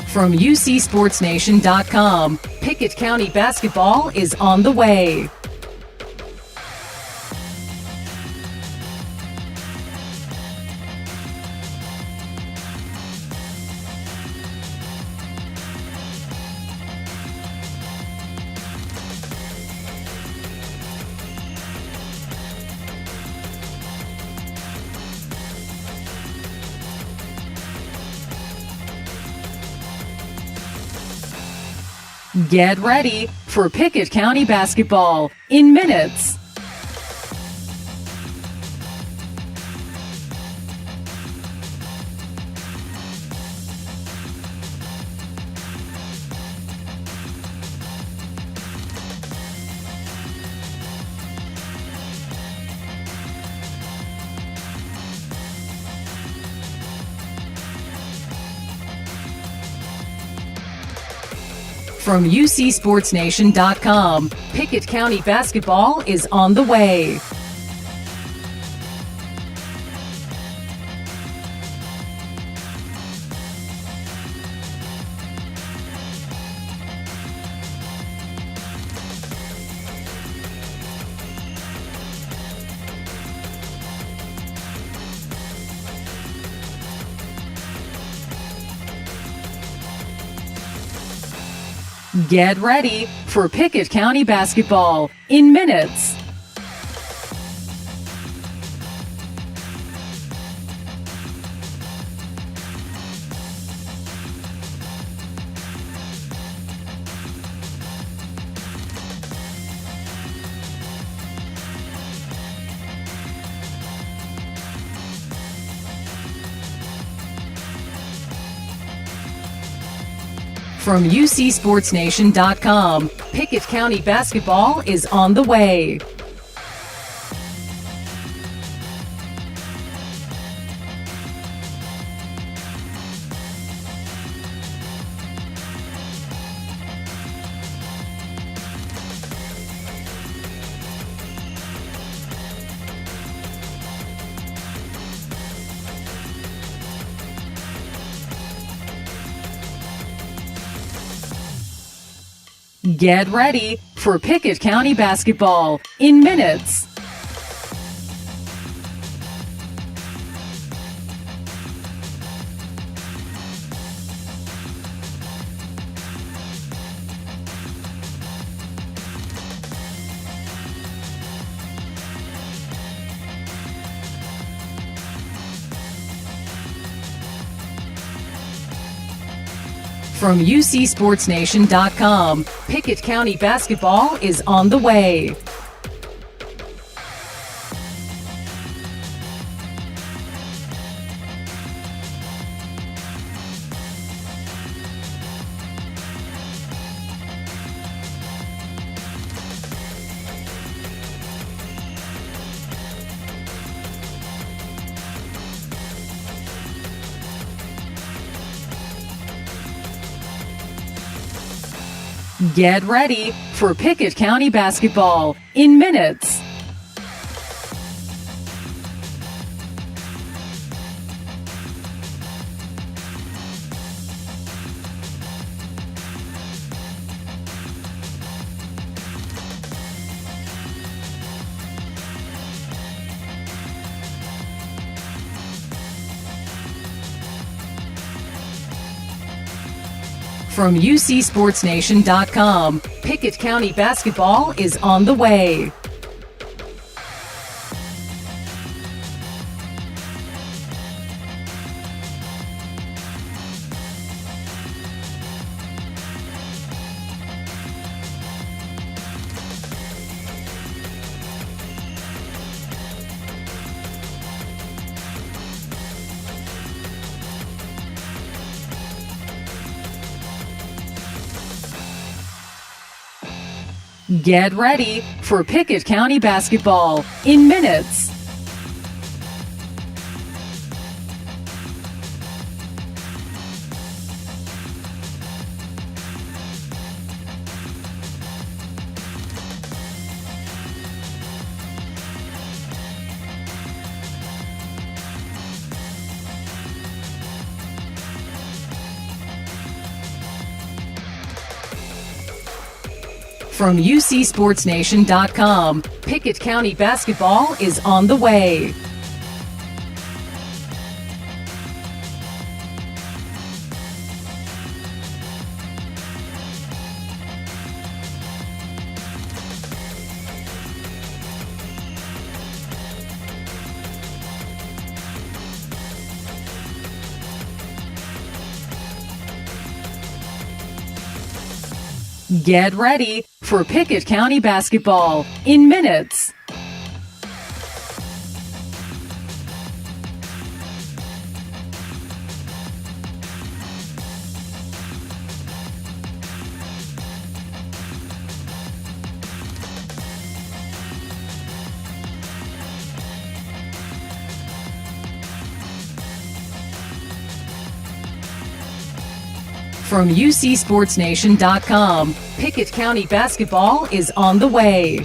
From UCSportsNation.com, Pickett County basketball is on the way. Get ready for Pickett County basketball in minutes. From UCSportsNation.com, Pickett County basketball is on the way. Get ready for Pickett County basketball in minutes. From UCSportsNation.com, Pickett County basketball is on the way. Get ready for Pickett County basketball in minutes. From UCSportsNation.com, Pickett County basketball is on the way. Get ready for Pickett County basketball in minutes. From UCSportsNation.com, Pickett County basketball is on the way. Get ready for Pickett County basketball in minutes. From UCSportsNation.com, Pickett County basketball is on the way. Get ready for Pickett County basketball in minutes. From UCSportsNation.com, Pickett County basketball is on the way.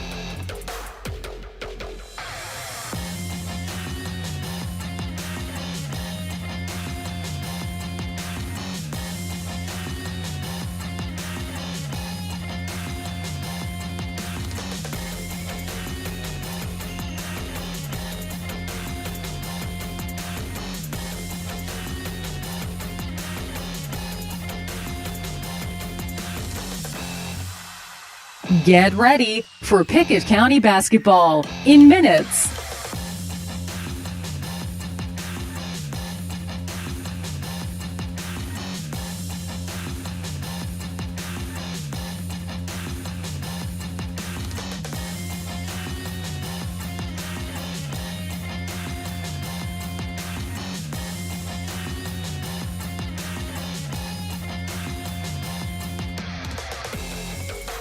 Get ready for Pickett County basketball in minutes.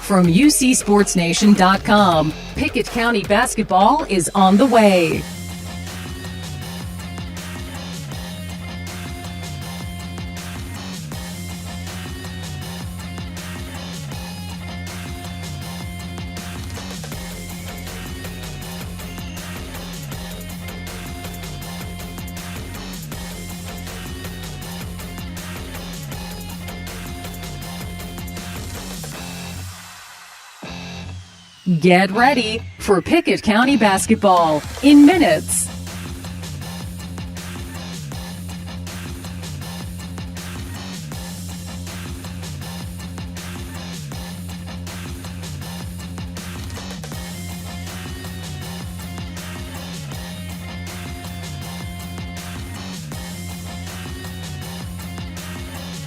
From UCSportsNation.com, Pickett County basketball is on the way. Get ready for Pickett County basketball in minutes.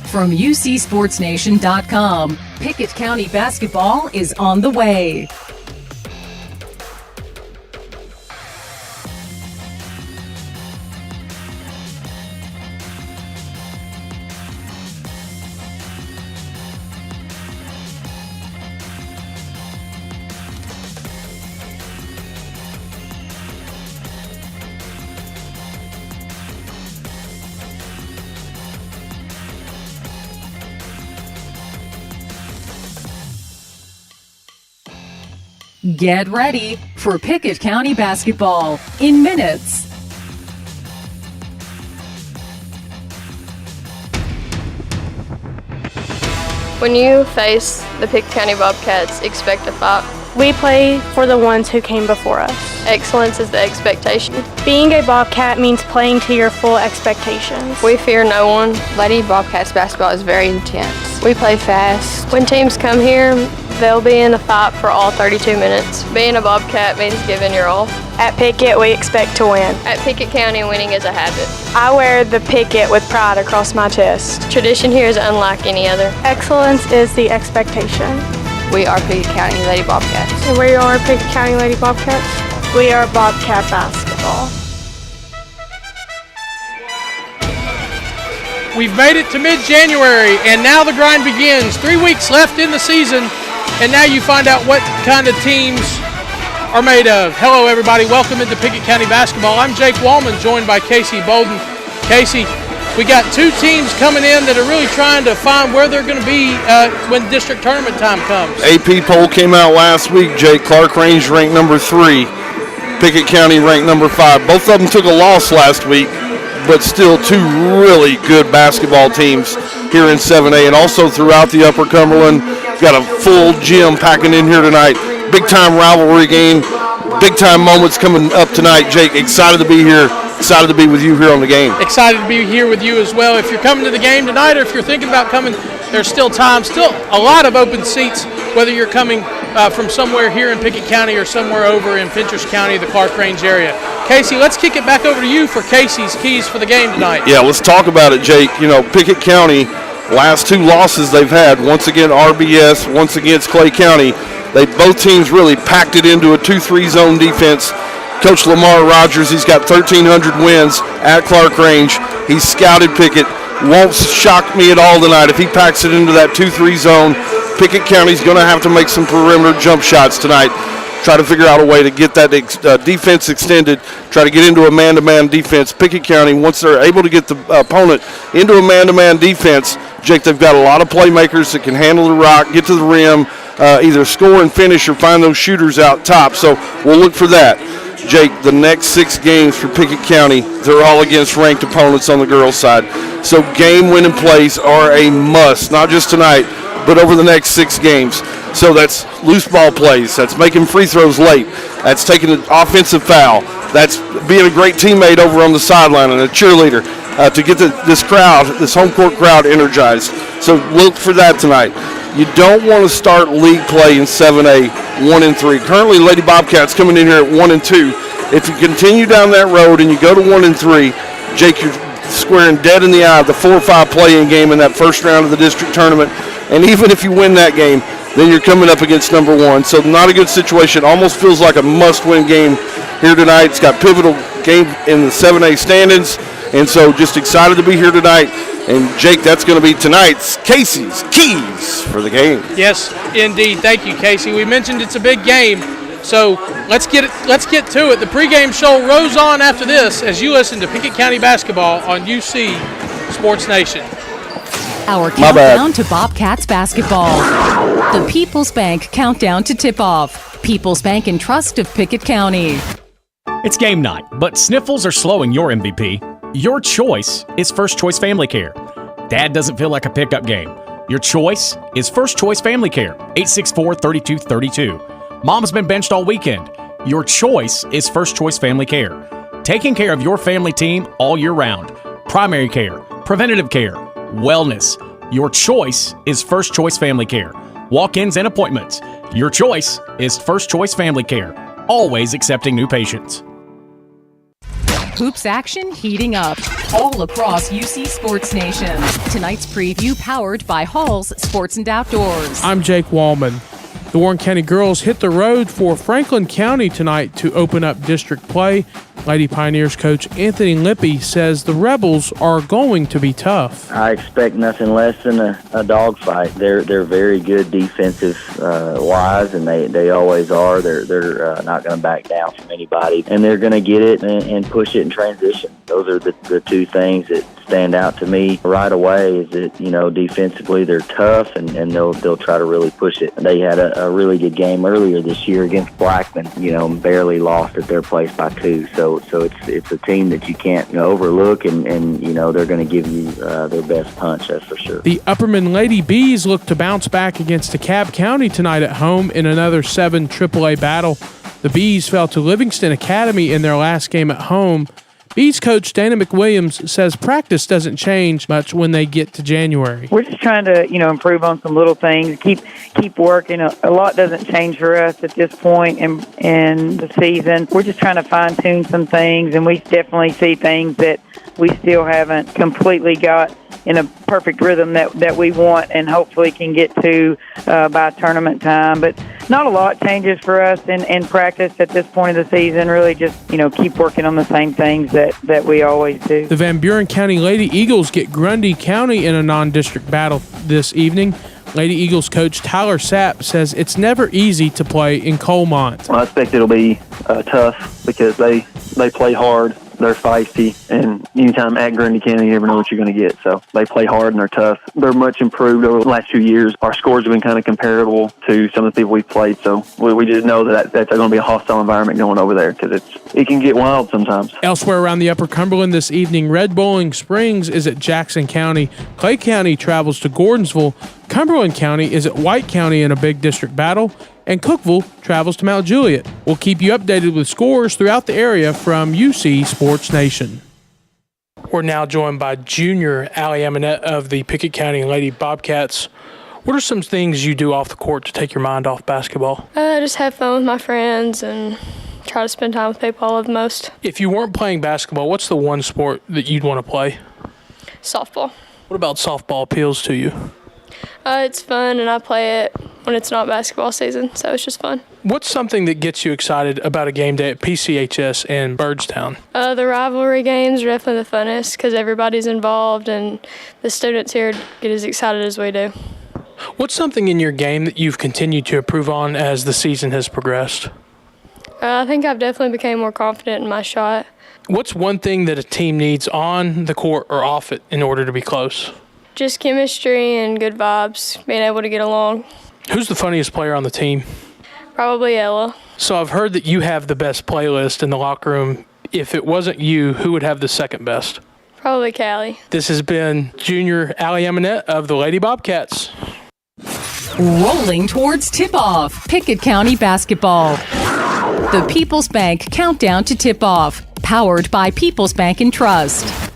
From UCSportsNation.com, Pickett County basketball is on the way. Get ready for Pickett County basketball in minutes. When you face the Pickett County Bobcats, expect a fight. We play for the ones who came before us. Excellence is the expectation. Being a Bobcat means playing to your full expectations. We fear no one. Lady Bobcats basketball is very intense. We play fast. When teams come here, they'll be in a fight for all 32 minutes. Being a Bobcat means giving your all. At Pickett, we expect to win. At Pickett County, winning is a habit. I wear the Pickett with pride across my chest. Tradition here is unlike any other. Excellence is the expectation. We are Pickett County Lady Bobcats. And we are Pickett County Lady Bobcats. We are Bobcat basketball. We've made it to mid-January, and now the grind begins. 3 weeks left in the season, and now you find out what kind of teams are made of. Hello, everybody. Welcome into Pickett County basketball. I'm Jake Wallman, joined by Casey Bolden. Casey, we got two teams coming in that are really trying to find where they're going to be when district tournament time comes. AP poll came out last week, Jake. Clarkrange ranked number 3. Pickett County ranked number 5. Both of them took a loss last week, but still two really good basketball teams here in 7A and also throughout the Upper Cumberland got a full gym packing in here tonight. Big-time rivalry game, big-time moments coming up tonight. Jake, excited to be here, excited to be with you here on the game. Excited to be here with you as well. If you're coming to the game tonight or if you're thinking about coming, there's still time, still a lot of open seats, whether you're coming from somewhere here in Pickett County or somewhere over in Pinterest County, the Clarkrange area. Casey, let's kick it back over to you for Casey's keys for the game tonight. Yeah, let's talk about it, Jake. You know, Pickett County, last 2 losses they've had, once again RBS, once against Clay County. Both teams really packed it into a 2-3 zone defense. Coach Lamar Rogers, he's got 1,300 wins at Clarkrange. He's scouted Pickett. Won't shock me at all tonight if he packs it into that 2-3 zone. Pickett County's going to have to make some perimeter jump shots tonight. Try to figure out a way to get that defense extended, try to get into a man-to-man defense. Pickett County, once they're able to get the opponent into a man-to-man defense, Jake, they've got a lot of playmakers that can handle the rock, get to the rim, either score and finish or find those shooters out top. So we'll look for that. Jake, the next 6 games for Pickett County, they're all against ranked opponents on the girls' side. So game-winning plays are a must, not just tonight, but over the next 6 games. So that's loose ball plays, that's making free throws late, that's taking an offensive foul, that's being a great teammate over on the sideline and a cheerleader to get this crowd, this home court crowd energized. So look for that tonight. You don't want to start league play in 7A 1-3. Currently, Lady Bobcats coming in here at 1-2. If you continue down that road and you go to 1-3, Jake, you're squaring dead in the eye of the 4-5 play-in game in that first round of the district tournament. And even if you win that game, then you're coming up against number 1. So not a good situation. Almost feels like a must-win game here tonight. It's got pivotal game in the 7A standings. And so just excited to be here tonight. And, Jake, that's going to be tonight's Casey's keys for the game. Yes, indeed. Thank you, Casey. We mentioned it's a big game, so let's get to it. The pregame show rolls on after this as you listen to Pickett County basketball on UC Sports Nation. Our countdown to Bobcats basketball. The People's Bank countdown to tip-off. People's Bank and Trust of Pickett County. It's game night, but sniffles are slowing your MVP. Your choice is First Choice Family Care. Dad doesn't feel like a pickup game. Your choice is First Choice Family Care, 864-3232. Mom's been benched all weekend. Your choice is First Choice Family Care. Taking care of your family team all year round. Primary care, preventative care, wellness. Your choice is First Choice Family Care. Walk-ins and appointments. Your choice is First Choice Family Care. Always accepting new patients. Hoops action heating up all across UC Sports Nation. Tonight's preview powered by Hall's Sports and Outdoors. I'm Jake Wallman. The Warren County girls hit the road for Franklin County tonight to open up district play. Lady Pioneers coach Anthony Lippy says the Rebels are going to be tough. I expect nothing less than a dogfight. They're very good defensive wise, and they always are. They're not going to back down from anybody, and they're going to get it and push it in transition. Those are the 2 things that stand out to me right away. Is that defensively they're tough and they'll try to really push it. They had a really good game earlier this year against Blackman. Barely lost at their place by 2. So it's a team that you can't overlook, and they're going to give you their best punch, that's for sure. The Upperman Lady Bees look to bounce back against DeKalb County tonight at home in another 7 AAA battle. The Bees fell to Livingston Academy in their last game at home. Bees coach Dana McWilliams says practice doesn't change much when they get to January. We're just trying to, improve on some little things, keep working. A lot doesn't change for us at this point in the season. We're just trying to fine-tune some things, and we definitely see things that we still haven't completely got in a perfect rhythm that we want and hopefully can get to by tournament time. But not a lot changes for us in practice at this point of the season. Really just, keep working on the same things that we always do. The Van Buren County Lady Eagles get Grundy County in a non-district battle this evening. Lady Eagles coach Tyler Sapp says it's never easy to play in Coalmont. Well, I expect it'll be tough because they play hard. They're feisty, and anytime at Grundy County, you never know what you're going to get. So they play hard and they're tough. They're much improved over the last few years. Our scores have been kind of comparable to some of the people we've played. So we just know that's going to be a hostile environment going over there because it can get wild sometimes. Elsewhere around the Upper Cumberland this evening, Red Bowling Springs is at Jackson County. Clay County travels to Gordonsville Cumberland County is at White County in a big district battle, and Cookeville travels to Mount Juliet. We'll keep you updated with scores throughout the area from UC Sports Nation. We're now joined by junior Allie Eminette of the Pickett County Lady Bobcats. What are some things you do off the court to take your mind off basketball? Just have fun with my friends and try to spend time with people I love the most. If you weren't playing basketball, what's the one sport that you'd want to play? Softball. What about softball appeals to you? It's fun, and I play it when it's not basketball season, so it's just fun. What's something that gets you excited about a game day at PCHS and Byrdstown? The rivalry games are definitely the funnest because everybody's involved, and the students here get as excited as we do. What's something in your game that you've continued to improve on as the season has progressed? I think I've definitely become more confident in my shot. What's one thing that a team needs on the court or off it in order to be close? Just chemistry and good vibes, being able to get along. Who's the funniest player on the team? Probably Ella. So I've heard that you have the best playlist in the locker room. If it wasn't you, who would have the second best? Probably Callie. This has been junior Allie Eminette of the Lady Bobcats. Rolling towards tip-off, Pickett County basketball. The People's Bank Countdown to Tip-Off, powered by People's Bank and Trust.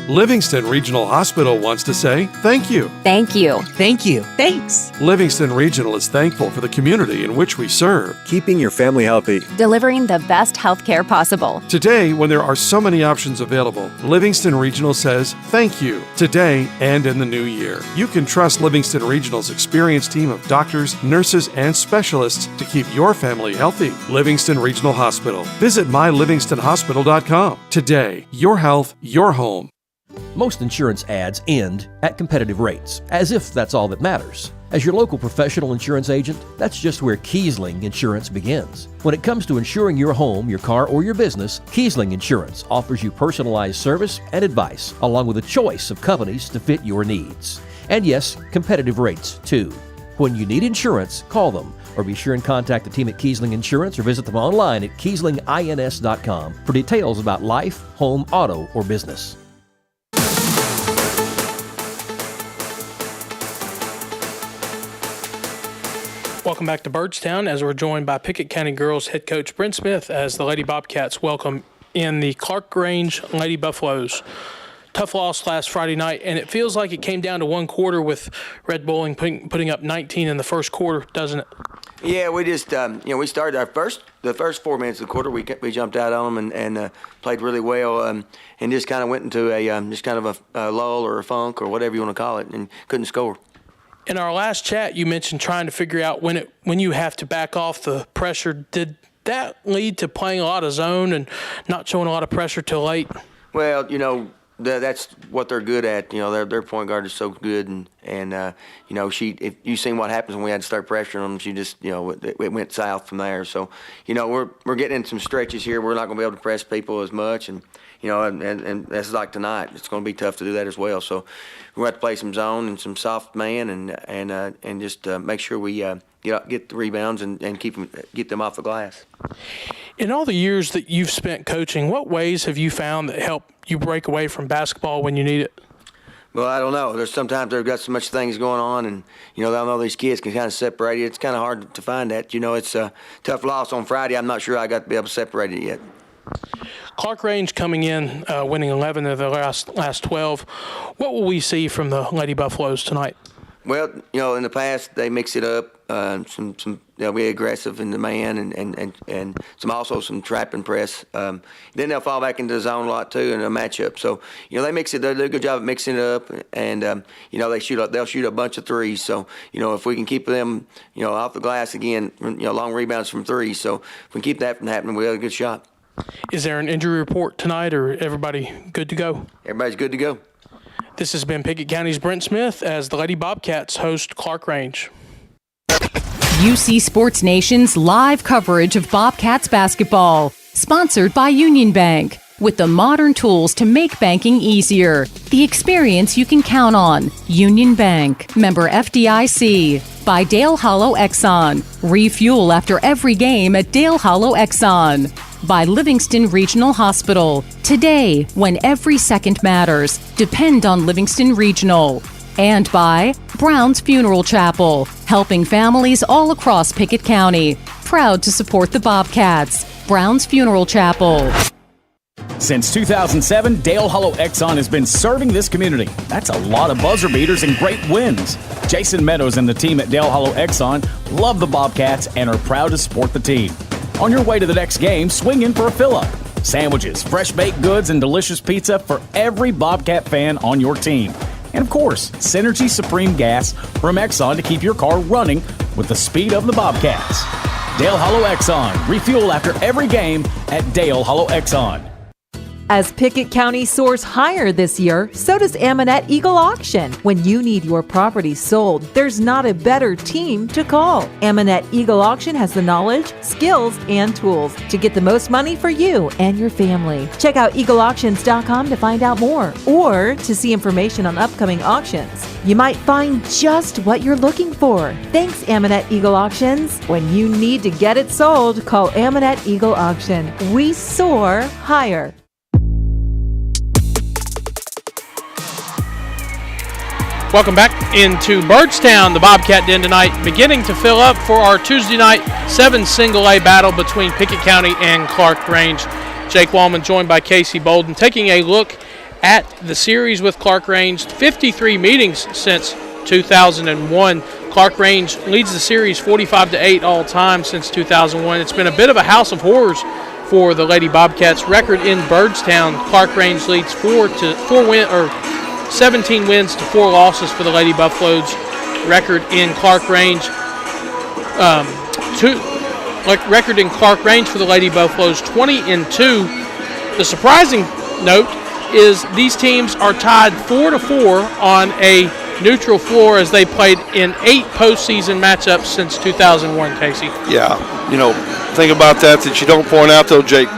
Livingston Regional Hospital wants to say thank you. Thank you. Thank you. Thanks. Livingston Regional is thankful for the community in which we serve. Keeping your family healthy. Delivering the best health care possible. Today, when there are so many options available, Livingston Regional says thank you today and in the new year. You can trust Livingston Regional's experienced team of doctors, nurses, and specialists to keep your family healthy. Livingston Regional Hospital. Visit mylivingstonhospital.com. Today, your health, your home. Most insurance ads end at competitive rates, as if that's all that matters. As your local professional insurance agent, that's just where Kiesling Insurance begins. When it comes to insuring your home, your car, or your business, Kiesling Insurance offers you personalized service and advice, along with a choice of companies to fit your needs. And yes, competitive rates, too. When you need insurance, call them, or be sure and contact the team at Kiesling Insurance or visit them online at KieslingINS.com for details about life, home, auto, or business. Welcome back to Byrdstown as we're joined by Pickett County girls head coach Brent Smith as the Lady Bobcats welcome in the Clarkrange Lady Buffaloes. Tough loss last Friday night, and it feels like it came down to one quarter with Red Bowling putting up 19 in the first quarter, doesn't it? Yeah, we just we started the first 4 minutes of the quarter. We jumped out on them and played really well, and just kind of went into a lull or a funk or whatever you want to call it, and couldn't score. In our last chat, you mentioned trying to figure out when you have to back off the pressure. Did that lead to playing a lot of zone and not showing a lot of pressure till late? Well, that's what they're good at. Their point guard is so good, and if you seen what happens when we had to start pressuring them, she just it went south from there. So we're getting in some stretches here. We're not going to be able to press people as much, and that's like tonight. It's going to be tough to do that as well. So we're going to have to play some zone and some soft man, and just make sure we get the rebounds and get them off the glass. In all the years that you've spent coaching, what ways have you found that help you break away from basketball when you need it? Well, I don't know. There's sometimes they've got so much things going on, and I know these kids can kind of separate it. It's kind of hard to find that. It's a tough loss on Friday. I'm not sure I got to be able to separate it yet. Clarkrange coming in, winning 11 of the last 12. What will we see from the Lady Buffaloes tonight? Well, in the past they mix it up. They'll be aggressive in the man and some trap and press. Then they'll fall back into the zone a lot too in a matchup. So they mix it. They do a good job of mixing it up, and they'll shoot a bunch of threes. So if we can keep them off the glass again, long rebounds from threes. So if we keep that from happening, we have a good shot. Is there an injury report tonight, or everybody good to go? Everybody's good to go. This has been Pickett County's Brent Smith as the Lady Bobcats host Clarkrange. UC Sports Nation's live coverage of Bobcats basketball, sponsored by Union Bank. With the modern tools to make banking easier, the experience you can count on. Union Bank, member FDIC. By Dale Hollow Exxon. Refuel after every game at Dale Hollow Exxon. By Livingston Regional Hospital. Today, when every second matters, depend on Livingston Regional. And by Brown's Funeral Chapel, helping families all across Pickett County. Proud to support the Bobcats. Brown's Funeral Chapel. Since 2007, Dale Hollow Exxon has been serving this community. That's a lot of buzzer beaters and great wins. Jason Meadows and the team at Dale Hollow Exxon love the Bobcats and are proud to support the team. On your way to the next game, swing in for a fill-up. Sandwiches, fresh baked goods, and delicious pizza for every Bobcat fan on your team. And of course, Synergy Supreme Gas from Exxon to keep your car running with the speed of the Bobcats. Dale Hollow Exxon. Refuel after every game at Dale Hollow Exxon. As Pickett County soars higher this year, so does Amonette Eagle Auction. When you need your property sold, there's not a better team to call. Amonette Eagle Auction has the knowledge, skills, and tools to get the most money for you and your family. Check out eagleauctions.com to find out more or to see information on upcoming auctions. You might find just what you're looking for. Thanks, Amonette Eagle Auctions. When you need to get it sold, call Amonette Eagle Auction. We soar higher. Welcome back into Byrdstown. The Bobcat Den tonight beginning to fill up for our Tuesday night 7 single-A battle between Pickett County and Clarkrange. Jake Wallman joined by Casey Bolden, taking a look at the series with Clarkrange. 53 meetings since 2001. Clarkrange leads the series 45-8 all time since 2001. It's been a bit of a house of horrors for the Lady Bobcats. Record in Byrdstown, Clarkrange leads 17 wins to 4 losses for the Lady Buffaloes. Record in Clarkrange, record in Clarkrange for the Lady Buffaloes, 20-2. The surprising note is these teams are tied 4-4 on a neutral floor as they played in 8 postseason matchups since 2001. Casey. Yeah, think about that you don't point out though, Jake.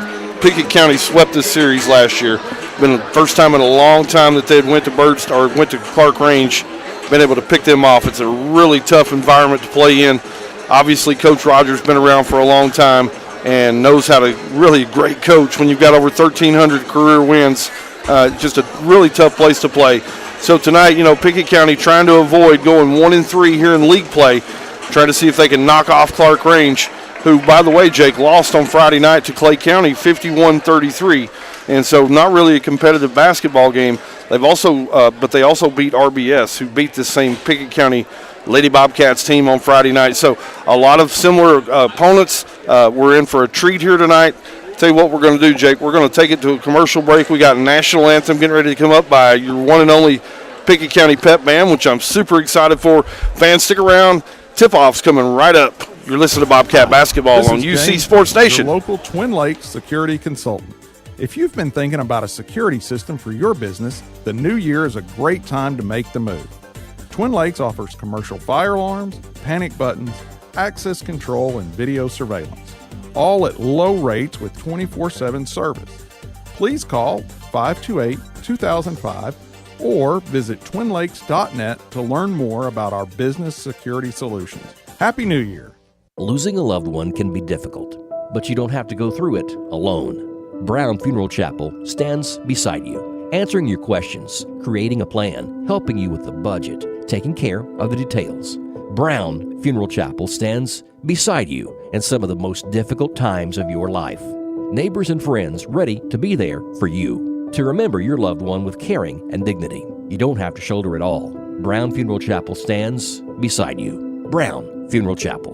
Pickett County swept this series last year. Been the first time in a long time that they went to Clarkrange, been able to pick them off. It's a really tough environment to play in. Obviously, Coach Rogers been around for a long time and knows how to really great coach when you've got over 1,300 career wins. Just a really tough place to play. So tonight, Pickett County trying to avoid going 1-3 here in league play, trying to see if they can knock off Clarkrange, who, by the way, Jake, lost on Friday night to Clay County 51-33. And so not really a competitive basketball game. They also beat RBS, who beat this same Pickett County Lady Bobcats team on Friday night. So a lot of similar opponents. We're in for a treat here tonight. Tell you what we're going to do, Jake. We're going to take it to a commercial break. We got a national anthem getting ready to come up by your one and only Pickett County Pep Band, which I'm super excited for. Fans, stick around. Tip-off's coming right up. You're listening to Bobcat Basketball on UC Sports Nation. The local Twin Lakes security consultant. If you've been thinking about a security system for your business, the new year is a great time to make the move. Twin Lakes offers commercial fire alarms, panic buttons, access control, and video surveillance, all at low rates with 24/7 service. Please call 528-2005 or visit twinlakes.net to learn more about our business security solutions. Happy New Year! Losing a loved one can be difficult, but you don't have to go through it alone. Brown Funeral Chapel stands beside you, answering your questions, creating a plan, helping you with the budget, taking care of the details. Brown Funeral Chapel stands beside you in some of the most difficult times of your life. Neighbors and friends ready to be there for you, to remember your loved one with caring and dignity. You don't have to shoulder it all. Brown Funeral Chapel stands beside you. Brown Funeral Chapel.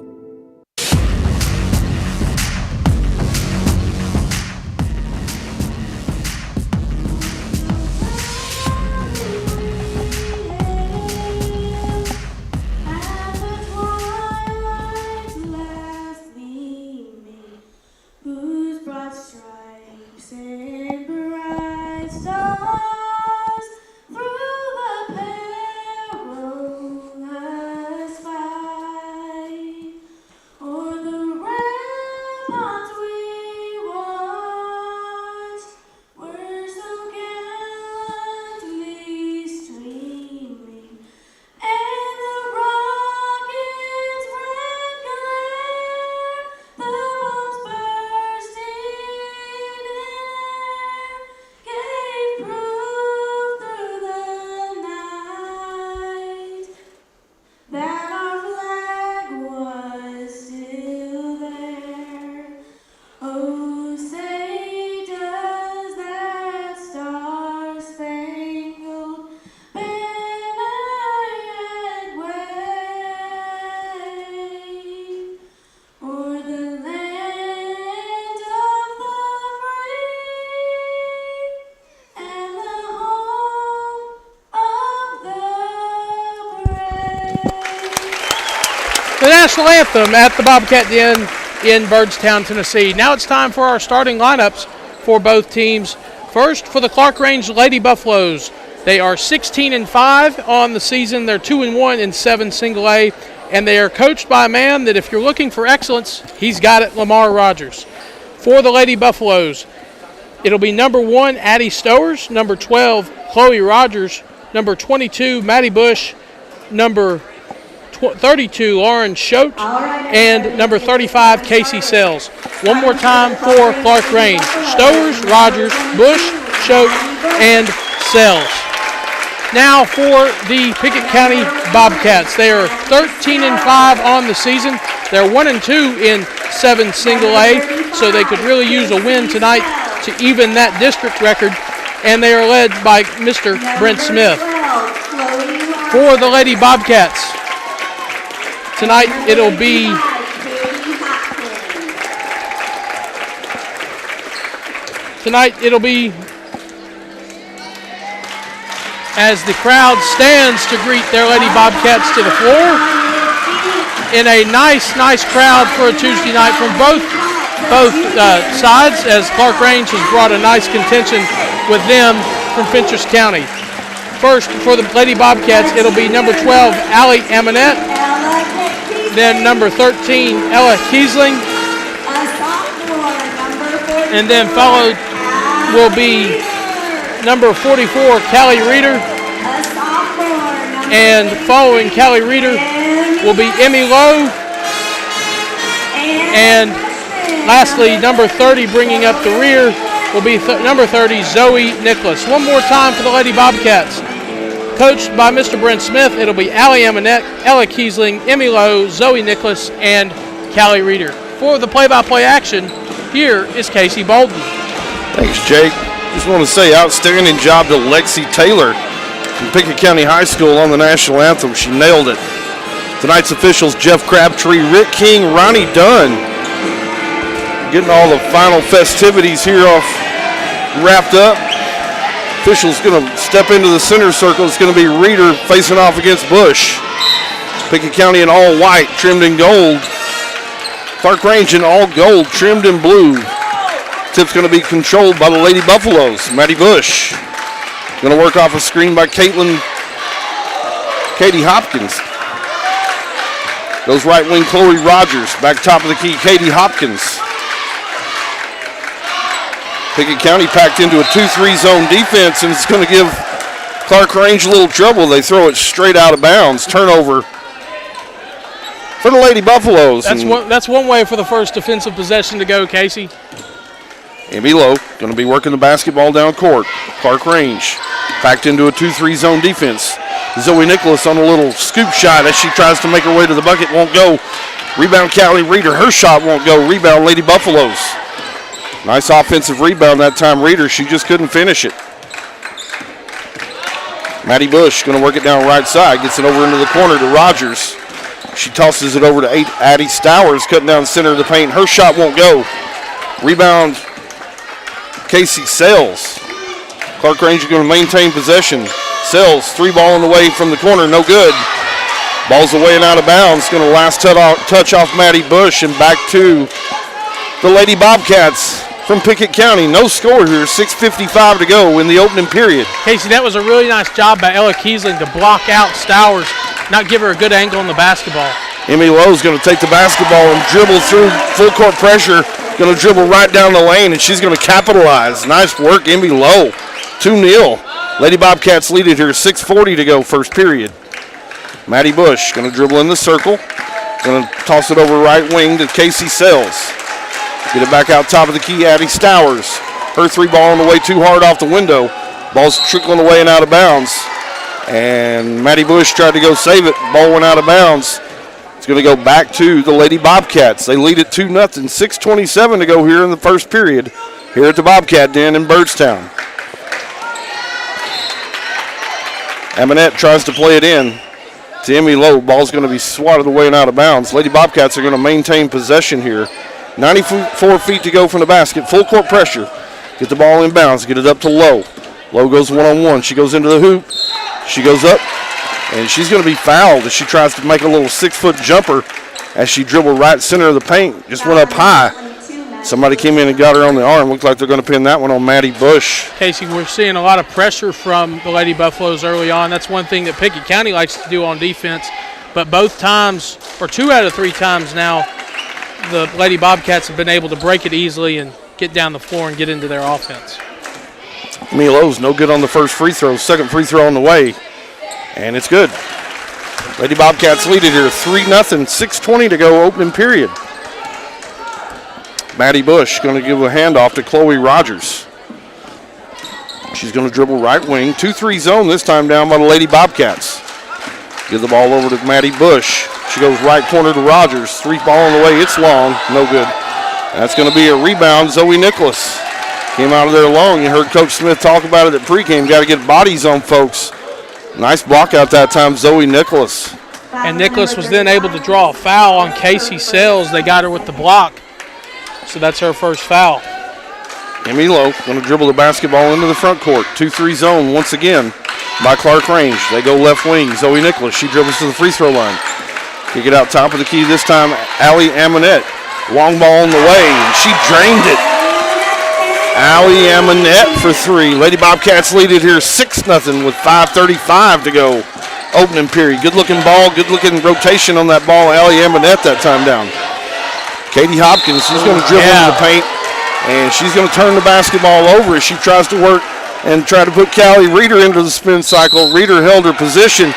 the national anthem at the Bobcat Den in Byrdstown, Tennessee. Now it's time for our starting lineups for both teams. First, for the Clarkrange Lady Buffaloes. They are 16-5 on the season. They're 2-1 in 7 single A, and they are coached by a man that if you're looking for excellence, he's got it, Lamar Rogers. For the Lady Buffaloes, it'll be number 1, Addie Stowers, number 12, Chloe Rogers, number 22, Maddie Bush, number 32, Lauren Schote, and number 35, Casey Sells. One more time for Clarkrange. Stowers, Rogers, Bush, Schote, and Sells. Now for the Pickett County Bobcats. They are 13-5 on the season. They're 1-2 in 7 single A, so they could really use a win tonight to even that district record, and they are led by Mr. Brent Smith. For the Lady Bobcats, tonight it'll be as the crowd stands to greet their Lady Bobcats to the floor in a nice crowd for a Tuesday night from both sides, as Clarkrange has brought a nice contention with them from Fentress County. First, for the Lady Bobcats, it'll be number 12, Allie Amonette, then number 13, Ella Kiesling, and then followed will be number 44, Callie Reeder, and following Callie Reeder will be Emmy Lowe, and lastly, number 30, bringing up the rear, will be number 30, Zoe Nicholas. One more time for the Lady Bobcats. Coached by Mr. Brent Smith, it'll be Allie Amonette, Ella Kiesling, Emmy Lowe, Zoe Nicholas, and Callie Reeder. For the play-by-play action, here is Casey Bolden. Thanks, Jake. Just want to say outstanding job to Lexi Taylor from Pickett County High School on the national anthem. She nailed it. Tonight's officials, Jeff Crabtree, Rick King, Ronnie Dunn, getting all the final festivities here wrapped up. Officials going to step into the center circle. It's going to be Reeder facing off against Bush. Pickett County in all white, trimmed in gold. Clarkrange in all gold, trimmed in blue. Tip's going to be controlled by the Lady Buffaloes. Maddie Bush going to work off a screen by Katie Hopkins. Goes right wing, Chloe Rogers. Back top of the key, Katie Hopkins. Pickett County packed into a 2-3 zone defense, and it's going to give Clarkrange a little trouble. They throw it straight out of bounds. Turnover for the Lady Buffaloes. That's one way for the first defensive possession to go, Casey. Emmy Lowe going to be working the basketball down court. Clarkrange packed into a 2-3 zone defense. Zoe Nicholas on a little scoop shot as she tries to make her way to the bucket. Won't go. Rebound, Callie Reeder. Her shot won't go. Rebound, Lady Buffaloes. Nice offensive rebound that time, Reeder. She just couldn't finish it. Maddie Bush going to work it down right side. Gets it over into the corner to Rogers. She tosses it over to Addie Stowers, cutting down the center of the paint. Her shot won't go. Rebound, Casey Sells. Clarkrange going to maintain possession. Sells, 3-ball on the way from the corner, no good. Ball's away and out of bounds. Going to last touch off Maddie Bush and back to the Lady Bobcats from Pickett County. No score here, 6:55 to go in the opening period. Casey, that was a really nice job by Ella Kiesling to block out Stowers, not give her a good angle on the basketball. Emmy Lowe's going to take the basketball and dribble through full court pressure. Going to dribble right down the lane, and she's going to capitalize. Nice work, Emmy Lowe. 2-0. Lady Bobcats lead it here, 6:40 to go, first period. Maddie Bush going to dribble in the circle. Going to toss it over right wing to Casey Sells. Get it back out top of the key, Addie Stowers. Her 3-ball on the way too hard off the window. Ball's trickling away and out of bounds. And Maddie Bush tried to go save it. Ball went out of bounds. It's going to go back to the Lady Bobcats. They lead it 2-0. 6:27 to go here in the first period here at the Bobcat Den in Byrdstown. Amonette tries to play it in to Emmy Lowe. Ball's going to be swatted away and out of bounds. Lady Bobcats are going to maintain possession here. 94 feet to go from the basket. Full court pressure. Get the ball in bounds. Get it up to Lowe. Lowe goes one-on-one. She goes into the hoop. She goes up, and she's going to be fouled as she tries to make a little 6-foot jumper as she dribbled right center of the paint, just went up high. Somebody came in and got her on the arm. Looked like they're going to pin that one on Maddie Bush. Casey, we're seeing a lot of pressure from the Lady Buffaloes early on. That's one thing that Pickett County likes to do on defense. But both times, or 2 out of 3 times now, the Lady Bobcats have been able to break it easily and get down the floor and get into their offense. Milo's no good on the first free throw. Second free throw on the way, and it's good. Lady Bobcats lead it here 3-0, 6:20 to go, opening period. Maddie Bush going to give a handoff to Chloe Rogers. She's going to dribble right wing. 2-3 zone this time down by the Lady Bobcats. Give the ball over to Maddie Bush. She goes right corner to Rogers. 3 ball on the way. It's long. No good. That's going to be a rebound. Zoe Nicholas came out of there long. You heard Coach Smith talk about it at pregame. Got to get bodies on folks. Nice block out that time, Zoe Nicholas. And Nicholas was then able to draw a foul on Casey Sells. They got her with the block. So that's her first foul. Emmy Lowe going to dribble the basketball into the front court. 2-3 zone once again by Clarkrange. They go left wing. Zoe Nicholas, she dribbles to the free throw line. Kick it out top of the key this time, Allie Amonette. Long ball on the way, and she drained it. Allie Amonette for 3. Lady Bobcats lead it here 6-0 with 5:35 to go. Opening period. Good-looking ball, good-looking rotation on that ball. Allie Amonette that time down. Katie Hopkins, she's going to dribble into the paint, and she's going to turn the basketball over as she tries to work and try to put Callie Reeder into the spin cycle. Reeder held her position,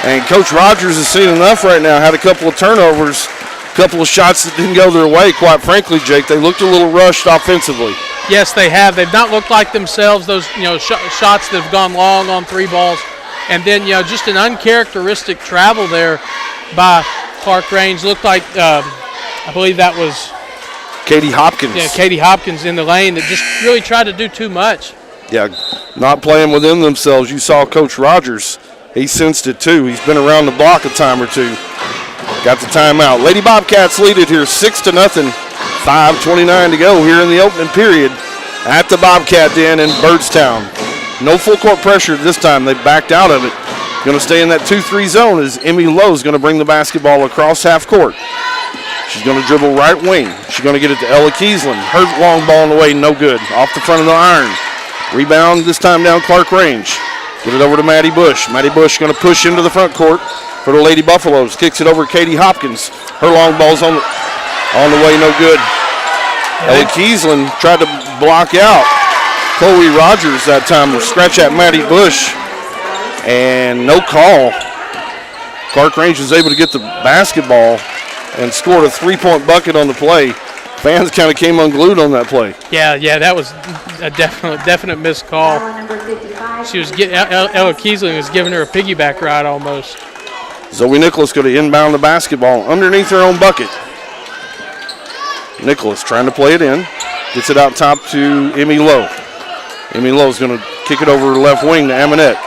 and Coach Rogers has seen enough right now. Had a couple of turnovers, a couple of shots that didn't go their way, quite frankly, Jake. They looked a little rushed offensively. Yes, they have. They've not looked like themselves, those shots that have gone long on 3 balls. And then, just an uncharacteristic travel there by Clarkrange. Looked like I believe that was Katie Hopkins. Yeah, Katie Hopkins in the lane that just really tried to do too much. Yeah, not playing within themselves. You saw Coach Rogers. He sensed it too. He's been around the block a time or two. Got the timeout. Lady Bobcats lead it here 6-0. 5:29 to go here in the opening period at the Bobcat Den in Byrdstown. No full court pressure this time. They backed out of it. Going to stay in that 2-3 zone as Emmy Lowe is going to bring the basketball across half court. She's going to dribble right wing. She's going to get it to Ella Kiesland. Her long ball on the way, no good. Off the front of the iron. Rebound this time down Clarkrange. Get it over to Maddie Bush. Maddie Bush going to push into the front court for the Lady Buffaloes. Kicks it over to Katie Hopkins. Her long ball's on the way, no good. Ella Kiesland tried to block out Chloe Rogers that time. Scratch at Maddie Bush. And no call. Clarkrange was able to get the basketball and scored a 3-point bucket on the play. Fans kind of came unglued on that play. Yeah, that was a definite missed call. She was Ella Kiesling was giving her a piggyback ride almost. Zoe Nicholas going to inbound the basketball underneath her own bucket. Nicholas trying to play it in. Gets it out top to Emmy Lowe. Emmy Lowe's going to kick it over to left wing to Amonette.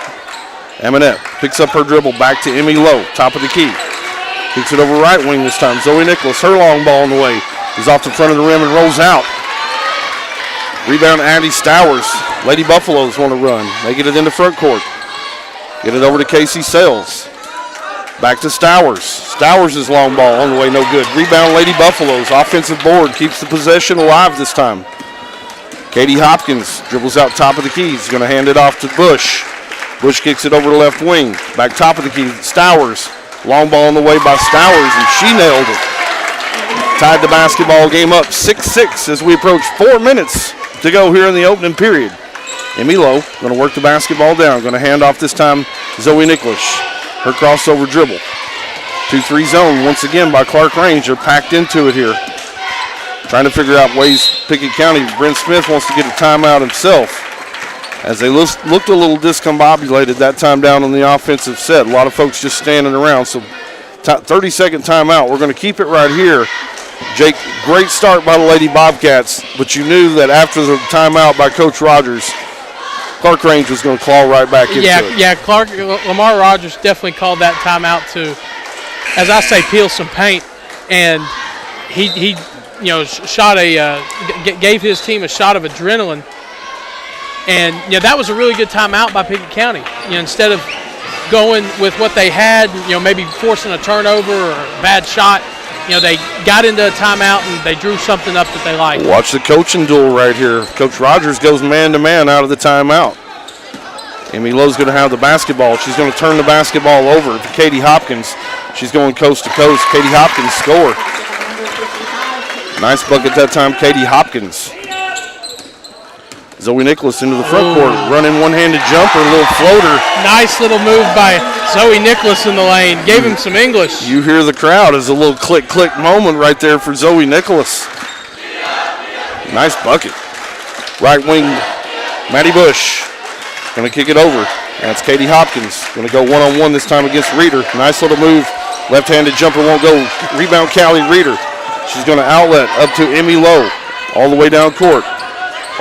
Amonette picks up her dribble back to Emmy Lowe, top of the key. Kicks it over right wing this time. Zoe Nicholas, her long ball on the way. Is off the front of the rim and rolls out. Rebound Addie Stowers. Lady Buffaloes want to run. They get it into front court. Get it over to Casey Sells. Back to Stowers. Stowers' long ball on the way, no good. Rebound Lady Buffaloes. Offensive board keeps the possession alive this time. Katie Hopkins dribbles out top of the key. He's going to hand it off to Bush. Bush kicks it over to left wing. Back top of the key, Stowers. Long ball on the way by Stowers, and she nailed it. Tied the basketball game up 6-6 as we approach 4 minutes to go here in the opening period. Emmy Lowe going to work the basketball down. Going to hand off this time Zoe Nicholas. Her crossover dribble. 2-3 zone once again by Clarkrange. They're packed into it here. Trying to figure out ways Pickett County. Brent Smith wants to get a timeout himself as they looked a little discombobulated that time down on the offensive set. A lot of folks just standing around. So 30-second timeout. We're going to keep it right here. Jake, great start by the Lady Bobcats, but you knew that after the timeout by Coach Rogers, Clarkrange was going to claw right back into it. Yeah, Lamar Rogers definitely called that timeout to, as I say, peel some paint, and he gave his team a shot of adrenaline, and that was a really good timeout by Pickett County. Instead of going with what they had, maybe forcing a turnover or a bad shot, they got into a timeout and they drew something up that they liked. Watch the coaching duel right here. Coach Rogers goes man-to-man out of the timeout. Emmy Lowe's going to have the basketball. She's going to turn the basketball over to Katie Hopkins. She's going coast to coast. Katie Hopkins score. Nice bucket that time, Katie Hopkins. Zoe Nicholas into the front court, running one-handed jumper, a little floater. Nice little move by Zoe Nicholas in the lane. Gave him some English. You hear the crowd as a little click-click moment right there for Zoe Nicholas. Nice bucket. Right wing, Maddie Bush. Going to kick it over. That's Katie Hopkins. Going to go one-on-one this time against Reeder. Nice little move. Left-handed jumper won't go. Rebound, Callie Reeder. She's going to outlet up to Emmy Lowe. All the way down court.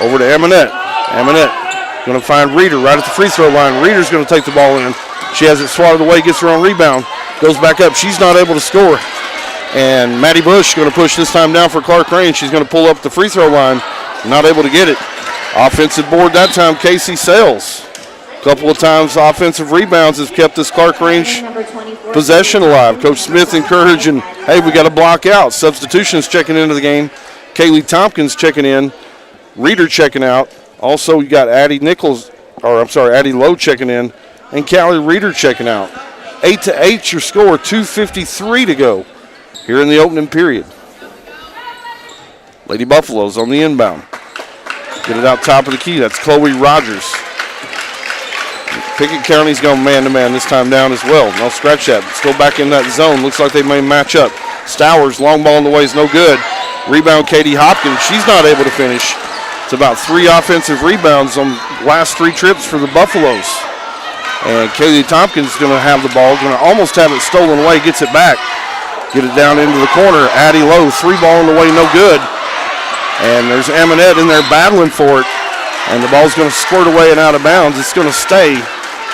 Over to Amonette. Amonette going to find Reeder right at the free throw line. Reeder's going to take the ball in. She has it swatted away, gets her own rebound. Goes back up. She's not able to score. And Maddie Bush going to push this time down for Clarkrange. She's going to pull up the free throw line. Not able to get it. Offensive board that time, Casey Sales. A couple of times offensive rebounds has kept this Clarkrange possession alive. Coach Smith encouraging, hey, we got to block out. Substitutions checking into the game. Kaylee Tompkins checking in. Reeder checking out. Also, you got Addie Lowe checking in. And Callie Reeder checking out. 8-8 your score, 2:53 to go here in the opening period. Lady Buffaloes on the inbound. Get it out top of the key. That's Chloe Rogers. Pickett County's going man-to-man this time down as well. No scratch that. Still back in that zone. Looks like they may match up. Stowers, long ball in the way is no good. Rebound, Katie Hopkins. She's not able to finish. It's about 3 offensive rebounds on last 3 trips for the Buffaloes. And Kaylee Tompkins is going to have the ball. Going to almost have it stolen away. Gets it back. Get it down into the corner. Addie Lowe, 3 ball in the way, no good. And there's Amonette in there battling for it. And the ball's going to squirt away and out of bounds. It's going to stay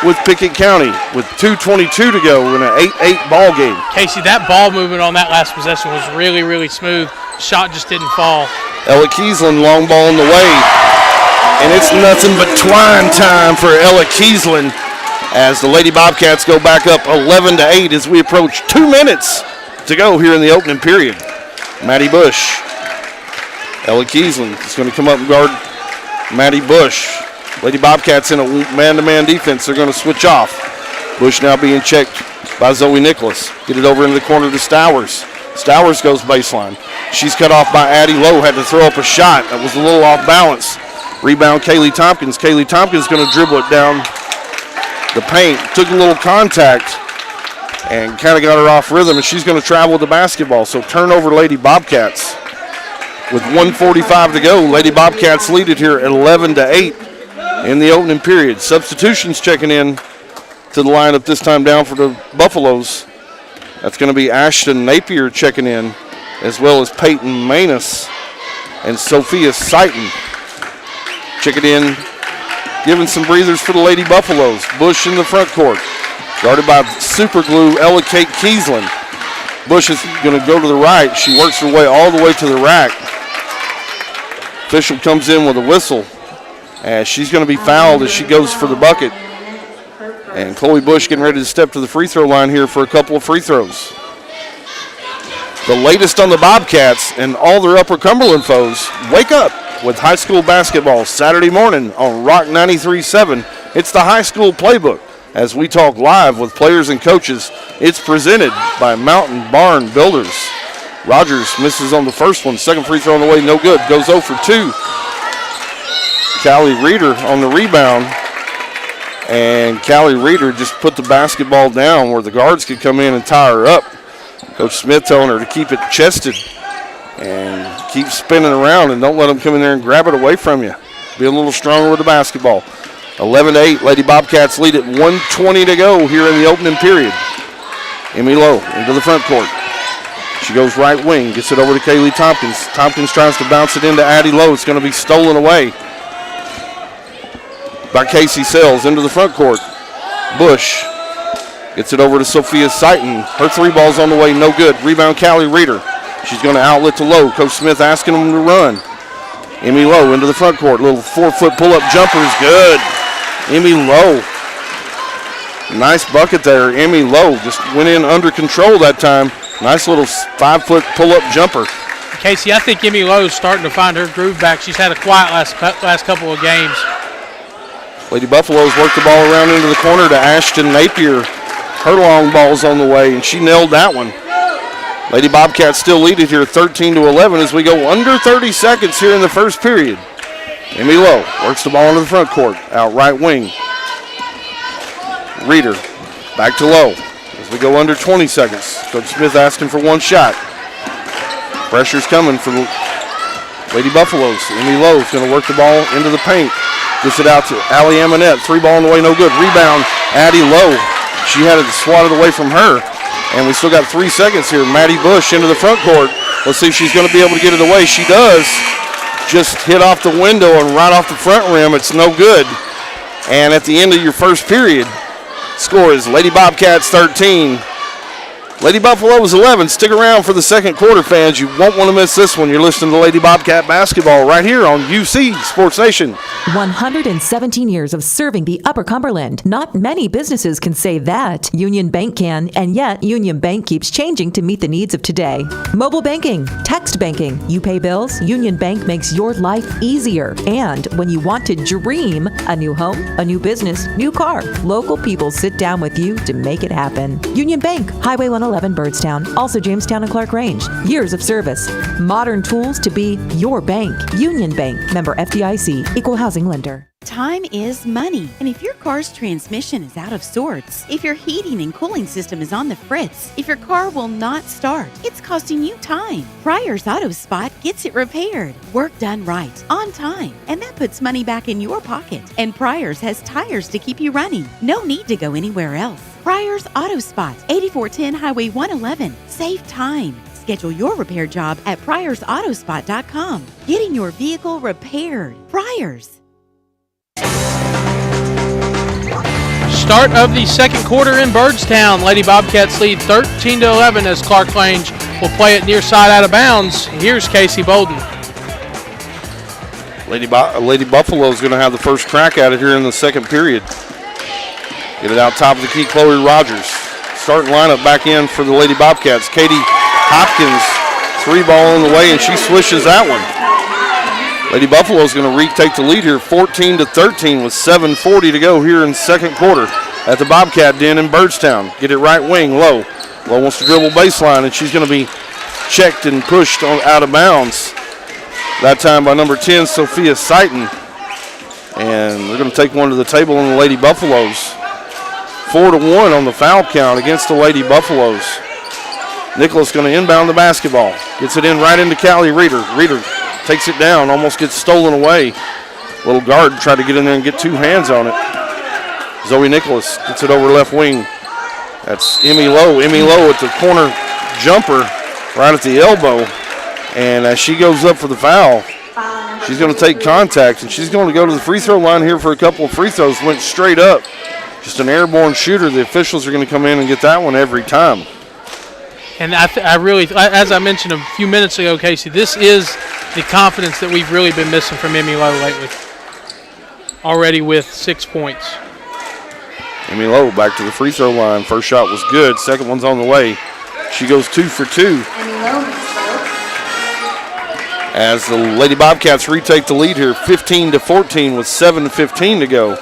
with Pickett County with 2:22 to go in an 8-8 ball game. Casey, that ball movement on that last possession was really, really smooth. Shot just didn't fall. Ella Kiesland, long ball in the way. And it's nothing but twine time for Ella Kiesland as the Lady Bobcats go back up 11-8 as we approach 2 minutes to go here in the opening period. Maddie Bush. Ella Kiesland is going to come up and guard Maddie Bush. Lady Bobcats in a man-to-man defense. They're going to switch off. Bush now being checked by Zoe Nicholas. Get it over into the corner to Stowers. Stowers goes baseline. She's cut off by Addie Lowe. Had to throw up a shot. That was a little off balance. Rebound, Kaylee Tompkins. Kaylee Tompkins going to dribble it down the paint. Took a little contact and kind of got her off rhythm, and she's going to travel with the basketball. So turnover, Lady Bobcats. With 1:45 to go, Lady Bobcats lead it here at 11-8 in the opening period. Substitutions checking in to the lineup this time down for the Buffaloes. That's going to be Ashton Napier checking in, as well as Peyton Manus and Sophia Sighton checking in, giving some breathers for the Lady Buffaloes. Bush in the front court, guarded by super glue Ella Kate Kiesland. Bush is going to go to the right. She works her way all the way to the rack. Official comes in with a whistle as she's going to be fouled as she goes for the bucket. And Chloe Bush getting ready to step to the free throw line here for a couple of free throws. The latest on the Bobcats and all their Upper Cumberland foes. Wake up with high school basketball Saturday morning on Rock 93.7. It's the high school playbook as we talk live with players and coaches. It's presented by Mountain Barn Builders. Rogers misses on the first one. Second free throw on the way, no good. Goes 0 for 2. Callie Reeder on the rebound. And Callie Reeder just put the basketball down where the guards could come in and tie her up. Coach Smith telling her to keep it chested and keep spinning around and don't let them come in there and grab it away from you. Be a little stronger with the basketball. 11-8, Lady Bobcats lead at 1:20 to go here in the opening period. Emmy Lowe into the front court. She goes right wing, gets it over to Kaylee Tompkins. Tompkins tries to bounce it into Addie Lowe. It's going to be stolen away by Casey Sells into the front court. Bush gets it over to Sophia Sighton. Her 3 balls on the way, no good. Rebound, Callie Reeder. She's going to outlet to Lowe. Coach Smith asking them to run. Emmy Lowe into the front court. Little 4-foot pull-up jumper is good. Emmy Lowe. Nice bucket there. Emmy Lowe just went in under control that time. Nice little 5-foot pull-up jumper. Casey, I think Emmy Lowe's starting to find her groove back. She's had a quiet last couple of games. Lady Buffaloes worked the ball around into the corner to Ashton Napier. Her long ball's on the way, and she nailed that one. Lady Bobcats still lead it here 13-11 as we go under 30 seconds here in the first period. Emmy Lowe works the ball into the front court, out right wing. Reeder back to Lowe as we go under 20 seconds. Coach Smith asking for one shot. Pressure's coming from Lady Buffaloes. Emmy Lowe's going to work the ball into the paint. Gets it out to Allie Amonette. 3-ball on the way, no good. Rebound, Addie Lowe. She had it swatted away from her. And we still got 3 seconds here. Maddie Bush into the front court. Let's see if she's going to be able to get it away. She does. Just hit off the window and right off the front rim. It's no good. And at the end of your first period, score is Lady Bobcats 13. Lady Buffaloes 11. Stick around for the second quarter, fans. You won't want to miss this one. You're listening to Lady Bobcat basketball right here on UC Sports Nation. 117 years of serving the Upper Cumberland. Not many businesses can say that. Union Bank can, and yet Union Bank keeps changing to meet the needs of today. Mobile banking, text banking, you pay bills, Union Bank makes your life easier. And when you want to dream a new home, a new business, new car, local people sit down with you to make it happen. Union Bank, Highway 111 Byrdstown, also Jamestown and Clarkrange. Years of service, modern tools to be your bank. Union Bank, member FDIC, equal housing lender. Time is money, and if your car's transmission is out of sorts, if your heating and cooling system is on the fritz, if your car will not start, it's costing you time. Pryor's Auto Spot gets it repaired, work done right, on time, and that puts money back in your pocket. And Pryor's has tires to keep you running. No need to go anywhere else. Pryor's Auto Spot, 8410 Highway 111. Save time. Schedule your repair job at pryorsautospot.com. Getting your vehicle repaired. Pryor's. Start of the second quarter in Byrdstown. Lady Bobcats lead 13-11 as Clarkrange will play it near side out of bounds. Here's Casey Bolden. Lady Buffalo is going to have the first crack at it here in the second period. Get it out top of the key, Chloe Rogers. Starting lineup back in for the Lady Bobcats. Katie Hopkins, 3-ball on the way, and she swishes that one. Lady Buffalo is going to retake the lead here, 14-13 with 7:40 to go here in the second quarter at the Bobcat Den in Byrdstown. Get it right wing, Lowe. Lowe wants to dribble baseline, and she's going to be checked and pushed out of bounds. That time by number 10, Sophia Seiton. And they're going to take one to the table on the Lady Buffaloes. 4-1 on the foul count against the Lady Buffaloes. Nicholas going to inbound the basketball. Gets it in right into Callie Reeder. Reeder takes it down, almost gets stolen away. Little guard tried to get in there and get two hands on it. Zoe Nicholas gets it over left wing. That's Emmy Lowe. Emmy Lowe at the corner jumper right at the elbow. And as she goes up for the foul, she's going to take contact, and she's going to go to the free throw line here for a couple of free throws. Went straight up. Just an airborne shooter. The officials are going to come in and get that one every time. And I really, as I mentioned a few minutes ago, Casey, this is the confidence that we've really been missing from Emmy Lowe lately. Already with 6 points. Emmy Lowe back to the free throw line. First shot was good. Second one's on the way. She goes 2 for 2. As the Lady Bobcats retake the lead here, 15-14 with 7:15 to go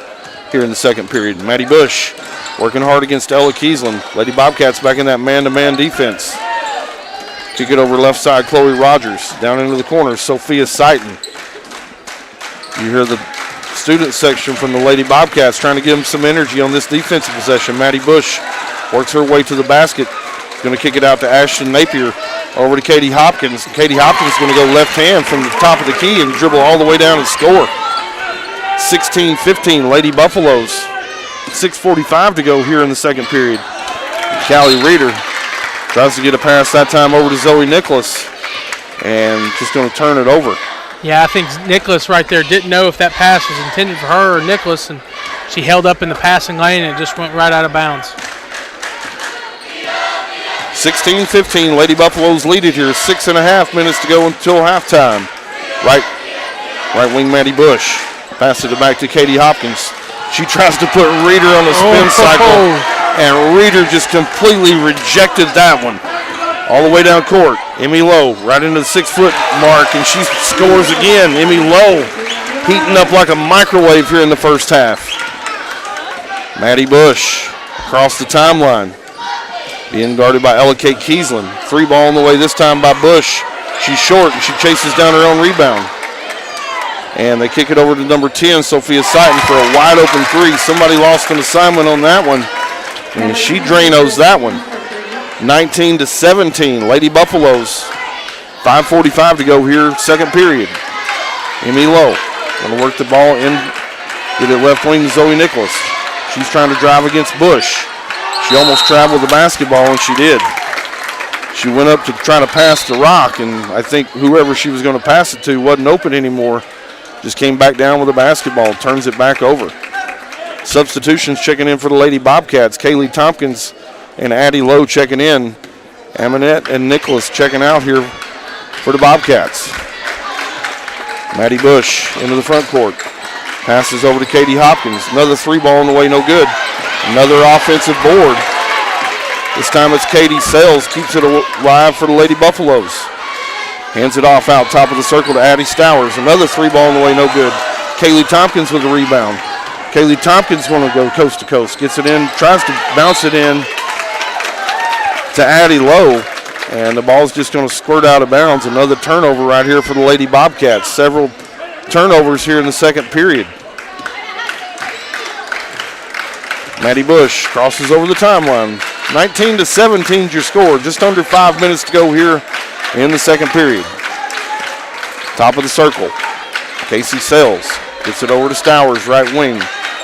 here in the second period. Maddie Bush working hard against Ella Kiesland. Lady Bobcats back in that man-to-man defense. Kick it over left side, Chloe Rogers. Down into the corner, Sophia Seiton. You hear the student section from the Lady Bobcats trying to give them some energy on this defensive possession. Maddie Bush works her way to the basket. Going to kick it out to Ashton Napier. Over to Katie Hopkins. Katie Hopkins is going to go left hand from the top of the key and dribble all the way down and score. 16-15, Lady Buffaloes. 6:45 to go here in the second period. Callie Reeder tries to get a pass that time over to Zoe Nicholas, and just going to turn it over. Yeah, I think Nicholas right there didn't know if that pass was intended for her or Nicholas, and she held up in the passing lane and it just went right out of bounds. 16-15, Lady Buffaloes lead it here. 6.5 minutes to go until halftime. Right wing Maddie Bush. Passes it back to Katie Hopkins. She tries to put Reeder on a spin cycle, and Reeder just completely rejected that one. all the way down court. Emmy Lowe right into the 6-foot mark, and she scores again. Emmy Lowe heating up like a microwave here in the first half. Maddie Bush across the timeline, being guarded by Ella Kate Kiesling. 3 ball on the way this time by Bush. She's short, and she chases down her own rebound. And they kick it over to number 10, Sophia Sighton, for a wide-open 3. Somebody lost an assignment on that one, and she Dranos that one. 19-17, Lady Buffaloes. 5:45 to go here, second period. Emmy Lowe going to work the ball in, get it left wing to Zoe Nicholas. She's trying to drive against Bush. She almost traveled the basketball, and she did. She went up to try to pass to Rock, and I think whoever she was going to pass it to wasn't open anymore. Just came back down with the basketball, turns it back over. Substitutions checking in for the Lady Bobcats. Kaylee Tompkins and Addie Lowe checking in. Aminette and Nicholas checking out here for the Bobcats. Maddie Bush into the front court. Passes over to Katie Hopkins. Another 3 ball on the way, no good. Another offensive board. This time it's Katie Sales, keeps it alive for the Lady Buffaloes. Hands it off out top of the circle to Addie Stowers. Another 3 ball on the way, no good. Kaylee Tompkins with a rebound. Kaylee Tompkins going to go coast to coast. Gets it in, tries to bounce it in to Addie Lowe. And the ball's just going to squirt out of bounds. Another turnover right here for the Lady Bobcats. Several turnovers here in the second period. Maddie Bush crosses over the timeline. 19-17 is your score. Just under 5 minutes to go here in the second period. Top of the circle. Casey Sells gets it over to Stowers, right wing.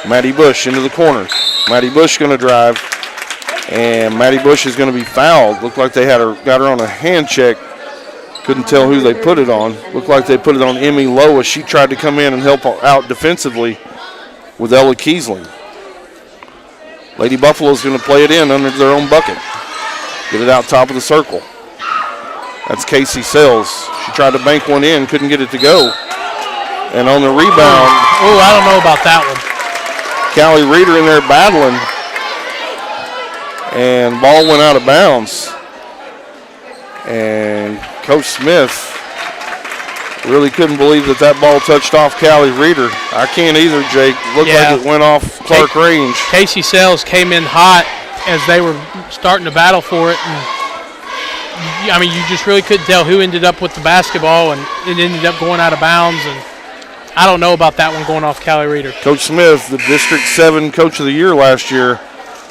Maddie Bush into the corner. Maddie Bush going to drive, and Maddie Bush is going to be fouled. Looked like they got her on a hand check. Couldn't tell who they put it on. Looked like they put it on Emmy Lowe as she tried to come in and help out defensively with Ella Kiesling. Lady Buffalo's going to play it in under their own bucket. Get it out top of the circle. That's Casey Sells. She tried to bank one in, couldn't get it to go. And on the rebound. Oh, I don't know about that one. Callie Reeder in there battling. And ball went out of bounds. And Coach Smith really couldn't believe that ball touched off Callie Reeder. I can't either, Jake. Looked like it went off Clarkrange. Casey Sells came in hot as they were starting to battle for it. And I mean, you just really couldn't tell who ended up with the basketball, and it ended up going out of bounds. And I don't know about that one going off Callie Reeder. Coach Smith, the District 7 Coach of the Year last year,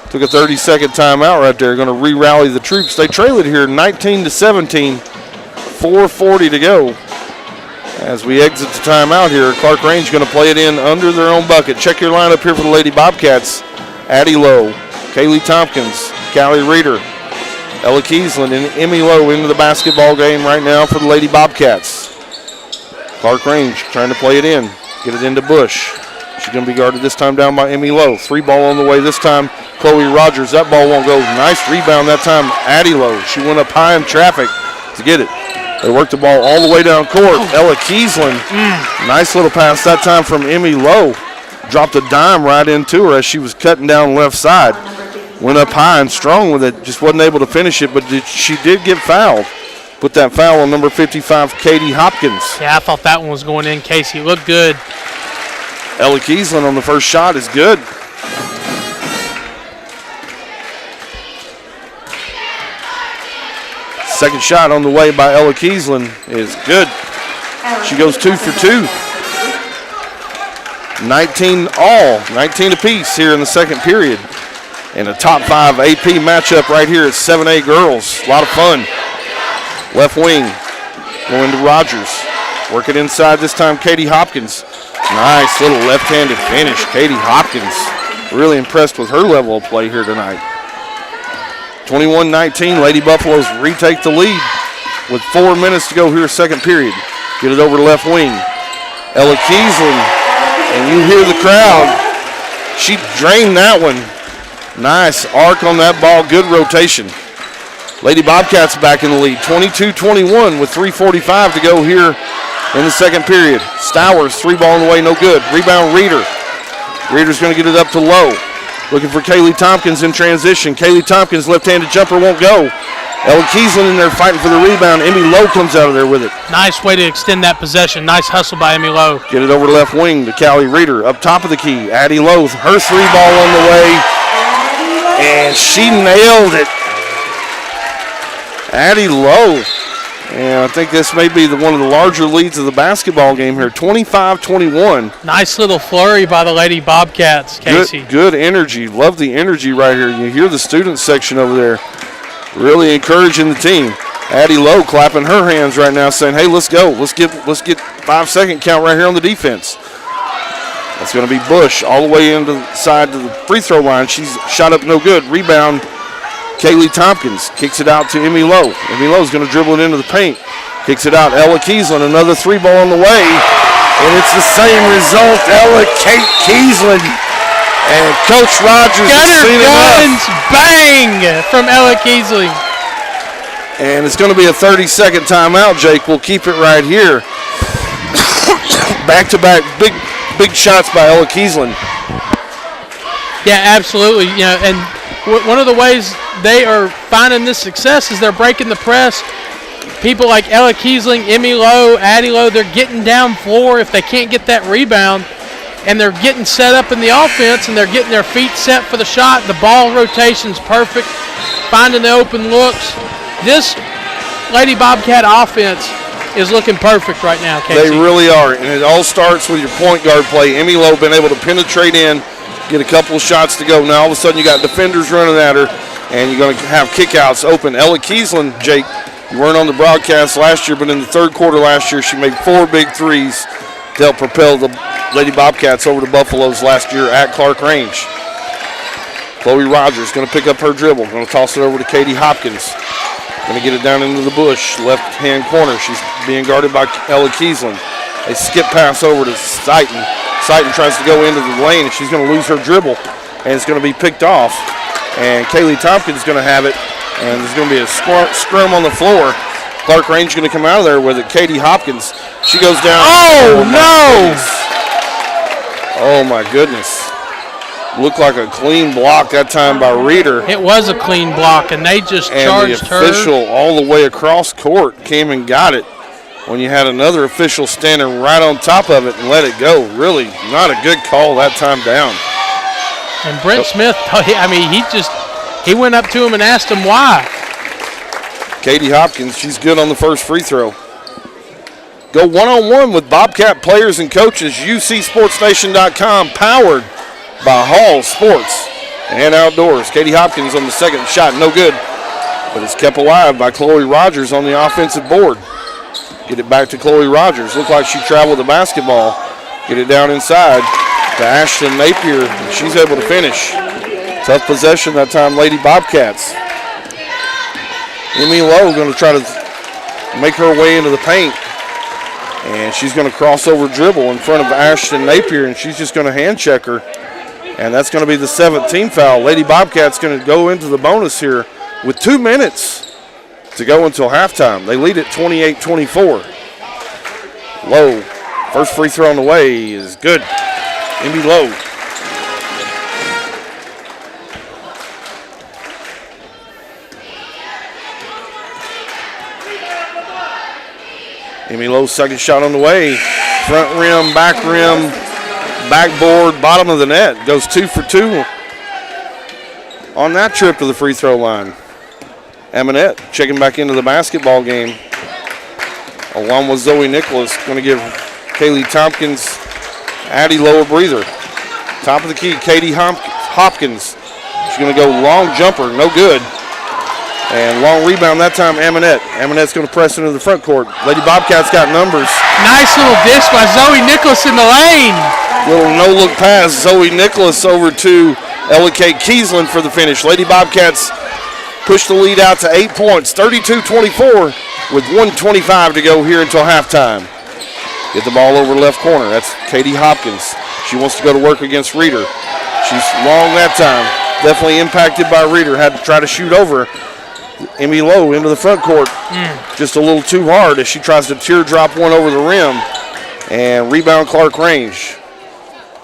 took a 30-second timeout right there. Going to re-rally the troops. They trail it here 19-17, 4:40 to go. As we exit the timeout here, Clarkrange going to play it in under their own bucket. Check your lineup here for the Lady Bobcats. Addie Lowe, Kaylee Tompkins, Callie Reeder, Ella Kiesling, and Emmy Lowe into the basketball game right now for the Lady Bobcats. Clarkrange trying to play it in, get it into Bush. She's going to be guarded this time down by Emmy Lowe. 3 ball on the way this time. Chloe Rogers, that ball won't go. Nice rebound that time. Addie Lowe, she went up high in traffic to get it. They worked the ball all the way down court. Ella Kiesling, nice little pass that time from Emmy Lowe. Dropped a dime right into her as she was cutting down left side. Went up high and strong with it, just wasn't able to finish it, but she did get fouled. Put that foul on number 55, Katie Hopkins. Yeah, I thought that one was going in, Casey. It looked good. Ella Kiesling on the first shot is good. Second shot on the way by Ella Kiesling is good. She goes 2 for 2. 19 apiece here in the second period. And a top 5 AP matchup right here at 7A girls. A lot of fun. Left wing going to Rogers. Work it inside this time, Katie Hopkins. Nice little left-handed finish. Katie Hopkins really impressed with her level of play here tonight. 21-19, Lady Buffaloes retake the lead with 4 minutes to go here, second period. Get it over to left wing. Ella Kiesling, and you hear the crowd. She drained that one. Nice arc on that ball, good rotation. Lady Bobcats back in the lead, 22-21 with 3:45 to go here in the second period. Stowers, 3 ball on the way, no good. Rebound Reeder. Reeder's going to get it up to Lowe. Looking for Kaylee Tompkins in transition. Kaylee Tompkins, left-handed jumper won't go. Ella Kiesland in there fighting for the rebound. Emmy Lowe comes out of there with it. Nice way to extend that possession. Nice hustle by Emmy Lowe. Get it over left wing to Callie Reeder. Up top of the key, Addie Lowe. Her 3-ball on the way. And she nailed it. Addie Lowe. And I think this may be one of the larger leads of the basketball game here. 25-21. Nice little flurry by the Lady Bobcats, Casey. Good energy. Love the energy right here. You hear the student section over there really encouraging the team. Addie Lowe clapping her hands right now saying, hey, let's go. Let's get 5-second count right here on the defense. That's going to be Bush all the way into the side to the free throw line. She's shot up no good. Rebound, Kaylee Tompkins kicks it out to Emmy Lowe. Emmy Lowe's going to dribble it into the paint. Kicks it out. Ella Kiesland, another 3-ball on the way. And it's the same result. Ella Kiesland. And Coach Rogers has seen guns, bang from Ella Kiesland. And it's going to be a 30-second timeout, Jake. We'll keep it right here. Back-to-back big shots by Ella Kiesland. Yeah, absolutely. You know, and one of the ways they are finding this success is they're breaking the press. People like Ella Kiesling, Emmy Lowe, Addie Lowe, they're getting down floor if they can't get that rebound, and they're getting set up in the offense, and they're getting their feet set for the shot. The ball rotation's perfect, finding the open looks. This Lady Bobcat offense is looking perfect right now, Casey. They really are, and it all starts with your point guard play. Emmy Lowe been able to penetrate in, get a couple of shots to go. Now all of a sudden you got defenders running at her, and you're going to have kickouts open. Ella Kiesland, Jake, you weren't on the broadcast last year, but in the third quarter last year she made 4 big threes to help propel the Lady Bobcats over the Buffaloes last year at Clarkrange. Chloe Rogers going to pick up her dribble, going to toss it over to Katie Hopkins. Going to get it down into the bush, left-hand corner. She's being guarded by Ella Kiesland. They skip pass over to Sighton. Sighton tries to go into the lane, and she's going to lose her dribble, and it's going to be picked off. And Kaylee Tompkins is going to have it, and there's going to be a scrum on the floor. Clarkrange going to come out of there with it. Katie Hopkins, she goes down. Oh no! Oh, my goodness. Looked like a clean block that time by Reeder. It was a clean block, and they just charged her. And the official all the way across court came and got it when you had another official standing right on top of it and let it go. Really not a good call that time down. And Brent Smith, I mean, he went up to him and asked him why. Katie Hopkins, she's good on the first free throw. Go one-on-one with Bobcat players and coaches. UCSportsNation.com, powered by Hall Sports and Outdoors. Katie Hopkins on the second shot, no good, but it's kept alive by Chloe Rogers on the offensive board. Get it back to Chloe Rogers. Looked like she traveled the basketball. Get it down inside to Ashton Napier. She's able to finish. Tough possession that time, Lady Bobcats. Emmy Lowe going to try to make her way into the paint. And she's going to cross over dribble in front of Ashton Napier, and she's just going to hand check her. And that's going to be the 7th team foul. Lady Bobcats going to go into the bonus here with 2 minutes to go until halftime. They lead at 28-24. Lowe, first free throw on the way is good. Emmy Lowe. Emmy Lowe's second shot on the way. Front rim, backboard, bottom of the net. Goes 2 for 2 on that trip to the free throw line. Eminette checking back into the basketball game, along with Zoe Nicholas. Going to give Kaylee Tompkins, Addie Lowe a breather. Top of the key, Katie Hopkins. She's going to go long jumper, no good. And long rebound that time, Eminette. Eminette's going to press into the front court. Lady Bobcats got numbers. Nice little dish by Zoe Nicholas in the lane. Little no-look pass, Zoe Nicholas over to Ella Kiesland for the finish. Lady Bobcats push the lead out to 8 points, 32-24, with 1:25 to go here until halftime. Get the ball over left corner. That's Katie Hopkins. She wants to go to work against Reeder. She's long that time. Definitely impacted by Reeder. Had to try to shoot over Emmy Lowe into the front court. Just a little too hard as she tries to teardrop one over the rim. And rebound Clarkrange.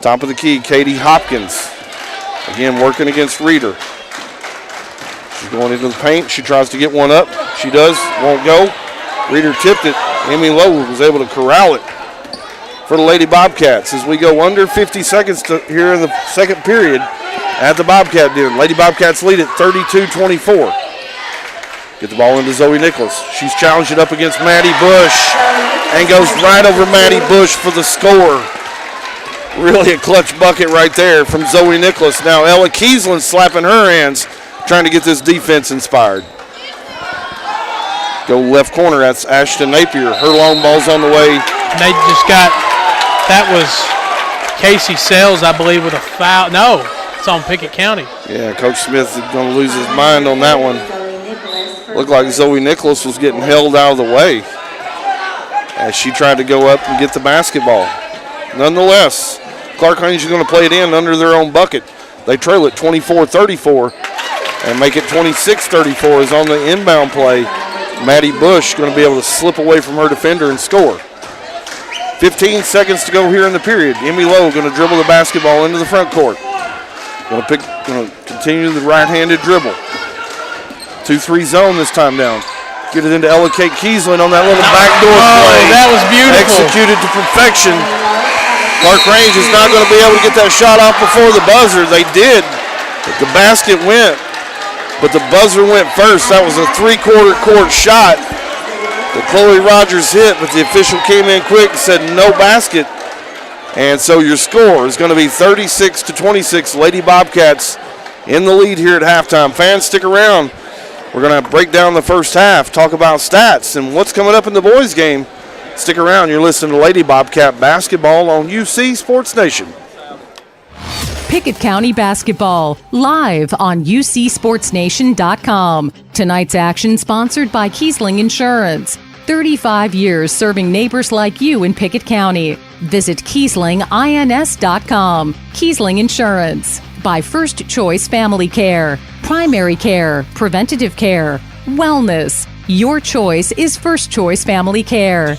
Top of the key, Katie Hopkins. Again, working against Reeder. She's going into the paint. She tries to get one up. She does. Won't go. Reader tipped it. Emmy Lowe was able to corral it for the Lady Bobcats as we go under 50 seconds here in the second period at the Bobcat Den. Lady Bobcats lead at 32-24. Get the ball into Zoe Nicholas. She's challenged it up against Maddie Bush and goes right over Maddie Bush for the score. Really a clutch bucket right there from Zoe Nicholas. Now Ella Kiesland slapping her hands, trying to get this defense inspired. Go left corner, that's Ashton Napier. Her long ball's on the way. They just got, that was Casey Sells, I believe, with a foul. No, it's on Pickett County. Yeah, Coach Smith is going to lose his mind on that one. Looked like Zoe Nicholas was getting held out of the way as she tried to go up and get the basketball. Nonetheless, Clarkrange is going to play it in under their own bucket. They trail it 24-34 and make it 26-34 is on the inbound play. Maddie Bush going to be able to slip away from her defender and score. 15 seconds to go here in the period. Emmy Lowe going to dribble the basketball into the front court. Going to continue the right-handed dribble. 2-3 zone this time down. Get it into Ella Kate Kiesland on that little backdoor play. That was beautiful. Executed to perfection. Clarkrange is not going to be able to get that shot off before the buzzer. They did, but the basket went. But the buzzer went first. That was a three-quarter court shot that Chloe Rogers hit, but the official came in quick and said no basket. And so your score is going to be 36-26. Lady Bobcats in the lead here at halftime. Fans, stick around. We're going to break down the first half, talk about stats and what's coming up in the boys' game. Stick around. You're listening to Lady Bobcat Basketball on UC Sports Nation. Pickett County Basketball, live on UCSportsNation.com. Tonight's action sponsored by Kiesling Insurance. 35 years serving neighbors like you in Pickett County. Visit KieslingINS.com. Kiesling Insurance. By First Choice Family Care. Primary care, preventative care, wellness. Your choice is First Choice Family Care.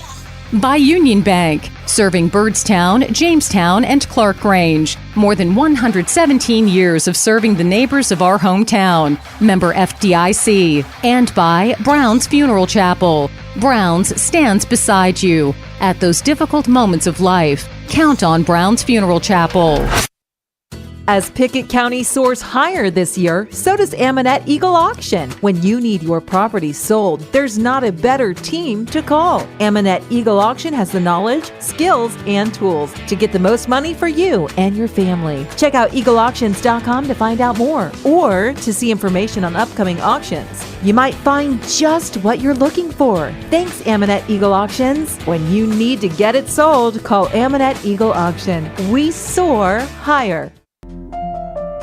By Union Bank, serving Byrdstown, Jamestown, and Clarkrange. More than 117 years of serving the neighbors of our hometown. Member FDIC. And by Brown's Funeral Chapel. Brown's stands beside you. At those difficult moments of life, count on Brown's Funeral Chapel. As Pickett County soars higher this year, so does Amanette Eagle Auction. When you need your property sold, there's not a better team to call. Amanette Eagle Auction has the knowledge, skills, and tools to get the most money for you and your family. Check out eagleauctions.com to find out more or to see information on upcoming auctions. You might find just what you're looking for. Thanks, Amanette Eagle Auctions. When you need to get it sold, call Amanette Eagle Auction. We soar higher.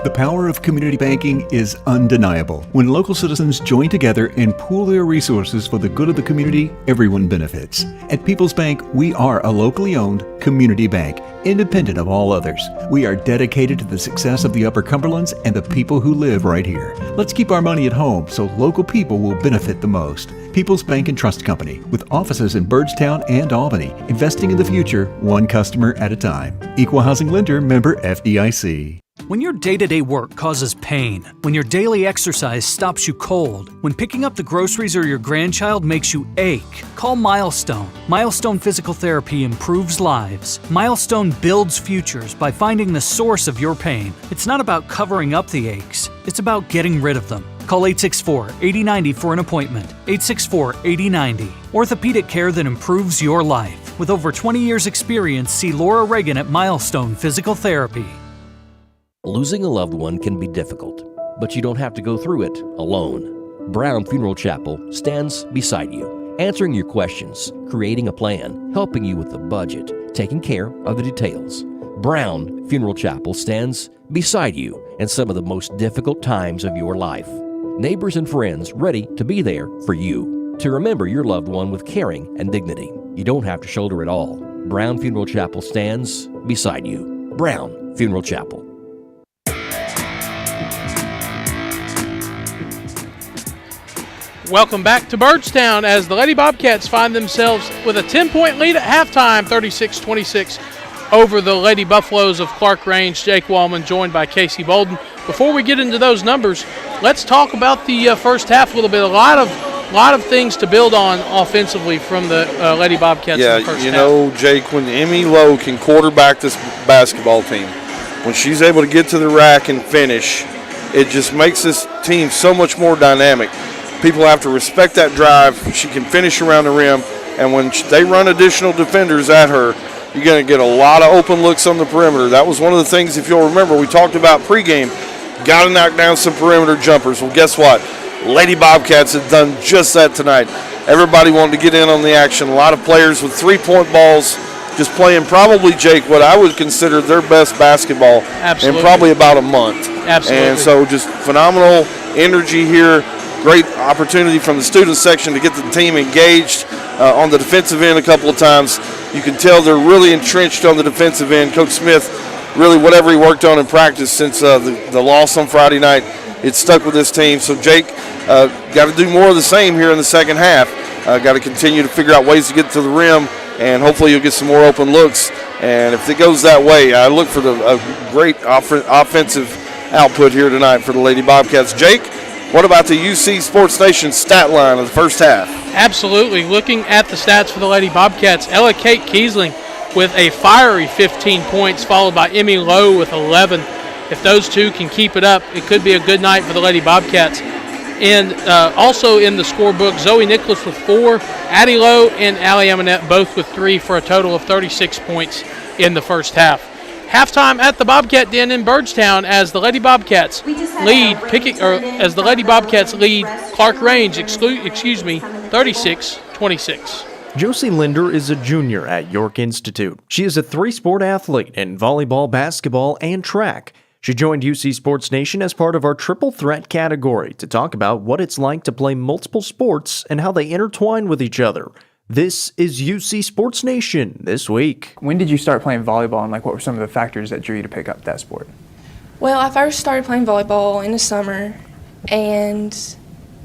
The power of community banking is undeniable. When local citizens join together and pool their resources for the good of the community, everyone benefits. At People's Bank, we are a locally owned community bank, independent of all others. We are dedicated to the success of the Upper Cumberlands and the people who live right here. Let's keep our money at home so local people will benefit the most. People's Bank and Trust Company, with offices in Byrdstown and Albany, investing in the future, one customer at a time. Equal Housing Lender, member FDIC. When your day-to-day work causes pain, when your daily exercise stops you cold, when picking up the groceries or your grandchild makes you ache, call Milestone. Milestone Physical Therapy improves lives. Milestone builds futures by finding the source of your pain. It's not about covering up the aches, it's about getting rid of them. Call 864-8090 for an appointment. 864-8090. Orthopedic care that improves your life. With over 20 years' experience, see Laura Reagan at Milestone Physical Therapy. Losing a loved one can be difficult, but you don't have to go through it alone. Brown Funeral Chapel stands beside you, answering your questions, creating a plan, helping you with the budget, taking care of the details. Brown Funeral Chapel stands beside you in some of the most difficult times of your life. Neighbors and friends ready to be there for you, to remember your loved one with caring and dignity. You don't have to shoulder it all. Brown Funeral Chapel stands beside you. Brown Funeral Chapel. Welcome back to Byrdstown as the Lady Bobcats find themselves with a 10-point lead at halftime, 36-26 over the Lady Buffaloes of Clarkrange. Jake Wallman joined by Casey Bolden. before we get into those numbers, let's talk about the first half a little bit. A lot of things to build on offensively from the Lady Bobcats in the first half. Yeah, you know, Jake, when Emmy Lowe can quarterback this basketball team, when she's able to get to the rack and finish, it just makes this team so much more dynamic. People have to respect that drive. She can finish around the rim, and when they run additional defenders at her, you're going to get a lot of open looks on the perimeter. That was one of the things, if you'll remember, we talked about pregame, got to knock down some perimeter jumpers. Well, guess what? Lady Bobcats have done just that tonight. Everybody wanted to get in on the action. A lot of players with three-point balls, just playing probably, Jake, what I would consider their best basketball in probably about a month. Absolutely. And so just phenomenal energy here. Great opportunity from the student section to get the team engaged on the defensive end a couple of times. You can tell they're really entrenched on the defensive end. Coach Smith, really whatever he worked on in practice since the loss on Friday night, it stuck with this team. So, Jake, got to do more of the same here in the second half. Got to continue to figure out ways to get to the rim, and hopefully you'll get some more open looks. And if it goes that way, I look for a great offensive output here tonight for the Lady Bobcats. Jake, what about the UC Sports Nation stat line of the first half? Absolutely. Looking at the stats for the Lady Bobcats, Ella Kate Kiesling with a fiery 15 points, followed by Emmy Lowe with 11. If those two can keep it up, it could be a good night for the Lady Bobcats. And also in the scorebook, Zoe Nicholas with 4, Addie Lowe and Allie Amonette both with 3 for a total of 36 points in the first half. Halftime at the Bobcat Den in Byrdstown as the Lady Bobcats lead Clarkrange, 36-26. Josie Linder is a junior at York Institute. She is a three-sport athlete in volleyball, basketball, and track. She joined UC Sports Nation as part of our triple threat category to talk about what it's like to play multiple sports and how they intertwine with each other. This is UC Sports Nation This Week. When did you start playing volleyball, and what were some of the factors that drew you to pick up that sport? Well, I first started playing volleyball in the summer, and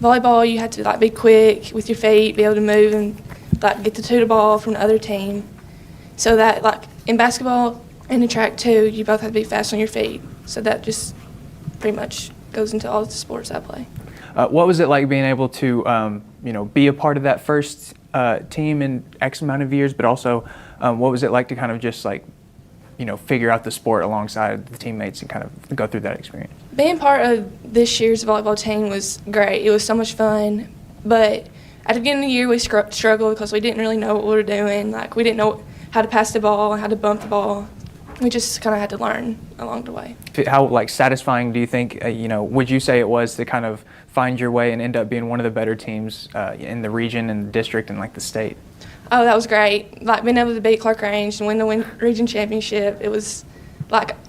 volleyball you had to be quick with your feet, be able to move and get to the ball from the other team. So that in basketball and in track too, you both have to be fast on your feet. So that just pretty much goes into all the sports I play. What was it like being able to be a part of that first team in X amount of years, but also what was it like to kind of just figure out the sport alongside the teammates and kind of go through that experience? Being part of this year's volleyball team was great. It was so much fun, but at the beginning of the year we struggled because we didn't really know what we were doing. We didn't know how to pass the ball and how to bump the ball. We just kind of had to learn along the way. How satisfying do you think, would you say it was to kind of find your way and end up being one of the better teams in the region and the district and the state? Oh, that was great. Being able to beat Clarkrange and win the region championship, it was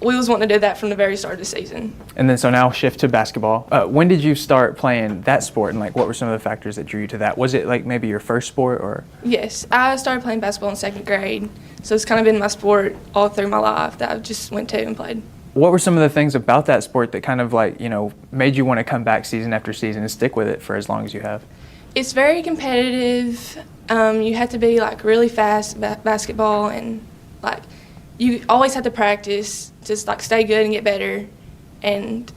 we was wanting to do that from the very start of the season. And then so now shift to basketball. When did you start playing that sport, and what were some of the factors that drew you to that? Was it maybe your first sport or? Yes, I started playing basketball in second grade, so it's kind of been my sport all through my life that I just went to and played. What were some of the things about that sport that kind of made you want to come back season after season and stick with it for as long as you have? It's very competitive. You have to be really fast basketball, and you always have to practice to stay good and get better. And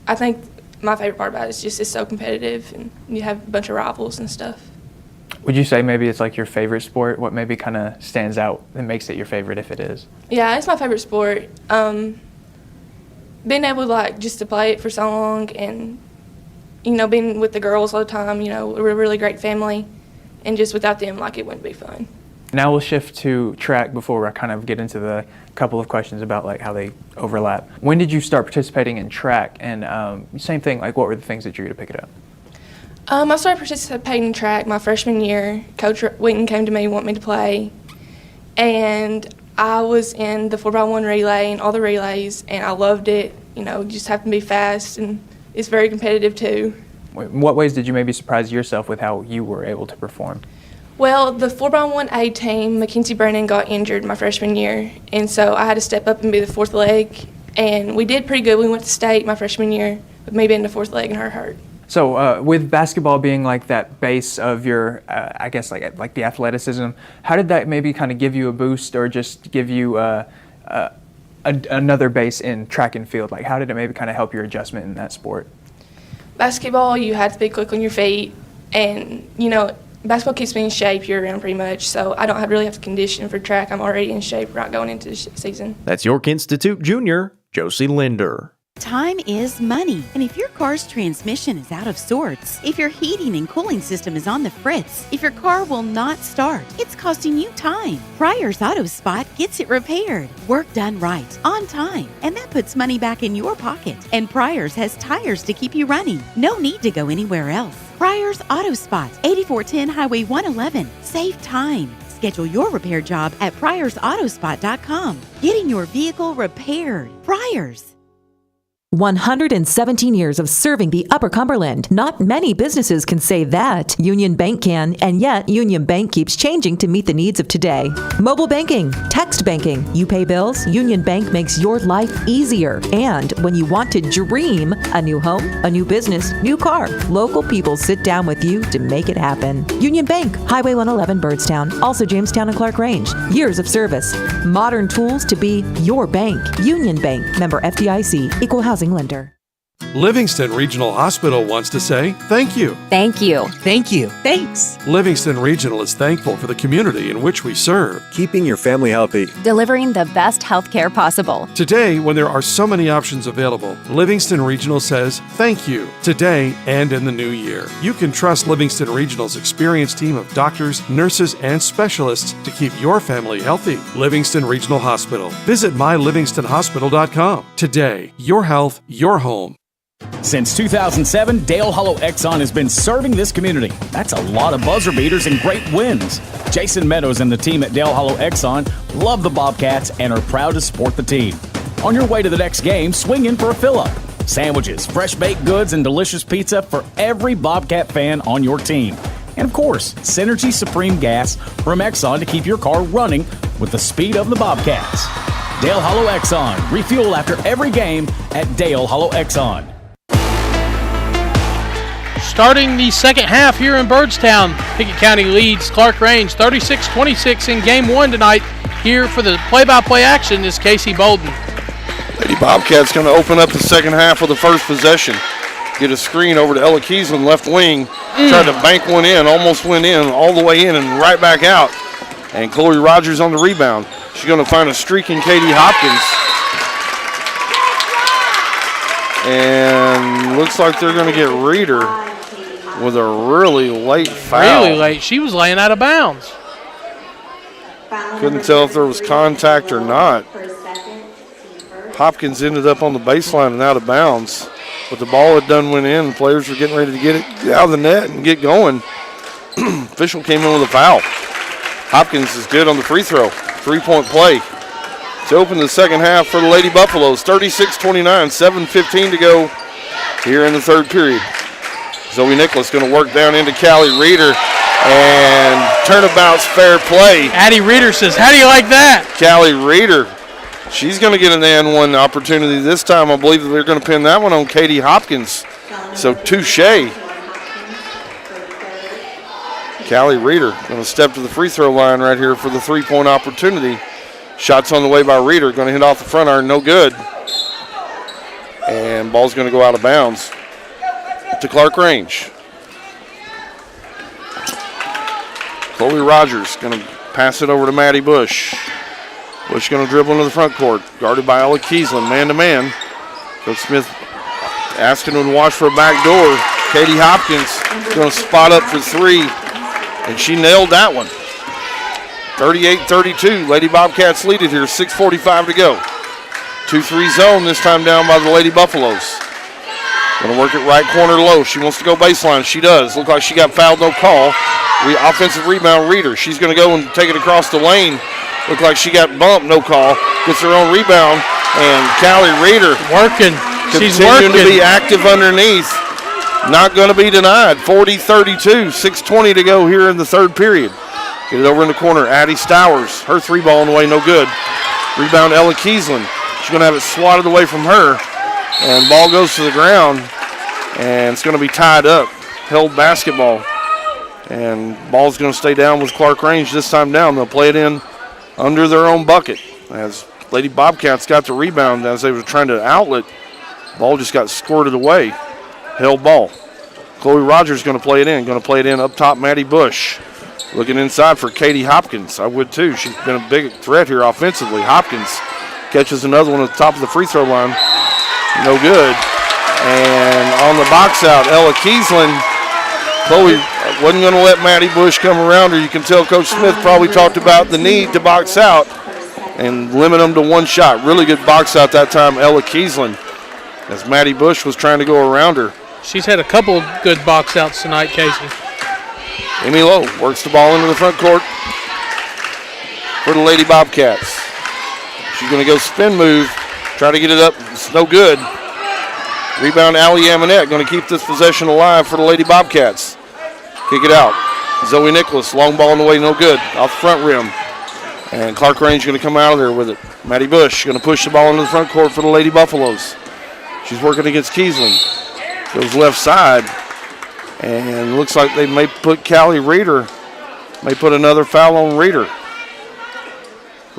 I think my favorite part about it is just it's so competitive, and you have a bunch of rivals and stuff. Would you say maybe it's your favorite sport? What maybe kind of stands out and makes it your favorite if it is? Yeah, it's my favorite sport. Being able to just to play it for so long, and being with the girls all the time, we're a really great family, and just without them it wouldn't be fun. Now we'll shift to track before I kind of get into the couple of questions about how they overlap. When did you start participating in track? And same thing, what were the things that drew you to pick it up? I started participating in track my freshman year. Coach Wheaton came to me and wanted me to play, and I was in the 4x1 relay and all the relays, and I loved it. You just have to be fast, and it's very competitive too. In what ways did you maybe surprise yourself with how you were able to perform? Well, the 4x1A team, Mackenzie Brennan got injured my freshman year, and so I had to step up and be the fourth leg, and we did pretty good. We went to state my freshman year, but me being the fourth leg and her hurt. So with basketball being that base of your, I guess like the athleticism, how did that maybe kind of give you a boost or just give you another base in track and field? Like, how did it maybe kind of help your adjustment in that sport? Basketball, you have to be quick on your feet, and basketball keeps me in shape year-round pretty much, so I don't really have to condition for track. I'm already in shape right going into the season. That's York Institute junior, Josie Linder. Time is money, and if your car's transmission is out of sorts, if your heating and cooling system is on the fritz, if your car will not start, it's costing you time. Pryor's Auto Spot gets it repaired. Work done right, on time, and that puts money back in your pocket. And Pryor's has tires to keep you running. No need to go anywhere else. Pryor's Auto Spot, 8410 Highway 111. Save time. Schedule your repair job at pryorsautospot.com. Getting your vehicle repaired. Pryor's. 117 years of serving the Upper Cumberland. Not many businesses can say that. Union Bank can, and yet Union Bank keeps changing to meet the needs of today. Mobile banking, text banking, you pay bills, Union Bank makes your life easier. And when you want to dream a new home, a new business, new car, local people sit down with you to make it happen. Union Bank, Highway 111 Byrdstown, also Jamestown and Clarkrange. Years of service, modern tools to be your bank. Union Bank, member FDIC, equal housing lender. Livingston Regional Hospital wants to say thank you. Thank you. Thank you. Thanks. Livingston Regional is thankful for the community in which we serve. Keeping your family healthy. Delivering the best health care possible. Today, when there are so many options available, Livingston Regional says thank you today and in the new year. You can trust Livingston Regional's experienced team of doctors, nurses, and specialists to keep your family healthy. Livingston Regional Hospital. Visit mylivingstonhospital.com. Today, your health, your home. Since 2007, Dale Hollow Exxon has been serving this community. That's a lot of buzzer beaters and great wins. Jason Meadows and the team at Dale Hollow Exxon love the Bobcats and are proud to support the team. On your way to the next game, swing in for a fill-up. Sandwiches, fresh baked goods, and delicious pizza for every Bobcat fan on your team. And of course, Synergy Supreme Gas from Exxon to keep your car running with the speed of the Bobcats. Dale Hollow Exxon. Refuel after every game at Dale Hollow Exxon. Starting the second half here in Byrdstown, Pickett County leads Clarkrange 36-26 in Game 1 tonight. Here for the play-by-play action is Casey Bolden. Lady Bobcats going to open up the second half with the first possession. Get a screen over to Ella Kiesland, left wing. Tried to bank one in, almost went in, all the way in and right back out. And Chloe Rogers on the rebound. She's going to find a streaking Katie Hopkins. And looks like they're going to get Reeder with a really late foul. Really late. She was laying out of bounds. Couldn't tell if there was contact or not. Hopkins ended up on the baseline and out of bounds. But the ball had done went in. Players were getting ready to get it out of the net and get going. Official came in with a foul. Hopkins is good on the free throw. 3-point play to open the second half for the Lady Buffaloes. 36-29, 7:15 to go here in the third period. Zoe Nicholas going to work down into Callie Reeder, and turnabout's fair play. Addie Reeder says, how do you like that? Callie Reeder, she's going to get an and one opportunity this time. I believe that they're going to pin that one on Katie Hopkins. So touche. Callie Reeder going to step to the free throw line right here for the 3-point opportunity. Shots on the way by Reeder, going to hit off the front iron, no good. And ball's going to go out of bounds to Clarkrange. Chloe Rogers going to pass it over to Maddie Bush. Bush going to dribble into the front court, guarded by Ella Kiesland, man-to-man. Coach Smith asking him to watch for a back door. Katie Hopkins going to spot up for three, and she nailed that one. 38-32, Lady Bobcats lead it here, 6:45 to go. 2-3 zone, this time down by the Lady Buffaloes. Going to work it right corner low. She wants to go baseline. She does. Look like she got fouled, no call. Offensive rebound, Reeder. She's going to go and take it across the lane. Look like she got bumped, no call. Gets her own rebound, and Callie Reeder working. She's continuing working. To be active underneath. Not going to be denied. 40-32, 6:20 to go here in the third period. Get it over in the corner. Addie Stowers, her three ball in the way, no good. Rebound, Ella Kiesland. She's going to have it swatted away from her. And ball goes to the ground, and it's going to be tied up. Held basketball. And ball's going to stay down with Clarkrange this time down. They'll play it in under their own bucket as Lady Bobcats got the rebound as they were trying to outlet. Ball just got squirted away. Held ball. Chloe Rogers going to play it in. Up top, Maddie Bush. Looking inside for Katie Hopkins. I would too. She's been a big threat here offensively. Hopkins catches another one at the top of the free throw line. No good. And on the box out, Ella Kiesling. Chloe wasn't going to let Maddie Bush come around her. You can tell Coach Smith probably talked about the need to box out and limit them to one shot. Really good box out that time, Ella Kiesling, as Maddie Bush was trying to go around her. She's had a couple good box outs tonight, Casey. Amy Lowe works the ball into the front court for the Lady Bobcats. She's going to go spin move, try to get it up. It's no good. Rebound, Allie Amonette, going to keep this possession alive for the Lady Bobcats. Kick it out. Zoe Nicholas, long ball in the way, no good. Off the front rim. And Clarkrange going to come out of there with it. Maddie Bush going to push the ball into the front court for the Lady Buffaloes. She's working against Kiesling. Goes left side. And looks like they may put Callie Reeder, may put another foul on Reeder.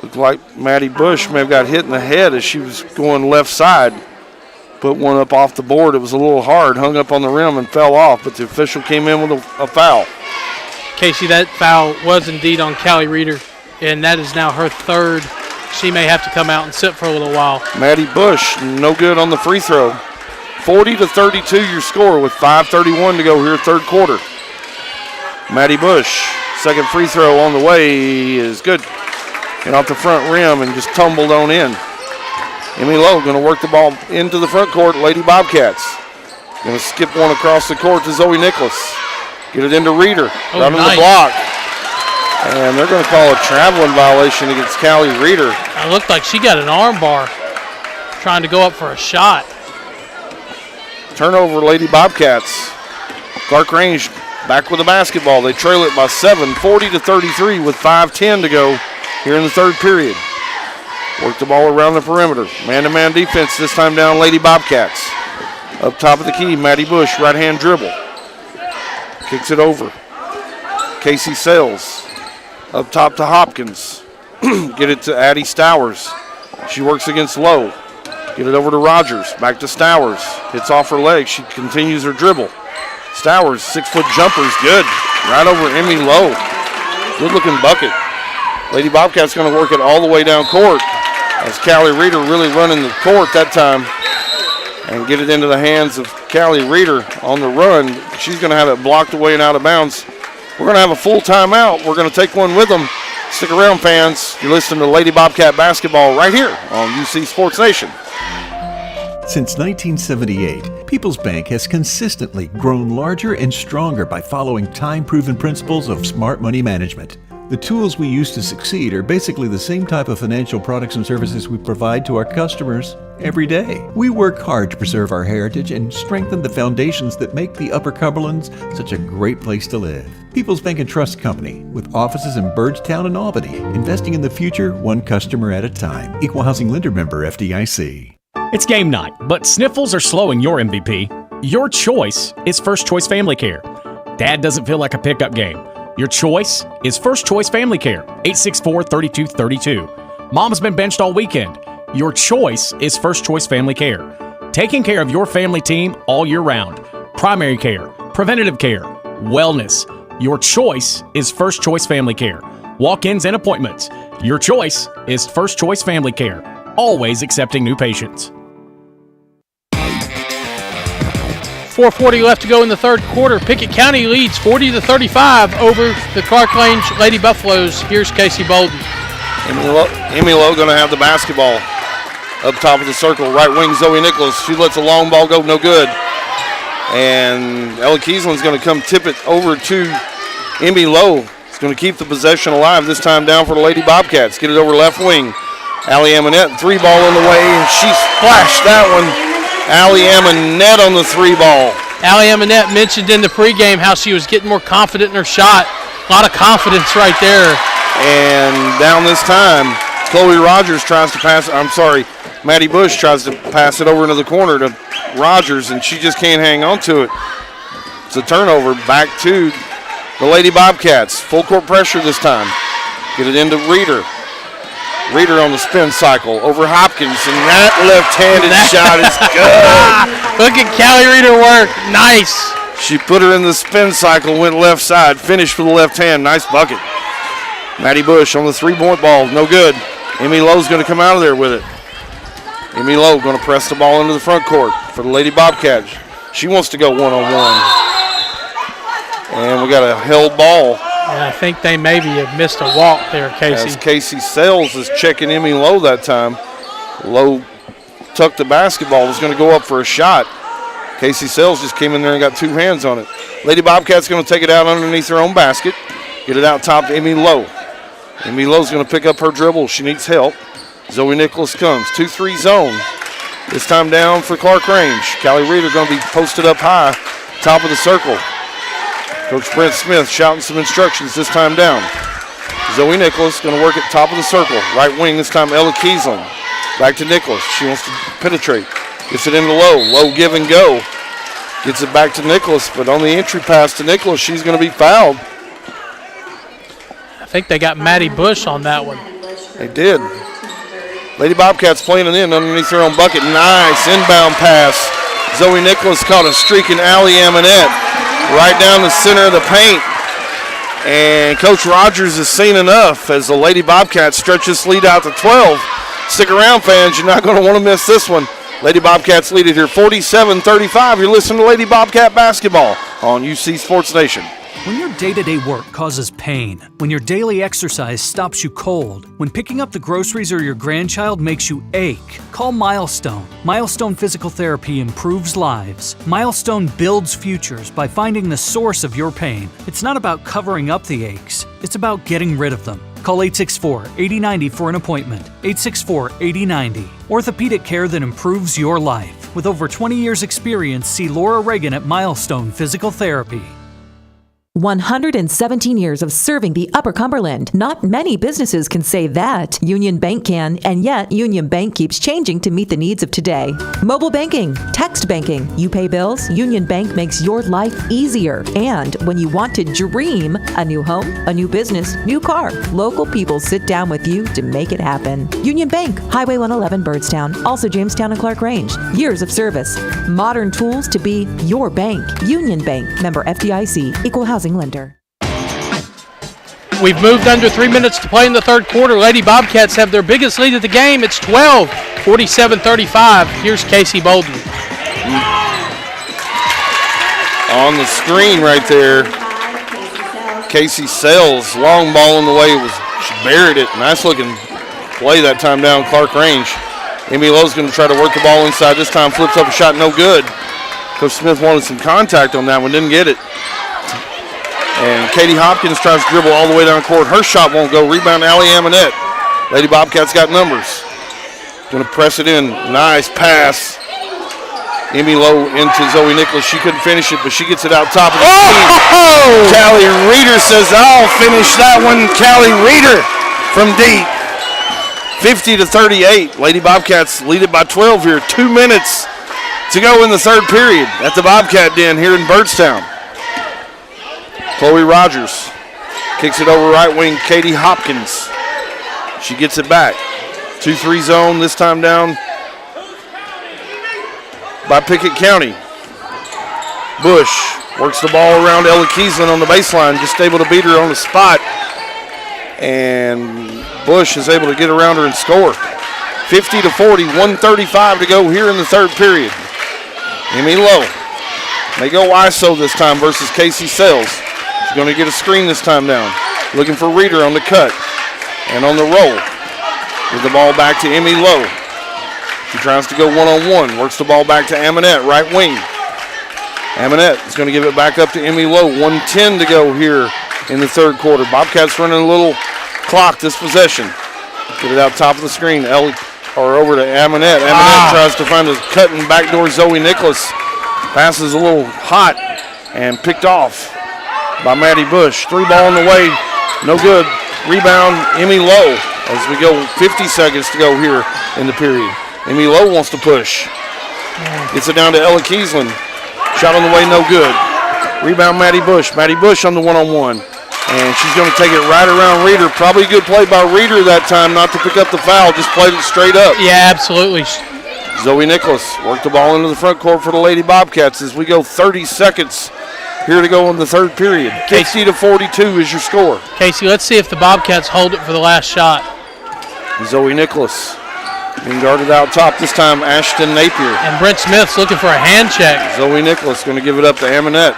Looked like Maddie Bush may have got hit in the head as she was going left side. Put one up off the board. It was a little hard, hung up on the rim and fell off, but the official came in with a foul. Casey, that foul was indeed on Callie Reeder, and that is now her third. She may have to come out and sit for a little while. Maddie Bush, no good on the free throw. 40-32 your score with 5:31 to go here, third quarter. Maddie Bush, second free throw on the way is good. And off the front rim and just tumbled on in. Emmy Lowe going to work the ball into the front court, Lady Bobcats. Going to skip one across the court to Zoe Nicholas. Get it into Reeder, right on the block. And they're going to call a traveling violation against Callie Reeder. It looked like she got an arm bar trying to go up for a shot. Turnover, Lady Bobcats. Clarkrange back with the basketball. They trail it by 7, 40-33 with 5:10 to go here in the third period. Work the ball around the perimeter. Man-to-man defense this time down, Lady Bobcats. Up top of the key, Maddie Bush, right-hand dribble. Kicks it over. Casey Sales. Up top to Hopkins. Get it to Addie Stowers. She works against Lowe. Get it over to Rogers. Back to Stowers. Hits off her leg. She continues her dribble. Stowers, 6-foot jumper is good. Right over Emmy Lowe. Good-looking bucket. Lady Bobcats going to work it all the way down court as Callie Reeder really running the court that time and get it into the hands of Callie Reeder on the run. She's going to have it blocked away and out of bounds. We're going to have a full timeout. We're going to take one with them. Stick around, fans. You're listening to Lady Bobcat basketball right here on UC Sports Nation. Since 1978, People's Bank has consistently grown larger and stronger by following time-proven principles of smart money management. The tools we use to succeed are basically the same type of financial products and services we provide to our customers every day. We work hard to preserve our heritage and strengthen the foundations that make the Upper Cumberlands such a great place to live. People's Bank and Trust Company, with offices in Byrdstown and Albany, investing in the future one customer at a time. Equal Housing Lender Member FDIC. It's game night, but sniffles are slowing your MVP. Your choice is First Choice Family Care. Dad doesn't feel like a pickup game. Your choice is First Choice Family Care, 864-3232. Mom's been benched all weekend. Your choice is First Choice Family Care. Taking care of your family team all year round. Primary care, preventative care, wellness. Your choice is First Choice Family Care. Walk-ins and appointments. Your choice is First Choice Family Care. Always accepting new patients. 4:40 left to go in the third quarter. Pickett County leads 40-35 over the Clarkrange Lady Buffaloes. Here's Casey Bolden. Emmy Lowe going to have the basketball up top of the circle. Right wing, Zoe Nicholas. She lets a long ball go, no good. And Ella Kiesling's going to come tip it over to Emmy Lowe. It's going to keep the possession alive, this time down for the Lady Bobcats. Get it over left wing. Allie Amonette, 3-ball on the way, and she splashed that one. Allie Amonette on the 3-ball. Allie Amonette mentioned in the pregame how she was getting more confident in her shot. A lot of confidence right there. And down this time, Chloe Rogers tries to pass, Maddie Bush tries to pass it over into the corner to Rogers, and she just can't hang on to it. It's a turnover back to the Lady Bobcats. Full court pressure this time. Get it into Reeder. Reeder on the spin cycle over Hopkins, and that left-handed shot is good. Look at Callie Reeder work. Nice. She put her in the spin cycle, went left side, finished with the left hand. Nice bucket. Maddie Bush on the three-point ball, no good. Emmy Lowe's going to come out of there with it. Emmy Lowe going to press the ball into the front court for the Lady Bobcats. She wants to go one-on-one. And we got a held ball. Yeah, I think they maybe have missed a walk there, Casey. As Casey Sells is checking Emmy Lowe that time. Lowe tucked the basketball, was going to go up for a shot. Casey Sells just came in there and got two hands on it. Lady Bobcats going to take it out underneath her own basket. Get it out top to Emmy Lowe. Emmy Lowe's going to pick up her dribble. She needs help. Zoe Nicholas comes. 2-3 zone. This time down for Clarkrange. Callie Reeder going to be posted up high, top of the circle. Coach Brent Smith shouting some instructions this time down. Zoe Nicholas going to work at top of the circle. Right wing this time Ella Kiesling. Back to Nicholas. She wants to penetrate. Gets it into Lowe. Lowe give and go. Gets it back to Nicholas, but on the entry pass to Nicholas, she's going to be fouled. I think they got Maddie Bush on that one. They did. Lady Bobcats playing it in underneath their own bucket. Nice inbound pass. Zoe Nicholas caught a streaking Allie Amonette right down the center of the paint. And Coach Rogers has seen enough as the Lady Bobcats stretch this lead out to 12. Stick around, fans. You're not going to want to miss this one. Lady Bobcats lead it here 47-35. You're listening to Lady Bobcat basketball on UC Sports Nation. When your day-to-day work causes pain, when your daily exercise stops you cold, when picking up the groceries or your grandchild makes you ache, call Milestone. Milestone Physical Therapy improves lives. Milestone builds futures by finding the source of your pain. It's not about covering up the aches, it's about getting rid of them. Call 864-8090 for an appointment. 864-8090. Orthopedic care that improves your life. With over 20 years experience, see Laura Reagan at Milestone Physical Therapy. 117 years of serving the Upper Cumberland. Not many businesses can say that. Union Bank can, and yet Union Bank keeps changing to meet the needs of today. Mobile banking, text banking, you pay bills, Union Bank makes your life easier. And when you want to dream a new home, a new business, new car, local people sit down with you to make it happen. Union Bank, Highway 111 Byrdstown, also Jamestown and Clarkrange. Years of service, modern tools to be your bank. Union Bank, member FDIC, equal housing lender. We've moved under 3 minutes to play in the third quarter. Lady Bobcats have their biggest lead of the game. It's 12, 47-35. Here's Casey Bolden. On the screen right there, Casey Sells, long ball in the way. She buried it. Nice looking play that time down Clarkrange. Emmy Lowe's going to try to work the ball inside. This time flips up a shot, no good. Coach Smith wanted some contact on that one, didn't get it. And Katie Hopkins tries to dribble all the way down court. Her shot won't go. Rebound, Allie Amonette. Lady Bobcats got numbers. Going to press it in. Nice pass. Emmy Lowe into Zoe Nicholas. She couldn't finish it, but she gets it out top of the team. Callie Reeder says, I'll finish that one. Callie Reeder from deep. 50-38. Lady Bobcats lead it by 12 here. 2 minutes to go in the third period at the Bobcat Den here in Byrdstown. Chloe Rogers kicks it over right wing, Katie Hopkins. She gets it back. 2-3 zone, this time down by Pickett County. Bush works the ball around Ella Kiesling on the baseline, just able to beat her on the spot. And Bush is able to get around her and score. 50-40, 1:35 to go here in the third period. Emmy Lowe may go ISO this time versus Casey Sells. She's going to get a screen this time down. Looking for Reeder on the cut and on the roll. With the ball back to Emmy Lowe. She tries to go one-on-one. Works the ball back to Amonette, right wing. Amonette is going to give it back up to Emmy Lowe. 1:10 to go here in the third quarter. Bobcats running a little clock this possession. Get it out top of the screen. Over to Amonette. Amonette tries to find a cutting backdoor Zoe Nicholas. Passes a little hot and picked off by Maddie Bush. 3 ball in the way. No good. Rebound, Emmy Lowe. As we go 50 seconds to go here in the period. Emmy Lowe wants to push. Gets it down to Ella Kiesling. Shot on the way, no good. Rebound, Maddie Bush. Maddie Bush on the one-on-one. And she's going to take it right around Reeder. Probably a good play by Reeder that time not to pick up the foul. Just played it straight up. Yeah, absolutely. Zoe Nicholas worked the ball into the front court for the Lady Bobcats as we go 30 seconds here to go in the third period. 50-42 is your score. Casey, let's see if the Bobcats hold it for the last shot. Zoe Nicholas being guarded out top. This time Ashton Napier. And Brent Smith's looking for a hand check. Zoe Nicholas going to give it up to Aminette.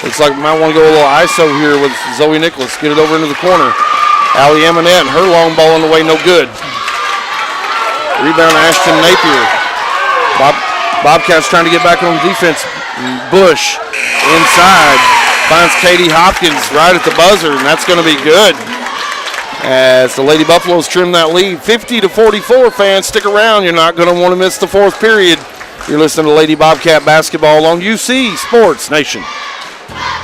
Looks like we might want to go a little ISO here with Zoe Nicholas. Get it over into the corner. Allie Aminette and her long ball on the way, no good. Rebound Ashton Napier. Bobcats trying to get back on defense. Bush inside. Finds Katie Hopkins right at the buzzer, and that's going to be good. As the Lady Buffaloes trim that lead. 50-44, fans. Stick around. You're not going to want to miss the fourth period. You're listening to Lady Bobcat basketball on UC Sports Nation.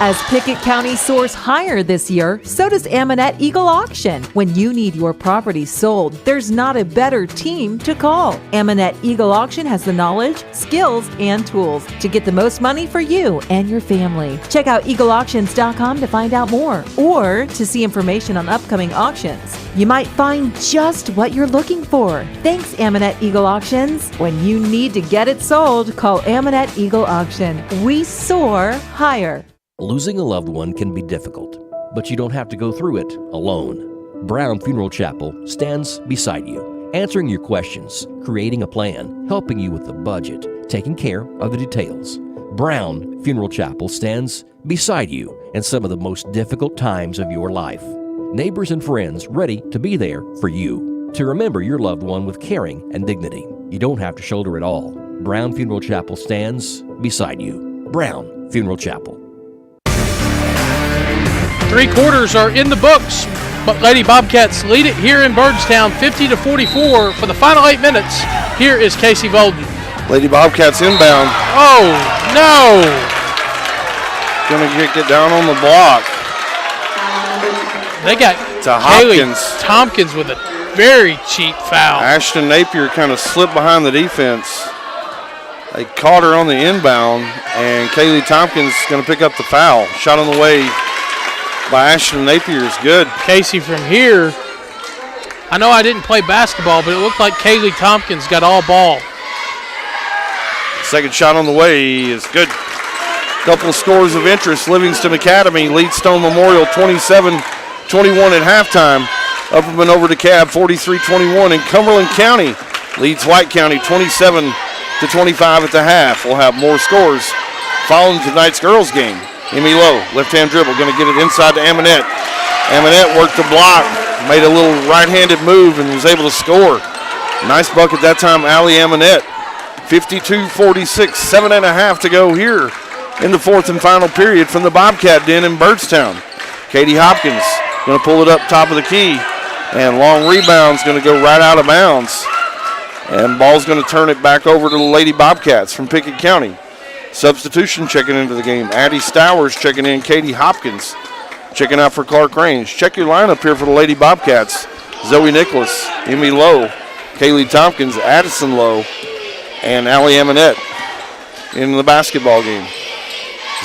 As Pickett County soars higher this year, so does Aminette Eagle Auction. When you need your property sold, there's not a better team to call. Aminette Eagle Auction has the knowledge, skills, and tools to get the most money for you and your family. Check out eagleauctions.com to find out more or to see information on upcoming auctions. You might find just what you're looking for. Thanks, Aminette Eagle Auctions. When you need to get it sold, call Aminette Eagle Auction. We soar higher. Losing a loved one can be difficult, but you don't have to go through it alone. Brown Funeral Chapel stands beside you, answering your questions, creating a plan, helping you with the budget, taking care of the details. Brown Funeral Chapel stands beside you in some of the most difficult times of your life. Neighbors and friends ready to be there for you, to remember your loved one with caring and dignity. You don't have to shoulder it all. Brown Funeral Chapel stands beside you. Brown Funeral Chapel. 3 quarters are in the books, but Lady Bobcats lead it here in Byrdstown 50-44 for the final 8 minutes. Here is Casey Bolden. Lady Bobcats inbound. Oh, no. Going to kick it down on the block. They got to Hopkins. Tompkins with a very cheap foul. Ashton Napier kind of slipped behind the defense. They caught her on the inbound, and Kaylee Tompkins is going to pick up the foul. Shot on the way by Ashton Napier is good. Casey, from here, I know I didn't play basketball, but it looked like Kaylee Tompkins got all ball. Second shot on the way is good. Couple scores of interest. Livingston Academy leads Stone Memorial 27-21 at halftime. Upperman over to Cab 43-21, and Cumberland County leads White County 27-25 at the half. We'll have more scores following tonight's girls game. Emmy Lowe, left-hand dribble, going to get it inside to Aminette. Aminette worked the block, made a little right-handed move, and was able to score. Nice bucket that time, Allie Aminette. 52-46, 7.5 to go here in the fourth and final period from the Bobcat Den in Byrdstown. Katie Hopkins going to pull it up top of the key, and long rebound's going to go right out of bounds. And ball's going to turn it back over to the Lady Bobcats from Pickett County. Substitution checking into the game. Addie Stowers checking in. Katie Hopkins checking out for Clarkrange. Check your lineup here for the Lady Bobcats. Zoe Nicholas, Emmy Lowe, Kaylee Tompkins, Addison Lowe, and Allie Aminette in the basketball game.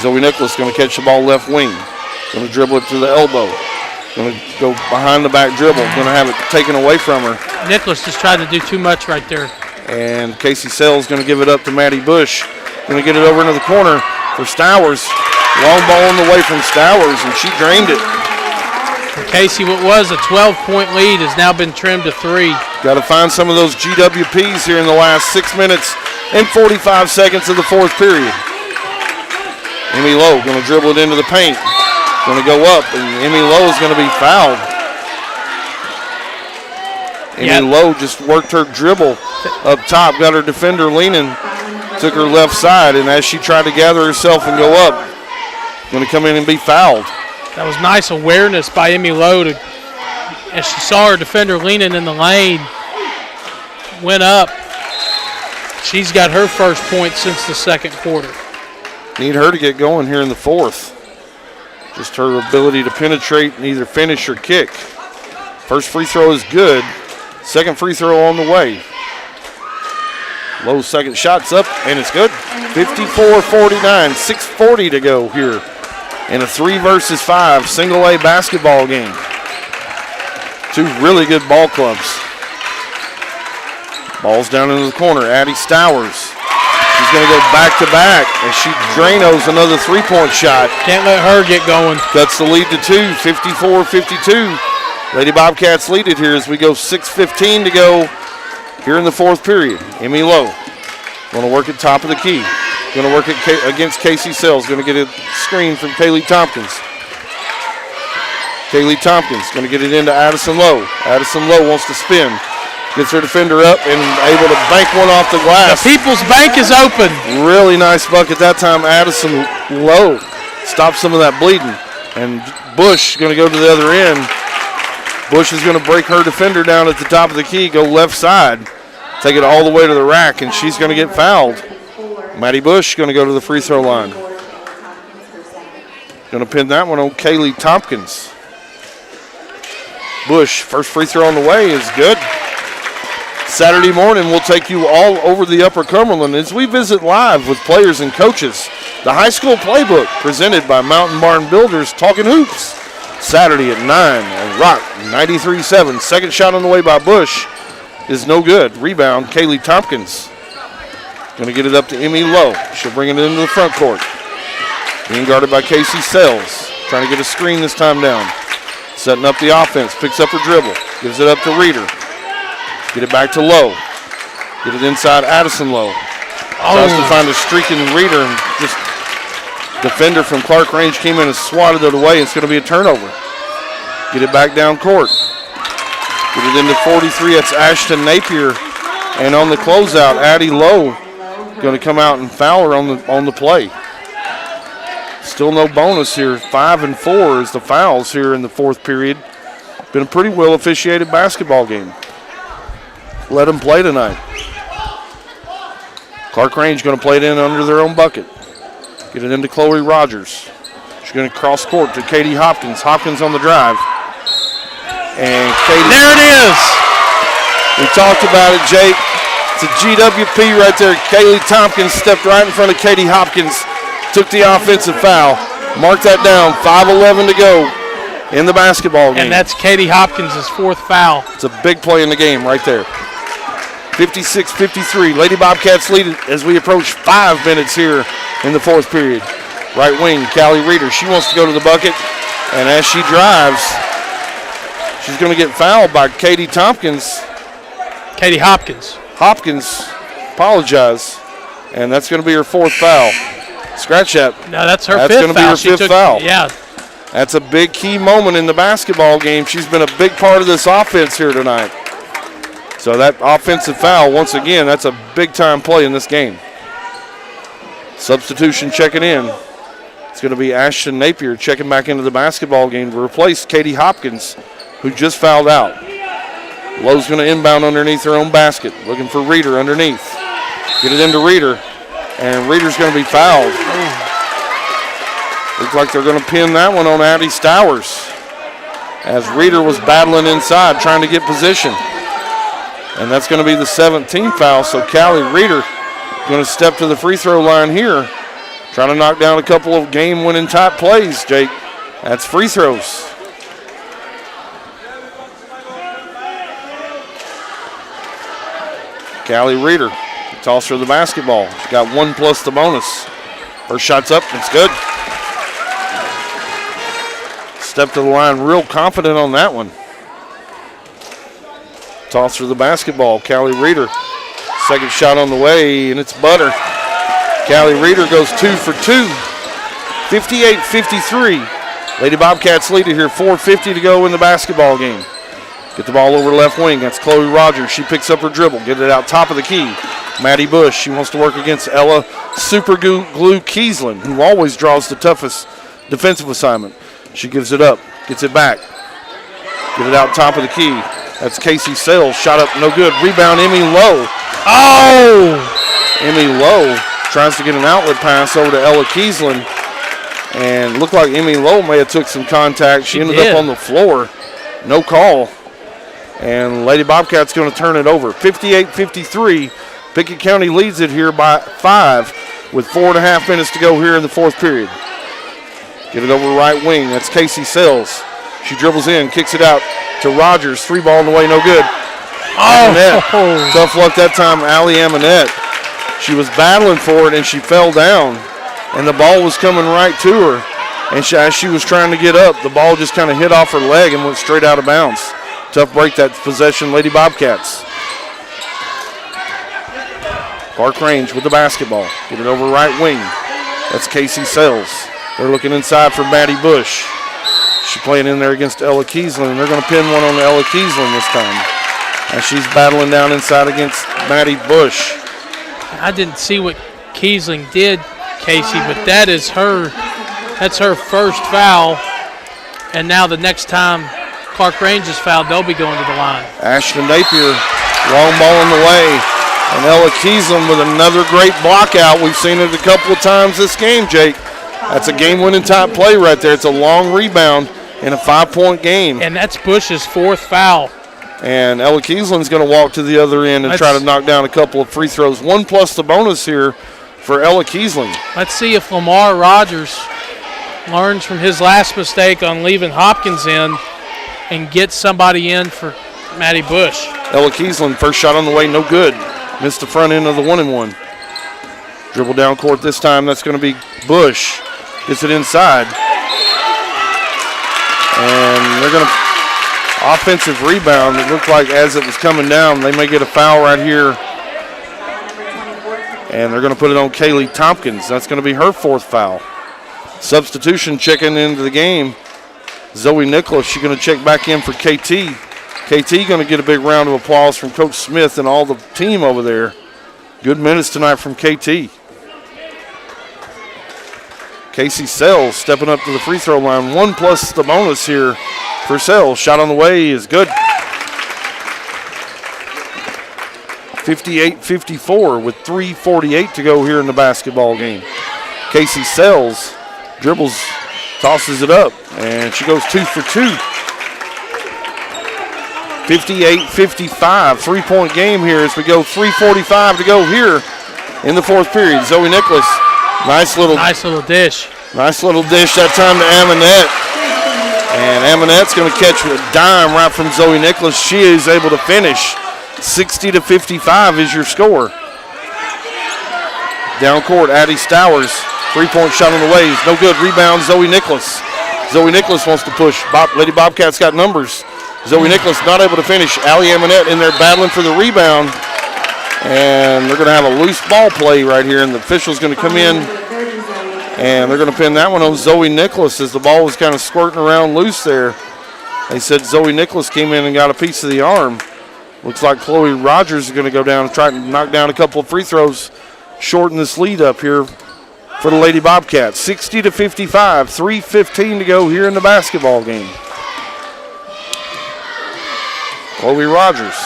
Zoe Nicholas going to catch the ball left wing. Going to dribble it to the elbow. Going to go behind the back dribble. Going to have it taken away from her. Nicholas just tried to do too much right there. And Casey Sells going to give it up to Maddie Bush. Going to get it over into the corner for Stowers. Long ball on the way from Stowers, and she drained it. For Casey, what was a 12-point lead has now been trimmed to 3. Got to find some of those GWPs here in the last 6 minutes and 45 seconds of the fourth period. Emmy Lowe going to dribble it into the paint. Going to go up, and Emmy Lowe is going to be fouled. Emmy Lowe just worked her dribble up top, got her defender leaning, took her left side, and as she tried to gather herself and go up, going to come in and be fouled. That was nice awareness by Emmy Lowe as she saw her defender leaning in the lane, went up. She's got her first point since the second quarter. Need her to get going here in the fourth. Just her ability to penetrate and either finish or kick. First free throw is good. Second free throw on the way. Lowe's second shot's up, and it's good. 54-49, 6:40 to go here in a 3 versus 5 single A basketball game. Two really good ball clubs. Ball's down into the corner. Addie Stowers. She's going to go back to back as she Dranos another 3-point shot. Can't let her get going. Cuts the lead to 2, 54-52. Lady Bobcats lead it here as we go 6:15 to go here in the 4th period. Emmy Lowe going to work at top of the key. Going to work against Casey Sells. Going to get a screen from Kaylee Tompkins. Kaylee Tompkins going to get it into Addison Lowe. Addison Lowe wants to spin. Gets her defender up and able to bank one off the glass. The People's Bank is open. Really nice bucket that time. Addison Lowe stopped some of that bleeding. And Bush going to go to the other end. Bush is going to break her defender down at the top of the key, go left side, take it all the way to the rack, and she's going to get fouled. Maddie Bush going to go to the free throw line. Going to pin that one on Kaylee Tompkins. Bush, first free throw on the way is good. Saturday morning, we'll take you all over the Upper Cumberland as we visit live with players and coaches. The high school playbook presented by Mountain Barn Builders, Talking Hoops. Saturday at 9 on Rock 93.7. Second shot on the way by Bush is no good. Rebound, Kaylee Tompkins. Going to get it up to Emmy Lowe. She'll bring it into the front court. Being guarded by Casey Sells. Trying to get a screen this time down. Setting up the offense. Picks up her dribble. Gives it up to Reeder. Get it back to Lowe. Get it inside Addison Lowe. Tries to find a streaking Reeder and just defender from Clarkrange came in and swatted it away. It's going to be a turnover. Get it back down court. Get it into 43. That's Ashton Napier. And on the closeout, Addie Lowe going to come out and foul her on the play. Still no bonus here. 5 and 4 is the fouls here in the 4th period. Been a pretty well officiated basketball game. Let them play tonight. Clarkrange going to play it in under their own bucket. Get it into Chloe Rogers. She's going to cross court to Katie Hopkins. Hopkins on the drive. And Katie. There it is. We talked about it, Jake. It's a GWP right there. Kaylee Tompkins stepped right in front of Katie Hopkins. Took the offensive foul. Mark that down. 5:11 to go in the basketball game. And that's Katie Hopkins' 4th foul. It's a big play in the game right there. 56-53. Lady Bobcats lead it as we approach 5 minutes here in the 4th period. Right wing, Callie Reeder. She wants to go to the bucket. And as she drives, she's going to get fouled by Katie Tompkins. Katie Hopkins. Hopkins, apologize. And that's going to be her 4th foul. Scratch that. No, that's her 5th foul. That's going to be her 5th foul. Yeah. That's a big key moment in the basketball game. She's been a big part of this offense here tonight. So that offensive foul, once again, that's a big-time play in this game. Substitution checking in. It's going to be Ashton Napier checking back into the basketball game to replace Katie Hopkins, who just fouled out. Lowe's going to inbound underneath her own basket, looking for Reeder underneath. Get it into Reeder, and Reeder's going to be fouled. Looks like they're going to pin that one on Addie Stowers as Reeder was battling inside trying to get position. And that's going to be the 17th foul, so Callie Reeder going to step to the free throw line here, trying to knock down a couple of game-winning type plays, Jake. That's free throws. Callie Reeder, toss her the basketball. She got 1 plus the bonus. Her shot's up, it's good. Step to the line real confident on that one. Toss her the basketball. Callie Reeder. Second shot on the way, and it's butter. Callie Reeder goes 2 for 2. 58-53. Lady Bobcats lead it here. 4:50 to go in the basketball game. Get the ball over left wing. That's Chloe Rogers. She picks up her dribble. Get it out top of the key. Maddie Bush. She wants to work against Ella Super Glue Kiesland, who always draws the toughest defensive assignment. She gives it up. Gets it back. Get it out top of the key. That's Casey Sells. Shot up, no good. Rebound, Emmy Lowe. Oh! Emmy Lowe tries to get an outlet pass over to Ella Kiesland. And looked like Emmy Lowe may have took some contact. She ended up on the floor. No call. And Lady Bobcats going to turn it over. 58-53. Pickett County leads it here by 5 with 4.5 minutes to go here in the 4th period. Get it over right wing. That's Casey Sells. She dribbles in, kicks it out to Rogers. 3 ball in the way, no good. Amonette. Tough luck that time, Allie Amonette. She was battling for it, and she fell down. And the ball was coming right to her. And as she was trying to get up, the ball just kind of hit off her leg and went straight out of bounds. Tough break that possession, Lady Bobcats. Clarkrange with the basketball. Get it over right wing. That's Casey Sells. They're looking inside for Maddie Bush. She's playing in there against Ella Kiesland, and they're going to pin one on Ella Kiesland this time. And she's battling down inside against Maddie Bush. I didn't see what Kiesling did, Casey, but that's her first foul. And now the next time Clarkrange is fouled, they'll be going to the line. Ashton Napier, long ball in the way. And Ella Kiesland with another great block out. We've seen it a couple of times this game, Jake. That's a game-winning type play right there. It's a long rebound in a 5-point game. And that's Bush's 4th foul. And Ella Kiesland's going to walk to the other end and try to knock down a couple of free throws. 1 plus the bonus here for Ella Kiesling. Let's see if Lamar Rogers learns from his last mistake on leaving Hopkins in and gets somebody in for Maddie Bush. Ella Kiesland, first shot on the way, no good. Missed the front end of the 1-and-1. Dribble down court this time. That's going to be Bush. Gets it inside. And they're going to offensive rebound. It looked like as it was coming down, they may get a foul right here. And they're going to put it on Kaylee Tompkins. That's going to be her 4th foul. Substitution checking into the game. Zoe Nicholas, she's going to check back in for KT. KT going to get a big round of applause from Coach Smith and all the team over there. Good minutes tonight from KT. Casey Sells stepping up to the free throw line. 1 plus the bonus here for Sells. Shot on the way is good. 58-54 with 3:48 to go here in the basketball game. Casey Sells dribbles, tosses it up, and she goes 2 for 2. 58-55, 3-point game here as we go. 3:45 to go here in the 4th period. Zoe Nicholas, nice little dish. Nice little dish that time to Amonette. And Amonette's going to catch a dime right from Zoe Nicholas. She is able to finish. 60-55 is your score. Down court, Addie Stowers. 3-point shot on the way is no good. Rebound, Zoe Nicholas. Zoe Nicholas wants to push. Lady Bobcats got numbers. Zoe Nicholas not able to finish. Allie Amonette in there battling for the rebound. And they're going to have a loose ball play right here, and the official's going to come in, and they're going to pin that one on Zoe Nicholas as the ball was kind of squirting around loose there. They said Zoe Nicholas came in and got a piece of the arm. Looks like Chloe Rogers is going to go down and try to knock down a couple of free throws, shorten this lead up here for the Lady Bobcats. 60-55, 3:15 to go here in the basketball game. Chloe Rogers.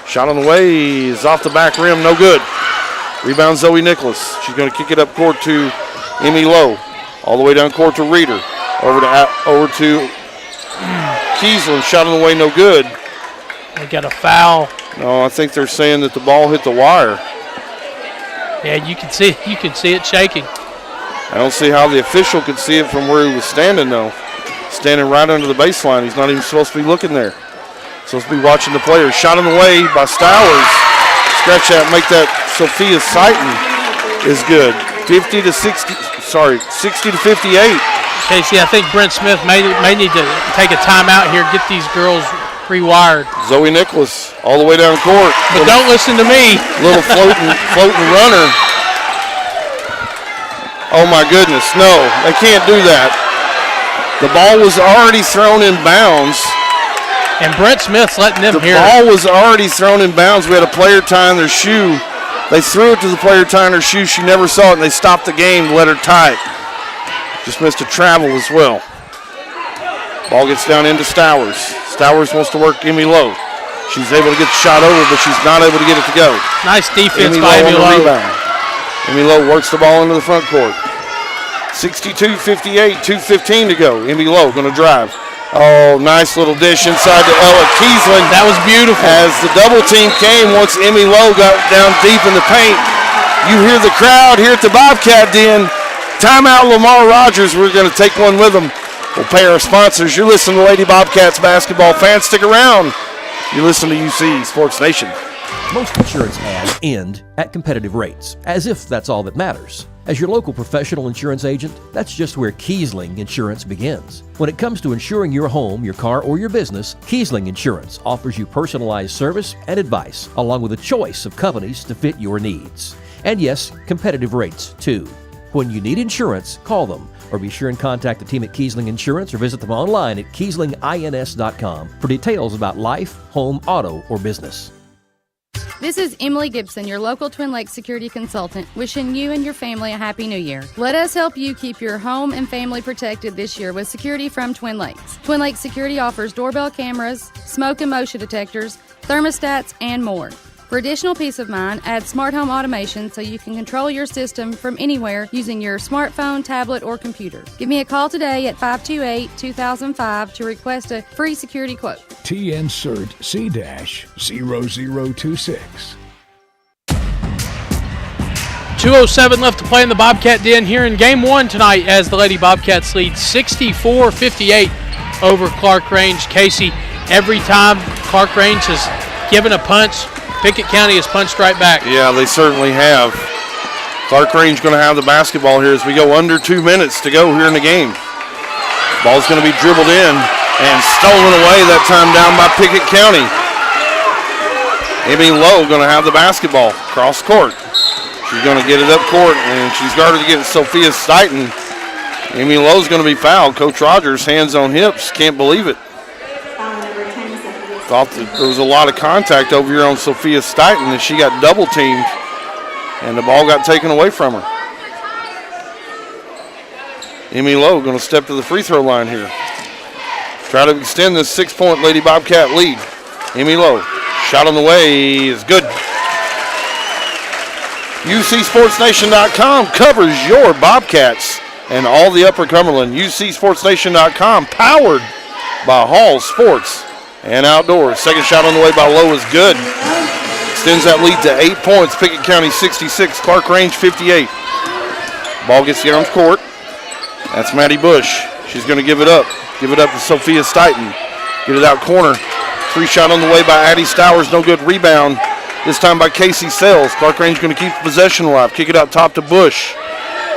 Shot on the way is off the back rim, no good. Rebound Zoe Nicholas. She's going to kick it up court to Emmy Lowe. All the way down court to Reeder. Over to Kiesland. Shot on the way, no good. They got a foul. No, I think they're saying that the ball hit the wire. Yeah, you can see it shaking. I don't see how the official could see it from where he was standing though. Standing right under the baseline. He's not even supposed to be looking there. Supposed to be watching the players. Shot on the way by Stowers. Stretch that, make that Sophia Sighton is good. 60-58. Casey, I think Brent Smith may need to take a timeout here, get these girls rewired. Zoe Nicholas all the way down court. But don't listen to me. Little floating runner. Oh my goodness, no, they can't do that. The ball was already thrown in bounds. And Brent Smith's letting them hear it. The ball was already thrown in bounds. We had a player tying their shoe. They threw it to the player tying her shoe. She never saw it, and they stopped the game to let her tie it. Just missed a travel as well. Ball gets down into Stowers. Stowers wants to work Emmy Lowe. She's able to get the shot over, but she's not able to get it to go. Nice defense by Emmy Lowe. Emmy Lowe works the ball into the front court. 62-58, 2:15 to go. Emmy Lowe going to drive. Oh, nice little dish inside to Ella Kiesling. That was beautiful. As the double team came once Emmy Lowe got down deep in the paint, you hear the crowd here at the Bobcat Den Timeout, Lamar Rogers. We're going to take one with them. We'll pay our sponsors. You're listening to Lady Bobcats basketball. Fans, stick around. You listen to UC Sports Nation. Most insurance ads end at competitive rates, as if that's all that matters. As your local professional insurance agent, that's just where Kiesling Insurance begins. When it comes to insuring your home, your car, or your business, Kiesling Insurance offers you personalized service and advice, along with a choice of companies to fit your needs. And yes, competitive rates, too. When you need insurance, call them, or be sure and contact the team at Kiesling Insurance or visit them online at KieslingINS.com for details about life, home, auto, or business. This is Emily Gibson, your local Twin Lakes security consultant, wishing you and your family a Happy New Year. Let us help you keep your home and family protected this year with security from Twin Lakes. Twin Lakes Security offers doorbell cameras, smoke and motion detectors, thermostats, and more. For additional peace of mind, add smart home automation so you can control your system from anywhere using your smartphone, tablet, or computer. Give me a call today at 528-2005 to request a free security quote. TN Cert C-0026. 2:07 left to play in the Bobcat Den here in Game 1 tonight as the Lady Bobcats lead 64-58 over Clarkrange. Casey, every time Clarkrange has given a punch, Pickett County has punched right back. Yeah, they certainly have. Clarkrange going to have the basketball here as we go under 2 minutes to go here in the game. Ball's going to be dribbled in and stolen away, that time down by Pickett County. Emmy Lowe going to have the basketball cross court. She's going to get it up court, and she's guarded against Sophia Stighton. Emmy Lowe's going to be fouled. Coach Rogers, hands on hips, can't believe it. Thought that there was a lot of contact over here on Sophia Stighton, and she got double teamed, and the ball got taken away from her. Emmy Lowe going to step to the free throw line here. Try to extend this 6-point Lady Bobcat lead. Emmy Lowe, shot on the way is good. UCSportsNation.com covers your Bobcats and all the Upper Cumberland. UCSportsNation.com powered by Hall Sports and Outdoors. Second shot on the way by Lowe is good. Extends that lead to 8 points. Pickett County 66, Clarkrange 58. Ball gets down court. That's Maddie Bush. She's going to give it up. Give it up to Sophia Stighton. Get it out corner. 3 shot on the way by Addie Stowers. No good. Rebound. This time by Casey Sells. Clarkrange going to keep the possession alive. Kick it out top to Bush.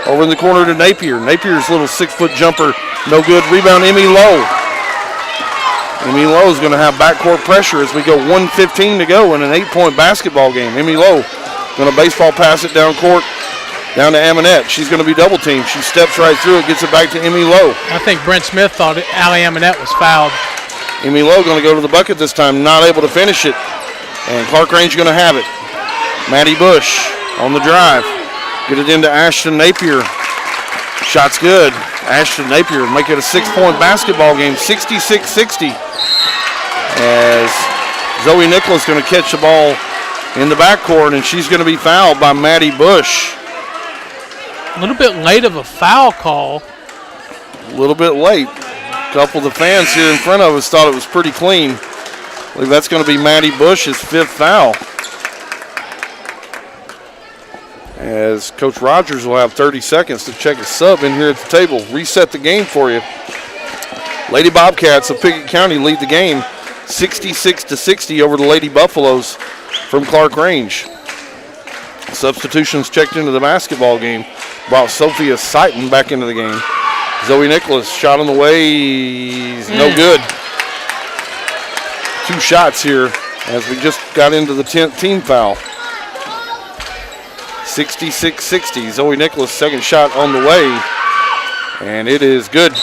Over in the corner to Napier. Napier's little 6-foot jumper. No good. Rebound Emmy Lowe. Emmy Lowe is going to have backcourt pressure as we go 1:15 to go in an 8-point basketball game. Emmy Lowe going to baseball pass it down court, down to Aminette. She's going to be double teamed. She steps right through it, gets it back to Emmy Lowe. I think Brent Smith thought Allie Aminette was fouled. Emmy Lowe going to go to the bucket this time, not able to finish it. And Clarkrange going to have it. Maddie Bush on the drive. Get it into Ashton Napier. Shot's good. Ashton Napier make it a 6-point basketball game, 66-60. As Zoe Nicholas going to catch the ball in the backcourt, and she's going to be fouled by Maddie Bush. A little bit late of a foul call. A little bit late. A couple of the fans here in front of us thought it was pretty clean. I believe that's going to be Maddie Bush's 5th foul. As Coach Rogers will have 30 seconds to check a sub in here at the table. Reset the game for you. Lady Bobcats of Pickett County lead the game 66-60 over the Lady Buffaloes from Clarkrange. Substitutions checked into the basketball game. Brought Sophia Sighton back into the game. Zoe Nicholas shot on the way. No good. 2 shots here as we just got into the 10th team foul. 66-60. Zoe Nicholas' second shot on the way. And it is good.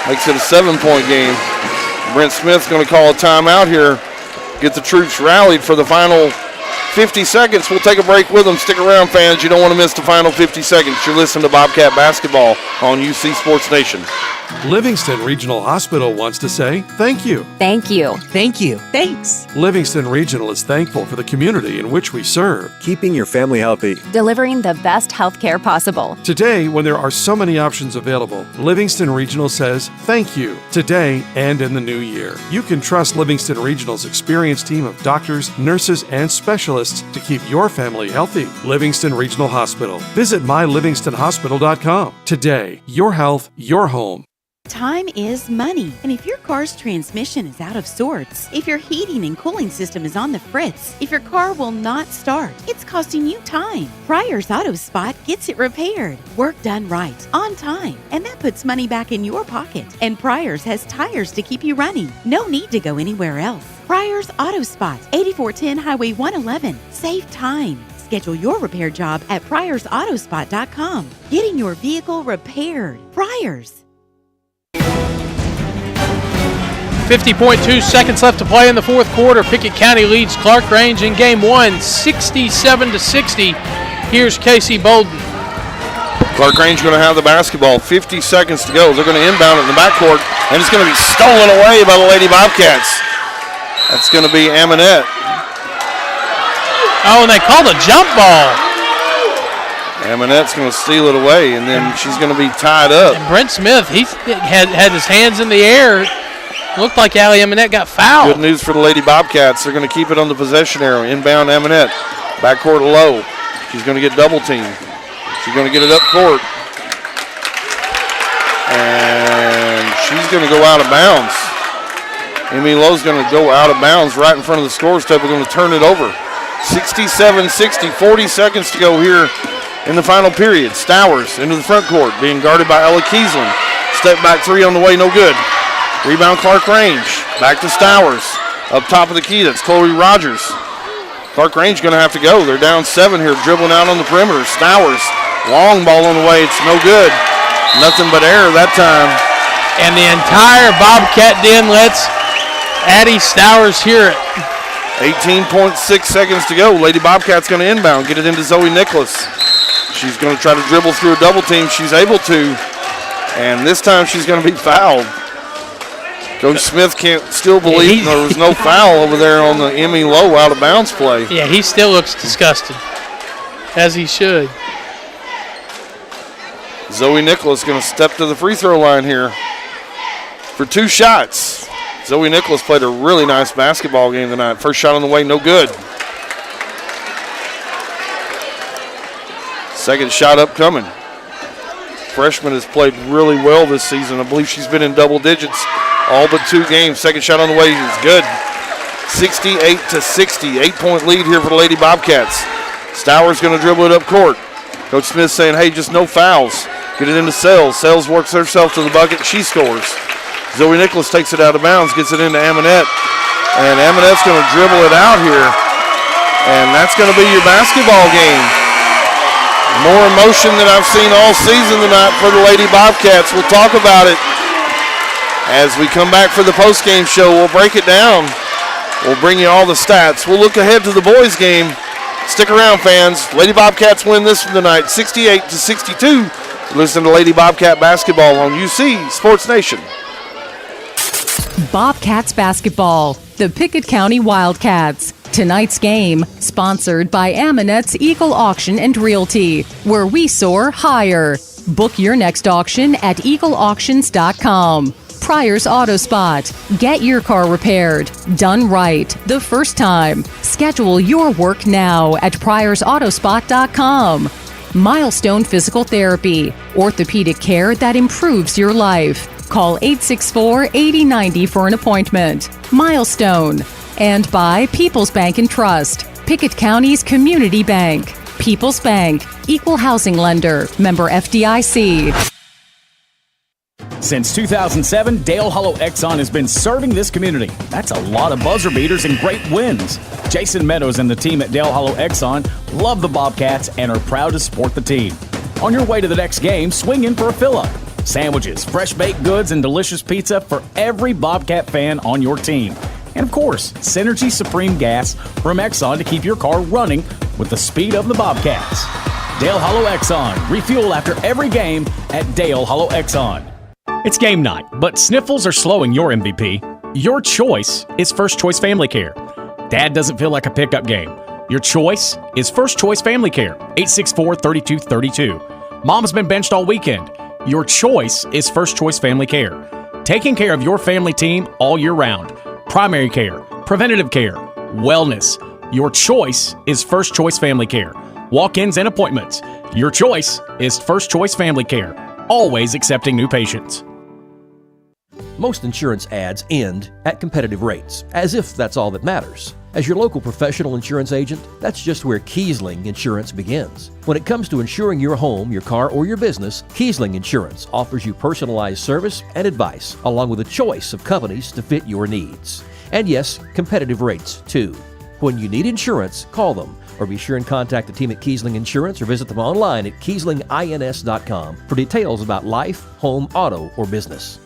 Makes it a 7-point game. Brent Smith's going to call a timeout here. Get the troops rallied for the final 50 seconds. We'll take a break with them. Stick around, fans. You don't want to miss the final 50 seconds. You're listening to Bobcat Basketball on UC Sports Nation. Livingston Regional Hospital wants to say thank you. Thank you. Thank you. Thanks. Livingston Regional is thankful for the community in which we serve. Keeping your family healthy. Delivering the best health care possible. Today, when there are so many options available, Livingston Regional says thank you today and in the new year. You can trust Livingston Regional's experienced team of doctors, nurses, and specialists to keep your family healthy. Livingston Regional Hospital. Visit mylivingstonhospital.com. Today, your health, your home. Time is money, and if your car's transmission is out of sorts, if your heating and cooling system is on the fritz, if your car will not start, it's costing you time. Pryor's Auto Spot gets it repaired. Work done right, on time, and that puts money back in your pocket. And Pryor's has tires to keep you running. No need to go anywhere else. Pryor's Auto Spot, 8410 Highway 111. Save time. Schedule your repair job at pryorsautospot.com. Getting your vehicle repaired. Pryor's. 50.2 seconds left to play in the fourth quarter. Pickett County leads Clarkrange in game one, 67-60. Here's Casey Bolden. Clarkrange going to have the basketball. 50 seconds to go. They're going to inbound it in the backcourt, and it's going to be stolen away by the Lady Bobcats. That's going to be Aminette. Oh, and they called a jump ball. Aminette's going to steal it away, and then she's going to be tied up. And Brent Smith, he had his hands in the air. Looked like Allie Aminette got fouled. Good news for the Lady Bobcats. They're going to keep it on the possession arrow. Inbound Aminette. Backcourt low. She's going to get double teamed. She's going to get it up court. And she's going to go out of bounds. Amy Lowe's going to go out of bounds right in front of the scores table. Going to turn it over. 67-60. 40 seconds to go here in the final period. Stowers into the front court, being guarded by Ella Kiesling. Step back three on the way, no good. Rebound Clarkrange. Back to Stowers. Up top of the key, that's Chloe Rogers. Clarkrange going to have to go. They're down 7 here, dribbling out on the perimeter. Stowers, long ball on the way. It's no good. Nothing but error that time. And the entire Bobcat den lets Addie Stowers hear it. 18.6 seconds to go. Lady Bobcat's going to inbound, get it into Zoe Nicholas. She's going to try to dribble through a double team. She's able to, and this time she's going to be fouled. Coach Smith can't still believe there was no foul over there on the Emmy Lowe out of bounds play. Yeah, he still looks disgusted, as he should. Zoe Nicholas going to step to the free throw line here for 2 shots. Zoe Nicholas played a really nice basketball game tonight. First shot on the way, no good. Second shot upcoming. Freshman has played really well this season. I believe she's been in double digits all but 2 games. Second shot on the way is good. 68-60. 8-point lead here for the Lady Bobcats. Stowers going to dribble it up court. Coach Smith saying, hey, just no fouls. Get it into Sells. Sells works herself to the bucket. She scores. Zoe Nicholas takes it out of bounds, gets it into Aminette. And Aminette's going to dribble it out here. And that's going to be your basketball game. More emotion than I've seen all season tonight for the Lady Bobcats. We'll talk about it as we come back for the postgame show. We'll break it down. We'll bring you all the stats. We'll look ahead to the boys' game. Stick around, fans. Lady Bobcats win this one tonight, 68-62. Listen to Lady Bobcat basketball on UC Sports Nation. Bobcats basketball, the Pickett County Wildcats. Tonight's game, sponsored by Aminette's Eagle Auction and Realty, where we soar higher. Book your next auction at eagleauctions.com. Pryor's Auto Spot. Get your car repaired. Done right the first time. Schedule your work now at pryorsautospot.com. Milestone Physical Therapy. Orthopedic care that improves your life. Call 864-8090 for an appointment. Milestone. And by People's Bank and Trust, Pickett County's community bank. People's Bank, equal housing lender, member FDIC. Since 2007, Dale Hollow Exxon has been serving this community. That's a lot of buzzer beaters and great wins. Jason Meadows and the team at Dale Hollow Exxon love the Bobcats and are proud to support the team. On your way to the next game, swing in for a fill-up. Sandwiches, fresh baked goods, and delicious pizza for every Bobcat fan on your team. And of course, Synergy Supreme Gas from Exxon to keep your car running with the speed of the Bobcats. Dale Hollow Exxon. Refuel after every game at Dale Hollow Exxon. It's game night, but sniffles are slowing your MVP. Your choice is First Choice Family Care. Dad doesn't feel like a pickup game. Your choice is First Choice Family Care, 864-3232. Mom's been benched all weekend. Your choice is First Choice Family Care. Taking care of your family team all year round. Primary care, preventative care, wellness. Your choice is First Choice Family Care. Walk-ins and appointments. Your choice is First Choice Family Care. Always accepting new patients. Most insurance ads end at competitive rates, as if that's all that matters. As your local professional insurance agent, that's just where Kiesling Insurance begins. When it comes to insuring your home, your car, or your business, Kiesling Insurance offers you personalized service and advice, along with a choice of companies to fit your needs. And yes, competitive rates, too. When you need insurance, call them, or be sure and contact the team at Kiesling Insurance or visit them online at KieslingINS.com for details about life, home, auto, or business.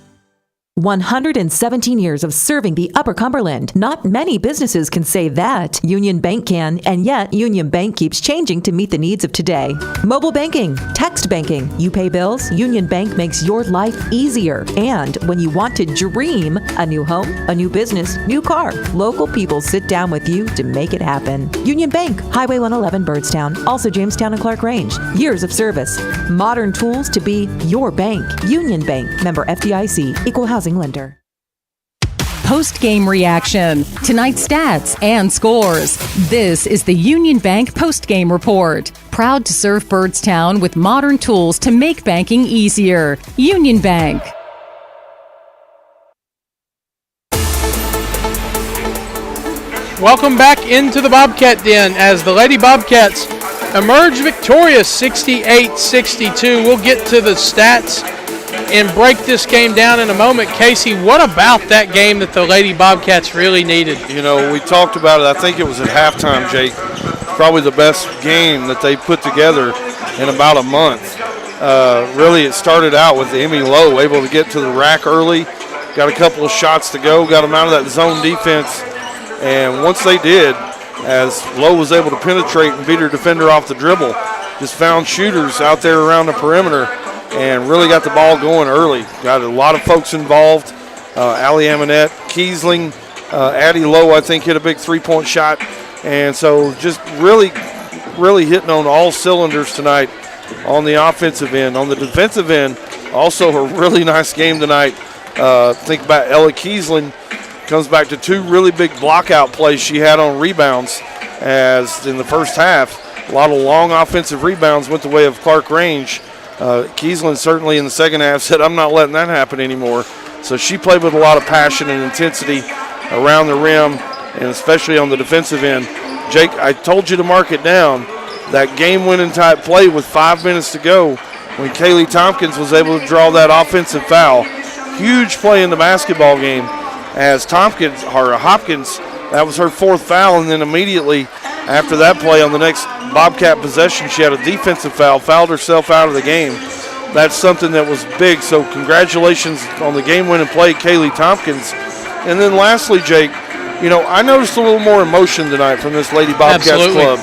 117 years of serving the Upper Cumberland. Not many businesses can say that. Union Bank can, and yet Union Bank keeps changing to meet the needs of today. Mobile banking, text banking, you pay bills, Union Bank makes your life easier. And when you want to dream a new home, a new business, new car, local people sit down with you to make it happen. Union Bank, Highway 111 Byrdstown, also Jamestown and Clarkrange. Years of service, modern tools to be your bank. Union Bank, member FDIC, equal housing lender. Post-game reaction, tonight's stats and scores. This is the Union Bank post-game report. Proud to serve Byrdstown with modern tools to make banking easier. Union Bank. Welcome back into the Bobcat Den as the Lady Bobcats emerge victorious 68-62. We'll get to the stats and break this game down in a moment. Casey, what about that game that the Lady Bobcats really needed? You know, we talked about it. I think it was at halftime, Jake. Probably the best game that they put together in about a month. Really, it started out with Emmy Lowe able to get to the rack early, got a couple of shots to go, got them out of that zone defense. And once they did, as Lowe was able to penetrate and beat her defender off the dribble, just found shooters out there around the perimeter and really got the ball going early. Got a lot of folks involved. Allie Amonette, Kiesling, Addie Lowe, I think, hit a big three-point shot. And so just really hitting on all cylinders tonight on the offensive end. On the defensive end, also a really nice game tonight. Think about Ella Kiesling. Comes back to two really big blockout plays she had on rebounds, as in the first half, a lot of long offensive rebounds went the way of Clarkrange. Kiesling certainly in the second half said, I'm not letting that happen anymore. So she played with a lot of passion and intensity around the rim, and especially on the defensive end. Jake, I told you to mark it down. That game-winning type play with 5 minutes to go when Kaylee Tompkins was able to draw that offensive foul. Huge play in the basketball game, as Hopkins, that was her fourth foul, and then immediately after that play on the next Bobcat possession, she had a defensive foul, fouled herself out of the game. That's something that was big, so congratulations on the game-winning play, Kaylee Tompkins. And then lastly, Jake, you know, I noticed a little more emotion tonight from this Lady Bobcats club.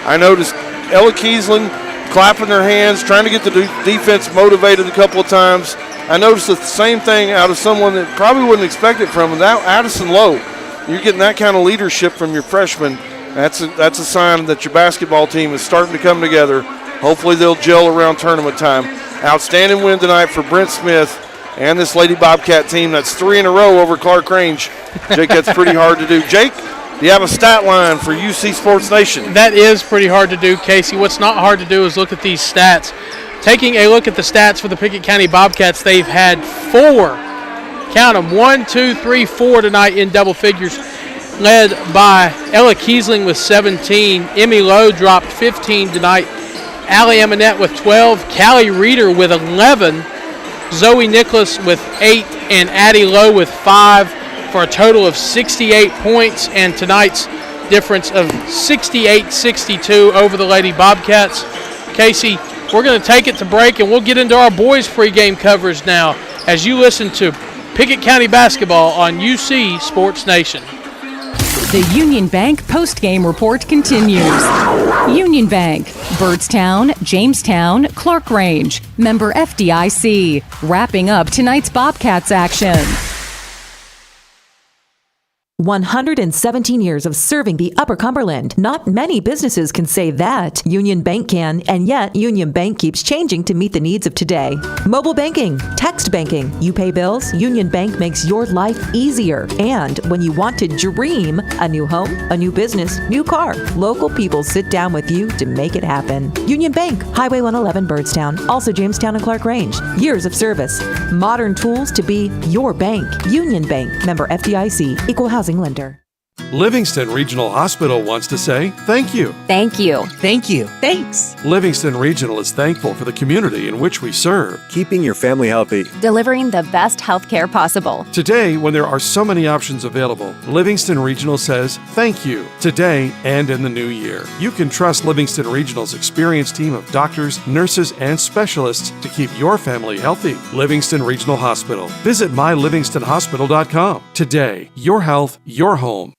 I noticed Ella Kiesling clapping her hands, trying to get the defense motivated a couple of times. I noticed the same thing out of someone that probably wouldn't expect it from, and that Addison Lowe. You're getting that kind of leadership from your freshmen. That's a sign that your basketball team is starting to come together. Hopefully they'll gel around tournament time. Outstanding win tonight for Brent Smith and this Lady Bobcat team. That's 3 in a row over Clarkrange. Jake, that's pretty hard to do. Jake, do you have a stat line for UC Sports Nation? That is pretty hard to do, Casey. What's not hard to do is look at these stats. Taking a look at the stats for the Pickett County Bobcats, they've had 4, count them, 1, 2, 3, 4 tonight in double figures, led by Ella Kiesling with 17. Emmy Lowe dropped 15 tonight. Allie Amonette with 12. Callie Reeder with 11. Zoe Nicholas with 8. And Addie Lowe with 5 for a total of 68 points. And tonight's difference of 68-62 over the Lady Bobcats. Casey, we're going to take it to break, and we'll get into our boys' pregame coverage now as you listen to Pickett County basketball on UC Sports Nation. The Union Bank post-game report continues. Union Bank, Byrdstown, Jamestown, Clarkrange, member FDIC. Wrapping up tonight's Bobcats action. 117 years of serving the Upper Cumberland. Not many businesses can say that. Union Bank can, and yet Union Bank keeps changing to meet the needs of today. Mobile banking, text banking, you pay bills, Union Bank makes your life easier. And when you want to dream a new home, a new business, new car, local people sit down with you to make it happen. Union Bank, Highway 111 Byrdstown, also Jamestown and Clarkrange. Years of service, modern tools to be your bank. Union Bank, member FDIC, equal housing lender. Livingston Regional Hospital wants to say thank you. Thank you. Thank you. Thanks. Livingston Regional is thankful for the community in which we serve. Keeping your family healthy. Delivering the best health care possible. Today, when there are so many options available, Livingston Regional says thank you today and in the new year. You can trust Livingston Regional's experienced team of doctors, nurses, and specialists to keep your family healthy. Livingston Regional Hospital. Visit mylivingstonhospital.com. Today, your health, your home.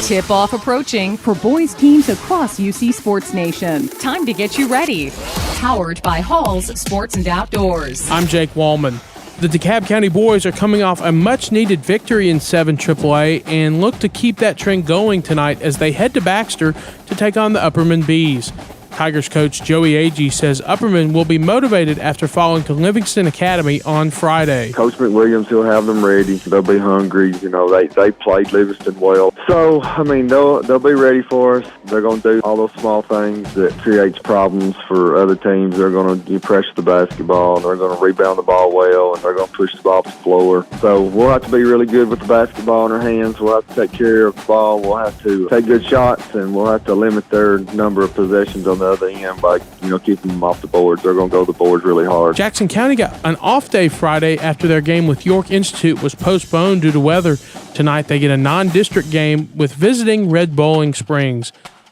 Tip-off approaching for boys teams across UC Sports Nation. Time to get you ready. Powered by Hall's Sports and Outdoors. I'm Jake Wallman. The DeKalb County boys are coming off a much-needed victory in 7 AAA and look to keep that trend going tonight as they head to Baxter to take on the Upperman Bees. Tigers coach Joey Agee says Upperman will be motivated after falling to Livingston Academy on Friday. Coach McWilliams will have them ready. They'll be hungry. You know, they played Livingston well. So, I mean, they'll be ready for us. They're going to do all those small things that creates problems for other teams. They're going to pressure the basketball, and they're going to rebound the ball well, and they're going to push the ball up the floor. So we'll have to be really good with the basketball in our hands. We'll have to take care of the ball. We'll have to take good shots, and we'll have to limit their number of possessions on the other end by, keeping them off the boards. They're going to go to the boards really hard. Jackson County got an off day Friday after their game with York Institute was postponed due to weather. Tonight they get a non-district game with visiting Red Bowling Springs.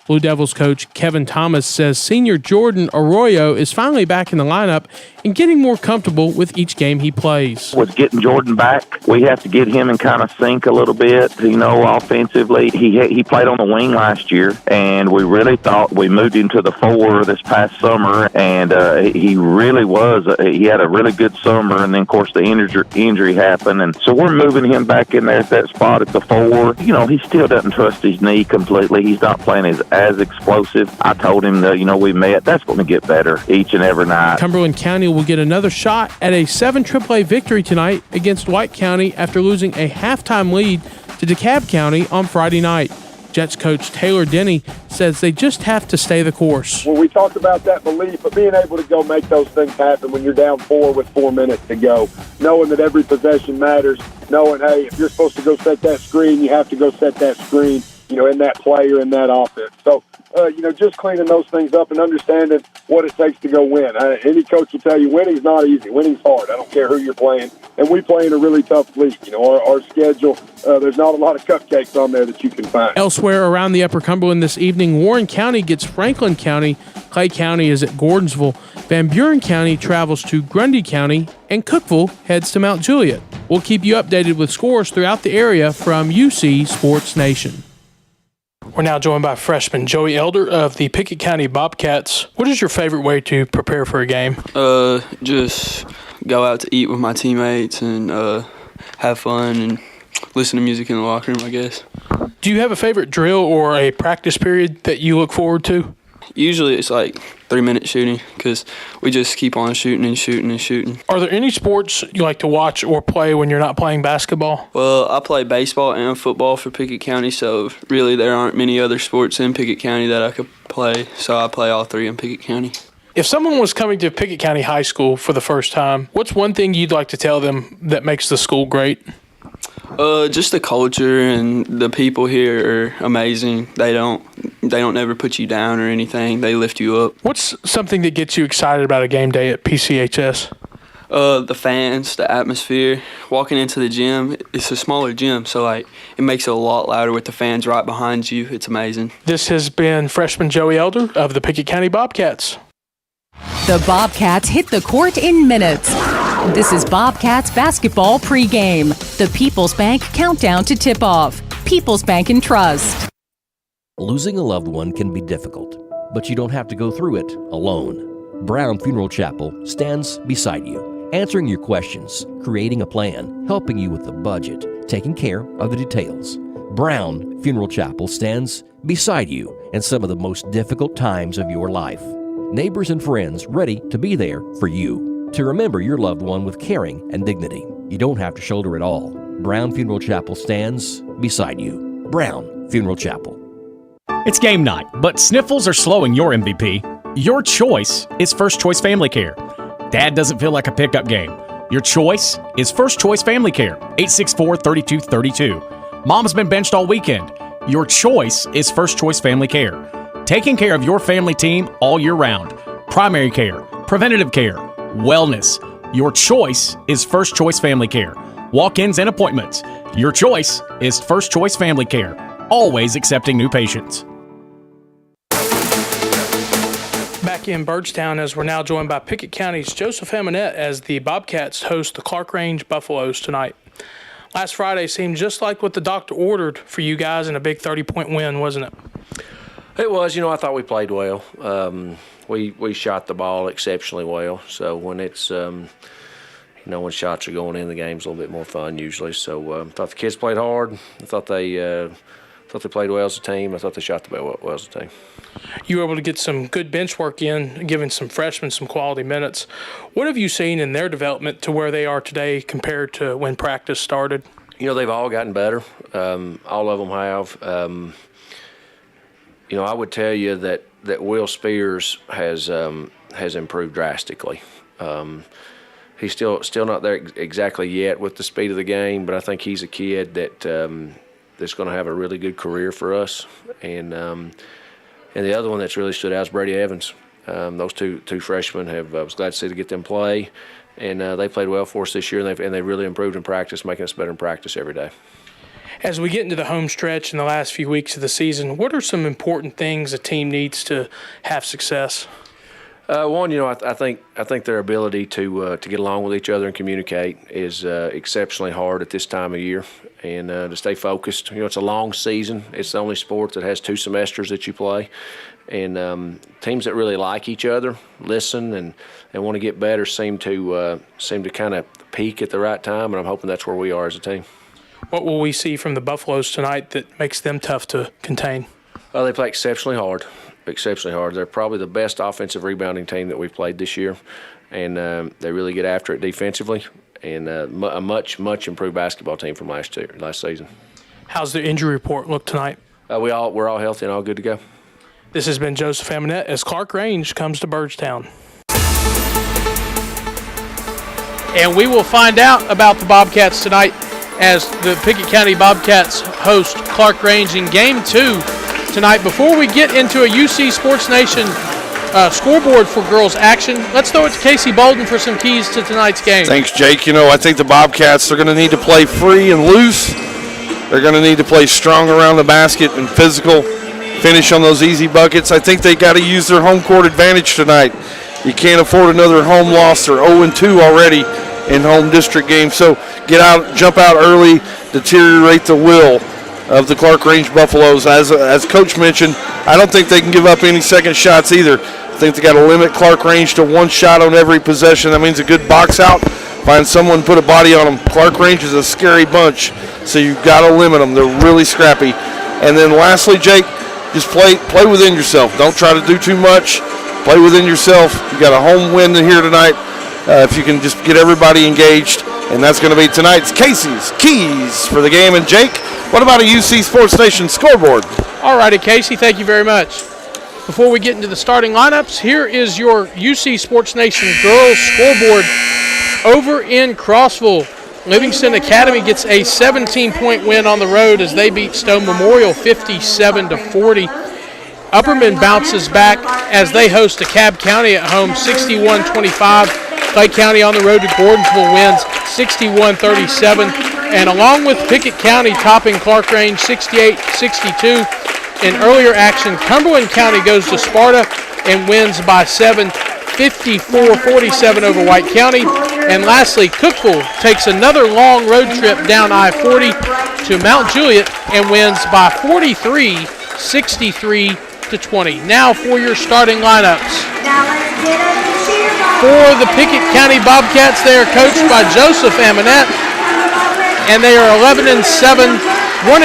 Blue Devils coach Kevin Thomas says senior Jordan Arroyo is finally back in the lineup and getting more comfortable with each game he plays. With getting Jordan back, we have to get him in kind of sync a little bit. Offensively, he played on the wing last year, and we really thought we moved him to the 4 this past summer, and he really was. He had a really good summer, and then, of course, the injury happened, and so we're moving him back in there at that spot at the 4. He still doesn't trust his knee completely. He's not playing as explosive. I told him that, we met. That's going to get better each and every night. Cumberland County will get another shot at a 7 AAA victory tonight against White County after losing a halftime lead to DeKalb County on Friday night. Jets coach Taylor Denny says they just have to stay the course. Well, we talked about that belief, but being able to go make those things happen when you're down 4 with 4 minutes to go, knowing that every possession matters, knowing, hey, if you're supposed to go set that screen, you have to go set that screen, in that play or in that offense. So, just cleaning those things up and understanding what it takes to go win. Any coach will tell you winning's not easy. Winning's hard. I don't care who you're playing. And we play in a really tough league. Our schedule, there's not a lot of cupcakes on there that you can find. Elsewhere around the Upper Cumberland this evening, Warren County gets Franklin County. Clay County is at Gordonsville. Van Buren County travels to Grundy County. And Cookeville heads to Mount Juliet. We'll keep you updated with scores throughout the area from UC Sports Nation. We're now joined by freshman Joey Elder of the Pickett County Bobcats. What is your favorite way to prepare for a game? Just go out to eat with my teammates and have fun and listen to music in the locker room, I guess. Do you have a favorite drill or a practice period that you look forward to? Usually it's like 3-minute shooting because we just keep on shooting and shooting and shooting. Are there any sports you like to watch or play when you're not playing basketball? Well, I play baseball and football for Pickett County, so really there aren't many other sports in Pickett County that I could play, so I play all 3 in Pickett County. If someone was coming to Pickett County High School for the first time, what's one thing you'd like to tell them that makes the school great? Just the culture and the people here are amazing. They don't ever put you down or anything. They lift you up. What's something that gets you excited about a game day at PCHS? The fans, the atmosphere. Walking into the gym, it's a smaller gym, so it makes it a lot louder with the fans right behind you. It's amazing. This has been freshman Joey Elder of the Pickett County Bobcats. The Bobcats hit the court in minutes. This is Bobcats basketball pregame. The People's Bank countdown to tip-off. People's Bank and Trust. Losing a loved one can be difficult, but you don't have to go through it alone. Brown Funeral Chapel stands beside you, answering your questions, creating a plan, helping you with the budget, taking care of the details. Brown Funeral Chapel stands beside you in some of the most difficult times of your life. Neighbors and friends ready to be there for you, to remember your loved one with caring and dignity. You don't have to shoulder it all. Brown Funeral Chapel stands beside you. Brown Funeral Chapel. It's game night, but sniffles are slowing your MVP. Your choice is First Choice Family Care. Dad doesn't feel like a pickup game. Your choice is First Choice Family Care, 864-3232. Mom's been benched all weekend. Your choice is First Choice Family Care. Taking care of your family team all year round. Primary care, preventative care, wellness. Your choice is First Choice Family Care. Walk-ins and appointments. Your choice is First Choice Family Care. Always accepting new patients. Back in Byrdstown, as we're now joined by Pickett County's Joseph Hamonette as the Bobcats host the Clarkrange Buffaloes tonight. Last Friday seemed just like what the doctor ordered for you guys in a big 30-point win, wasn't it? It was. I thought we played well. We shot the ball exceptionally well. So when it's, when shots are going in, the game's a little bit more fun usually. So I thought the kids played hard. I thought they played well as a team. I thought they shot the ball well as a team. You were able to get some good bench work in, giving some freshmen some quality minutes. What have you seen in their development to where they are today compared to when practice started? They've all gotten better. All of them have. I would tell you that Will Spears has improved drastically. He's still not there exactly yet with the speed of the game, but I think he's a kid that's going to have a really good career for us. And the other one that's really stood out is Brady Evans. Those two freshmen I was glad to see to get them play, and they played well for us this year, and they really improved in practice, making us better in practice every day. As we get into the home stretch in the last few weeks of the season, what are some important things a team needs to have success? One, I think their ability to get along with each other and communicate is exceptionally hard at this time of year, and to stay focused. It's a long season. It's the only sport that has 2 semesters that you play, and teams that really like each other, listen, and want to get better seem to kind of peak at the right time, and I'm hoping that's where we are as a team. What will we see from the Buffaloes tonight that makes them tough to contain? They play exceptionally hard. They're probably the best offensive rebounding team that we've played this year, and they really get after it defensively, and a much improved basketball team from last season. How's the injury report look tonight? We're all healthy and all good to go. This has been Joseph Hamonette as Clarkrange comes to Byrdstown. And we will find out about the Bobcats tonight as the Pickett County Bobcats host Clarkrange in Game 2 tonight. Before we get into a UC Sports Nation scoreboard for girls action, let's throw it to Casey Bolden for some keys to tonight's game. Thanks, Jake. I think the Bobcats are going to need to play free and loose. They're going to need to play strong around the basket and physical, finish on those easy buckets. I think they got to use their home court advantage tonight. You can't afford another home loss. They're 0-2 already in home district games. So jump out early, deteriorate the will of the Clarkrange Buffaloes. As Coach mentioned, I don't think they can give up any second shots either. I think they got to limit Clarkrange to 1 shot on every possession. That means a good box out. Find someone, put a body on them. Clarkrange is a scary bunch, so you've got to limit them. They're really scrappy. And then lastly, Jake, just play within yourself. Don't try to do too much. Play within yourself. You got a home win here tonight. If you can just get everybody engaged, and that's going to be tonight's Casey's Keys for the game. And Jake, what about a UC Sports Nation scoreboard? All righty, Casey, thank you very much. Before we get into the starting lineups, here is your UC Sports Nation girls scoreboard over in Crossville. Livingston Academy gets a 17-point win on the road as they beat Stone Memorial 57-40. Upperman bounces back as they host DeKalb County at home 61-25. Clay County on the road to Gordonsville wins 61-37. And along with Pickett County topping Clarkrange 68-62. In earlier action, Cumberland County goes to Sparta and wins by 7, 54-47 over White County. And lastly, Cookeville takes another long road trip down I-40 to Mount Juliet and wins by 43, 63-20. Now for your starting lineups. For the Pickett County Bobcats, they are coached by Joseph Amonette, and they are 11-7, 1-2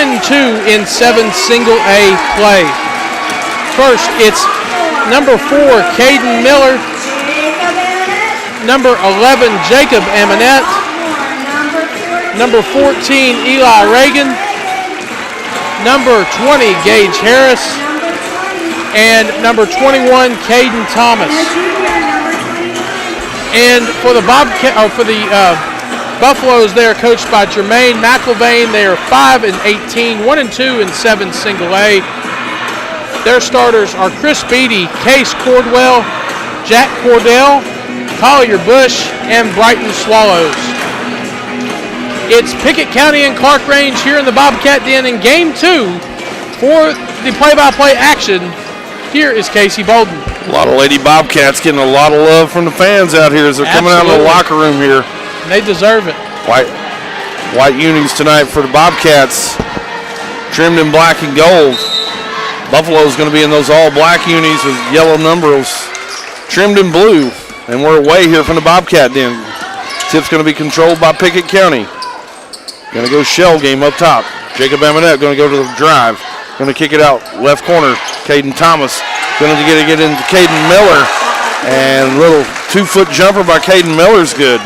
in 7 single A play. First, it's number 4, Caden Miller, number 11, Jacob Amonette, number 14, Eli Reagan, number 20, Gage Harris, and number 21, Caden Thomas. And for the Buffaloes, they are coached by Jermaine McIlvain. They are 5-18, 1-2 in 7 single A. Their starters are Chris Beatty, Case Cordwell, Jack Cordell, Collier Bush, and Brighton Swallows. It's Pickett County and Clarkrange here in the Bobcat Den in Game 2. For the play-by-play action, here is Casey Bolden. A lot of Lady Bobcats getting a lot of love from the fans out here as they're coming out of the locker room here. And they deserve it. White unis tonight for the Bobcats, trimmed in black and gold. Buffalo's going to be in those all-black unis with yellow numbers, trimmed in blue. And we're away here from the Bobcat Den. Tip's going to be controlled by Pickett County. Going to go shell game up top. Jacob Amonette going to go to the drive. Going to kick it out left corner. Caden Thomas going to get into Caden Miller. And little 2-foot jumper by Caden Miller's good.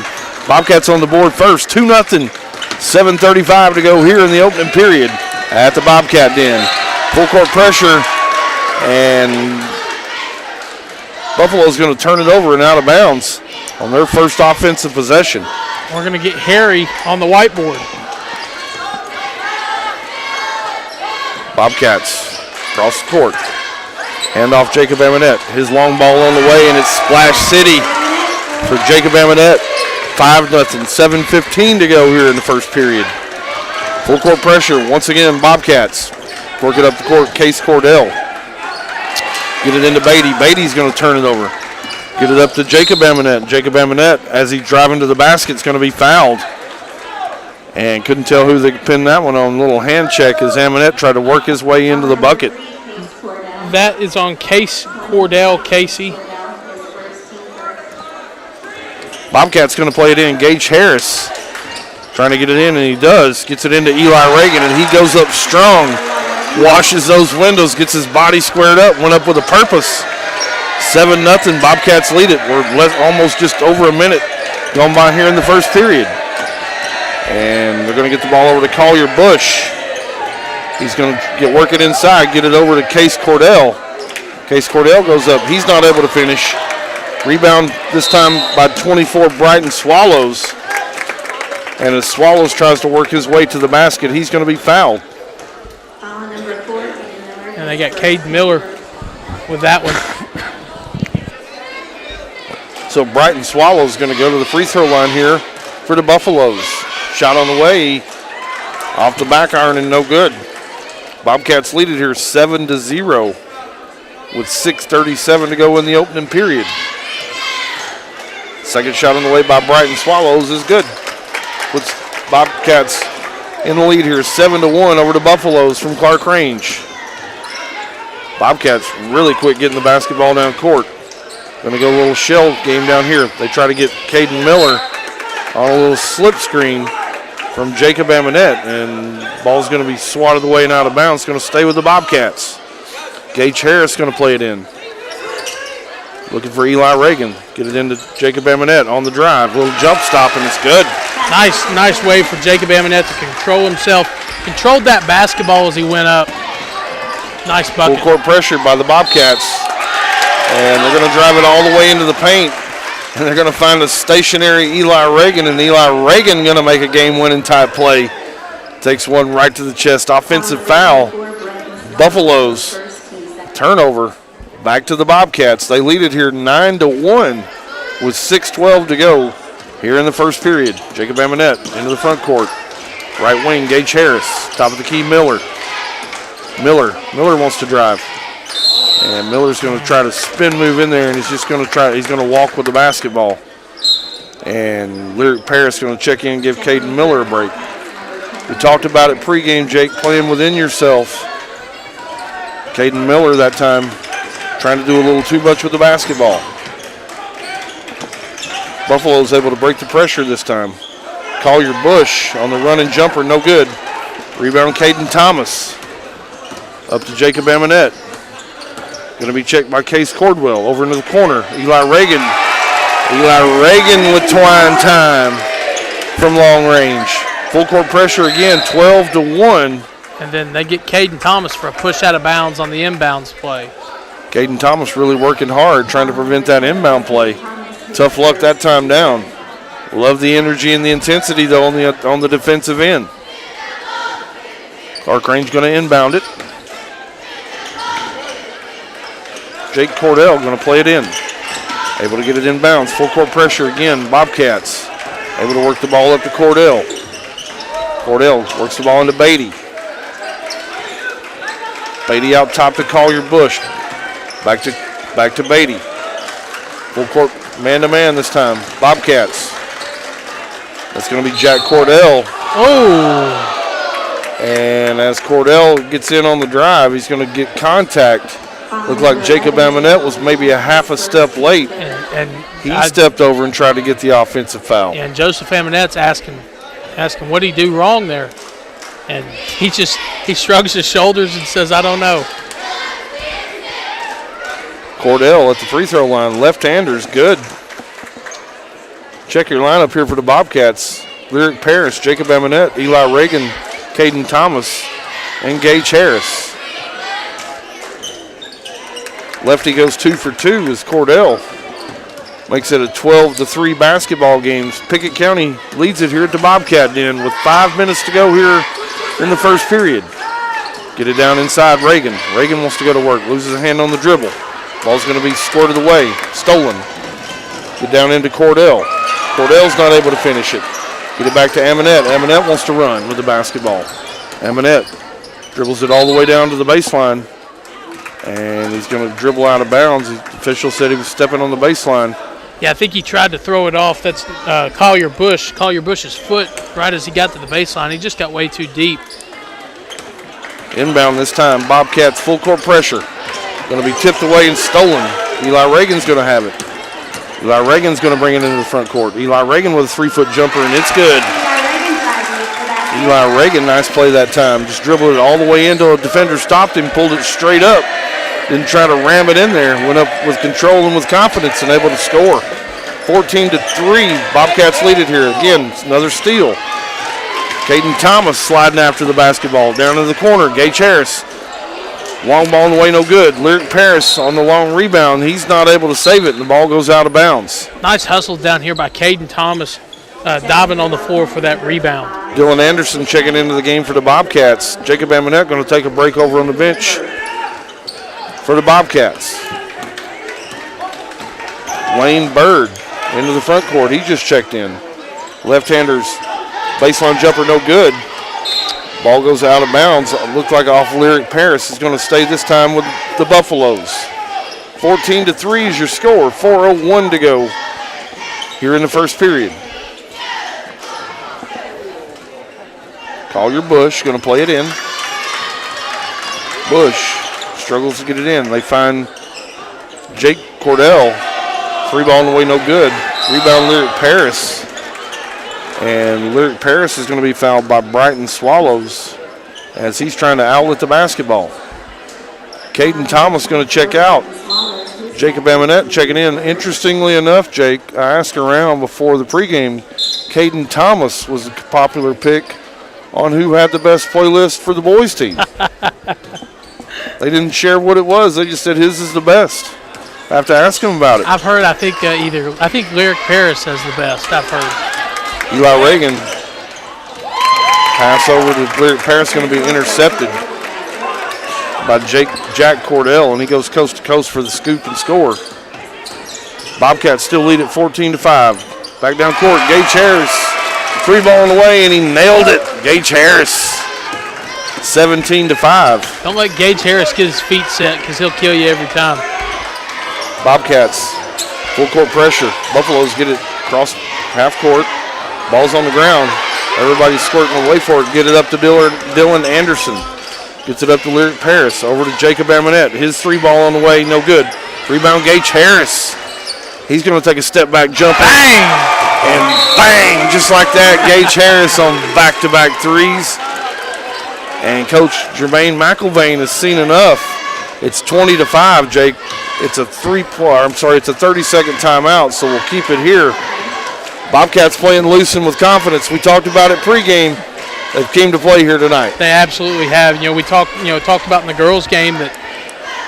Bobcats on the board first, 2-0. 7:35 to go here in the opening period at the Bobcat Den. Full court pressure, and Buffalo's going to turn it over and out of bounds on their first offensive possession. We're going to get Harry on the whiteboard. Bobcats across the court. Hand off Jacob Amonette. His long ball on the way, and it's Splash City for Jacob Amonette. 5-0, 7:15 to go here in the first period. Full court pressure once again, Bobcats. Work it up the court, Case Cordell. Get it into Beatty. Beatty's going to turn it over. Get it up to Jacob Amonette. Jacob Amonette, as he's driving to the basket, is going to be fouled. And couldn't tell who they pinned that one on. Little hand check as Amonette tried to work his way into the bucket. That is on Case Cordell, Casey. Bobcat's going to play it in. Gage Harris trying to get it in, and he does. Gets it into Eli Reagan, and he goes up strong. Washes those windows, gets his body squared up, went up with a purpose. 7-0, Bobcats lead it. We're almost just over a minute gone by here in the first period. And they're going to get the ball over to Collier Bush. He's going to get working inside, get it over to Case Cordell. Case Cordell goes up. He's not able to finish. Rebound this time by 24 Brighton Swallows. And as Swallows tries to work his way to the basket, he's going to be fouled. And they got Cade Miller with that one. So Brighton Swallows going to go to the free throw line here for the Buffaloes. Shot on the way, off the back iron and no good. Bobcats lead it here 7-0 with 6:37 to go in the opening period. Second shot on the way by Brighton Swallows is good. Puts Bobcats in the lead here 7-1 over the Buffaloes from Clarkrange. Bobcats really quick getting the basketball down court. Going to go a little shell game down here. They try to get Caden Miller on a little slip screen from Jacob Amonette, and ball's going to be swatted away and out of bounds. It's going to stay with the Bobcats. Gage Harris going to play it in. Looking for Eli Reagan. Get it into Jacob Amonette on the drive. Little jump stop, and it's good. Nice way for Jacob Amonette to control himself. Controlled that basketball as he went up. Nice bucket. Full court pressure by the Bobcats. And they're going to drive it all the way into the paint. And they're going to find a stationary Eli Reagan, and Eli Reagan going to make a game-winning type play. Takes one right to the chest. Offensive foul. Buffaloes. Turnover. Back to the Bobcats. They lead it here 9-1 with 6:12 to go here in the first period. Jacob Amonette into the front court. Right wing, Gage Harris. Top of the key, Miller. Miller wants to drive. And Miller's going to try to spin move in there, and he's going to walk with the basketball. And Lyric Paris going to check in and give Caden Miller a break. We talked about it pregame, Jake, playing within yourself. Caden Miller that time trying to do a little too much with the basketball. Buffalo's able to break the pressure this time. Collier Bush on the running jumper, no good. Rebound, Caden Thomas. Up to Jacob Amonette. Going to be checked by Case Cordwell. Over into the corner, Eli Reagan. Eli Reagan with twine time from long range. Full court pressure again, 12-1. And then they get Caden Thomas for a push out of bounds on the inbounds play. Caden Thomas really working hard, trying to prevent that inbound play. Tough luck that time down. Love the energy and the intensity, though, on the defensive end. Clarkrange going to inbound it. Jake Cordell going to play it in. Able to get it inbounds. Full court pressure again. Bobcats able to work the ball up to Cordell. Cordell works the ball into Beatty. Beatty out top to Collier Bush. Back to Beatty. Full court man-to-man this time. Bobcats. That's going to be Jack Cordell. Oh! And as Cordell gets in on the drive, he's going to get contact. Looked like Jacob Amonette was maybe a half a step late. And he stepped over and tried to get the offensive foul. And Joseph Amonette's asking what did he do wrong there? And he shrugs his shoulders and says, I don't know. Cordell at the free throw line. Left-handers, good. Check your lineup here for the Bobcats. Lyric Parrish, Jacob Amonette, Eli Reagan, Caden Thomas, and Gage Harris. Lefty goes 2 for 2 as Cordell makes it a 12-3 basketball game. Pickett County leads it here at the Bobcat Den with 5 minutes to go here in the first period. Get it down inside Reagan. Reagan wants to go to work, loses a hand on the dribble. Ball's going to be squirted away, stolen. Get down into Cordell. Cordell's not able to finish it. Get it back to Amonette. Amonette wants to run with the basketball. Amonette dribbles it all the way down to the baseline. And he's going to dribble out of bounds. The official said he was stepping on the baseline. Yeah, I think he tried to throw it off. That's Collier Bush. Collier Bush's foot right as he got to the baseline. He just got way too deep. Inbound this time. Bobcats full court pressure. Going to be tipped away and stolen. Eli Reagan's going to have it. Eli Reagan's going to bring it into the front court. Eli Reagan with a 3-foot jumper, and it's good. Eli Reagan, nice play that time. Just dribbled it all the way in until a defender stopped him, pulled it straight up. Didn't try to ram it in there. Went up with control and with confidence and able to score. 14-3. Bobcats lead it here. Again, it's another steal. Caden Thomas sliding after the basketball. Down to the corner. Gage Harris. Long ball on the way, no good. Lyric Paris on the long rebound. He's not able to save it, and the ball goes out of bounds. Nice hustle down here by Caden Thomas, diving on the floor for that rebound. Dylan Anderson checking into the game for the Bobcats. Jacob Amonette going to take a break over on the bench for the Bobcats. Wayne Bird into the front court. He just checked in. Left-handers, baseline jumper, no good. Ball goes out of bounds. Looked like off Lyric Paris. Is going to stay this time with the Buffaloes. 14-3 is your score. 4:01 to go here in the first period. Collier Bush going to play it in. Bush struggles to get it in. They find Jake Cordell. 3 ball on the way, no good. Rebound Lyric Paris. And Lyric Paris is going to be fouled by Brighton Swallows as he's trying to outlet the basketball. Caden Thomas going to check out. Jacob Amonette checking in. Interestingly enough, Jake, I asked around before the pregame. Caden Thomas was a popular pick on who had the best playlist for the boys team. They didn't share what it was. They just said his is the best. I have to ask him about it. I've heard, I think Lyric Paris has the best, I've heard. Eli Reagan pass over to Lyric Paris, going to be intercepted by Jack Cordell, and he goes coast to coast for the scoop and score. Bobcats still lead at 14-5. Back down court, Gage Harris, 3 ball on the way, and he nailed it. Gage Harris, 17-5. Don't let Gage Harris get his feet set because he'll kill you every time. Bobcats, full court pressure. Buffaloes get it across half court. Ball's on the ground. Everybody's squirting away for it. Get it up to Dylan Anderson. Gets it up to Lyric Paris. Over to Jacob Amonette. His three ball on the way, no good. Rebound, Gage Harris. He's going to take a step back jumper. Bang! And bang! Just like that, Gage Harris on back-to-back threes. And Coach Jermaine McIlvain has seen enough. It's 20-5, Jake. It's a 30-second timeout, so we'll keep it here. Bobcats playing loose and with confidence. We talked about it pregame. They came to play here tonight. They absolutely have. We talked about in the girls' game that,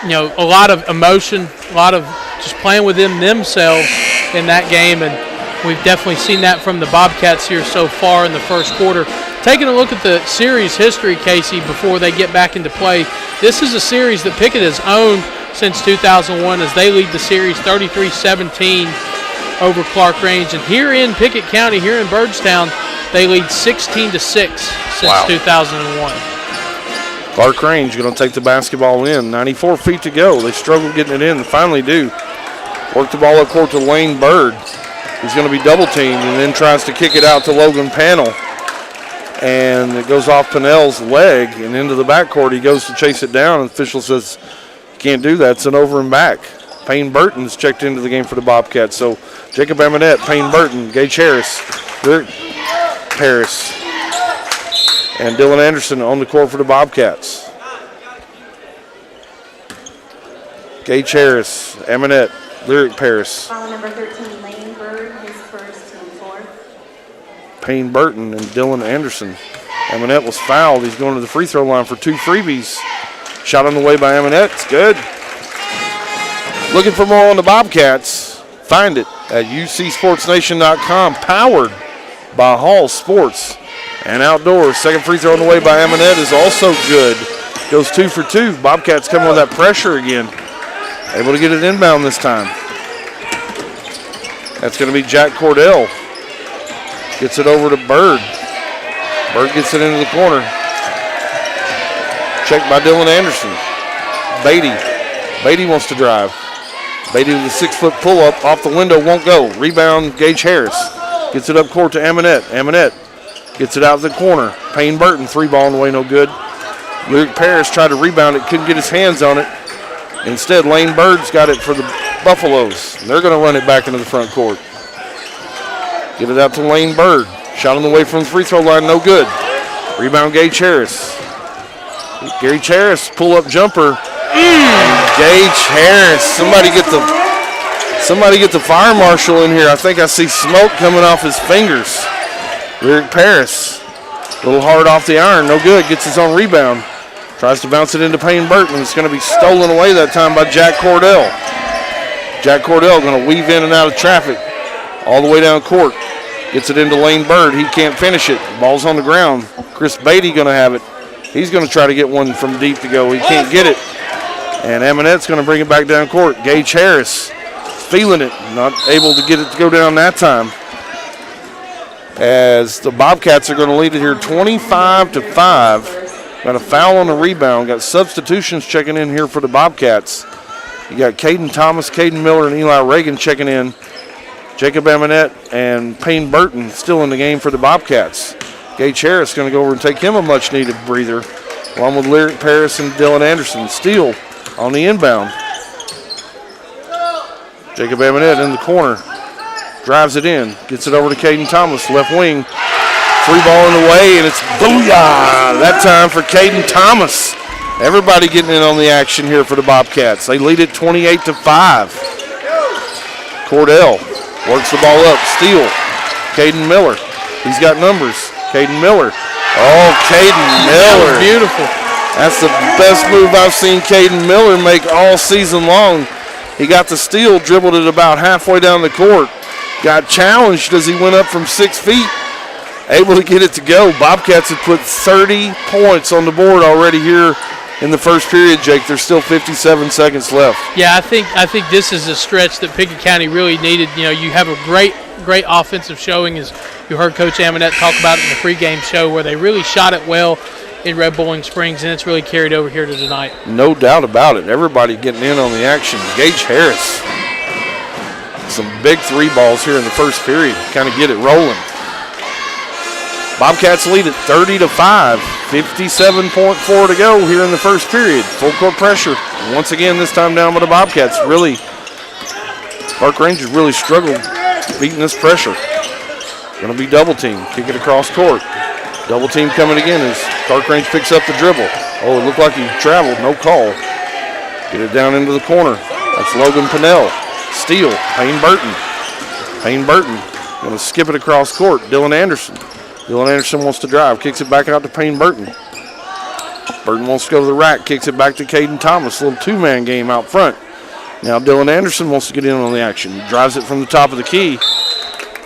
a lot of emotion, a lot of just playing within themselves in that game, and we've definitely seen that from the Bobcats here so far in the first quarter. Taking a look at the series history, Casey, before they get back into play, this is a series that Pickett has owned since 2001 as they lead the series 33-17 over Clarkrange. And here in Pickett County, here in Byrdstown, they lead 16-6 since 2001. Clarkrange going to take the basketball in. 94 feet to go. They struggle getting it in. They finally do. Work the ball up court to Lane Bird. He's going to be double teamed and then tries to kick it out to Logan Pannell. And it goes off Pennell's leg and into the backcourt. He goes to chase it down, and the official says, you can't do that. It's an over and back. Payne Burton's checked into the game for the Bobcats. So Jacob Amonette, Payne Burton, Gage Harris, Dirk Paris, and Dylan Anderson on the court for the Bobcats. Gage Harris, Amonette, Lyric Paris. Foul number 13, Lane Bird, his first, team fourth. Payne Burton and Dylan Anderson. Amonette was fouled. He's going to the free throw line for 2 freebies. Shot on the way by Amonette. It's good. Looking for more on the Bobcats? Find it at ucsportsnation.com. Powered by Hall Sports and Outdoors. Second free throw on the way by Amonette is also good. Goes 2 for 2. Bobcats coming with that pressure again. Able to get it inbound this time. That's going to be Jack Cordell. Gets it over to Bird. Bird gets it into the corner. Checked by Dylan Anderson. Beatty wants to drive. Beatty with a 6-foot pull-up off the window, won't go. Rebound, Gage Harris. Gets it up court to Amonette. Amonette gets it out of the corner. Payne Burton, 3 ball on the way, no good. Luke Paris tried to rebound it, couldn't get his hands on it. Instead, Lane Bird's got it for the Buffaloes. They're going to run it back into the front court. Get it out to Lane Bird. Shot on the way from the free throw line, no good. Rebound, Gage Harris. Gage Harris, pull-up jumper. Gage Harris. Somebody get the fire marshal in here. I think I see smoke coming off his fingers. Lyric Paris. A little hard off the iron, no good. Gets his own rebound. Tries to bounce it into Payne Burton. It's going to be stolen away that time by Jack Cordell. Jack Cordell going to weave in and out of traffic all the way down court. Gets it into Lane Bird. He can't finish it. Ball's on the ground. Chris Beatty going to have it. He's going to try to get one from deep to go. He can't get it. And Amonette's going to bring it back down court. Gage Harris feeling it. Not able to get it to go down that time. As the Bobcats are going to lead it here 25-5. Got a foul on the rebound. Got substitutions checking in here for the Bobcats. You got Caden Thomas, Caden Miller, and Eli Reagan checking in. Jacob Amonette and Payne Burton still in the game for the Bobcats. Gage Harris going to go over and take him a much-needed breather, along with Lyric Paris and Dylan Anderson. Steele on the inbound. Jacob Amonette in the corner. Drives it in. Gets it over to Caden Thomas, left wing. 3 ball in the way, and it's booyah! That time for Caden Thomas. Everybody getting in on the action here for the Bobcats. They lead it 28-5. Cordell works the ball up. Steele. Caden Miller. He's got numbers. Caden Miller. Oh, Caden Miller. Beautiful. That's the best move I've seen Caden Miller make all season long. He got the steal, dribbled it about halfway down the court. Got challenged as he went up from 6 feet. Able to get it to go. Bobcats have put 30 points on the board already here in the first period, Jake. There's still 57 seconds left. Yeah, I think this is a stretch that Pickett County really needed. You have a great offensive showing, as you heard Coach Amonette talk about it in the pregame show, where they really shot it well in Red Bowling Springs, and it's really carried over here to tonight. No doubt about it. Everybody getting in on the action. Gage Harris. Some big 3 balls here in the first period. Kind of get it rolling. Bobcats lead at 30-5. 57.4 to go here in the first period. Full court pressure. Once again, this time down by the Bobcats. Really, Clarkrange has really struggled beating this pressure. Going to be double team. Kick it across court. Double team coming again as Clarkrange picks up the dribble. Oh, it looked like he traveled. No call. Get it down into the corner. That's Logan Pinnell. Steal. Payne Burton. Payne Burton going to skip it across court. Dylan Anderson. Dylan Anderson wants to drive. Kicks it back out to Payne Burton. Burton wants to go to the rack. Kicks it back to Caden Thomas. A little two-man game out front. Now Dylan Anderson wants to get in on the action. Drives it from the top of the key.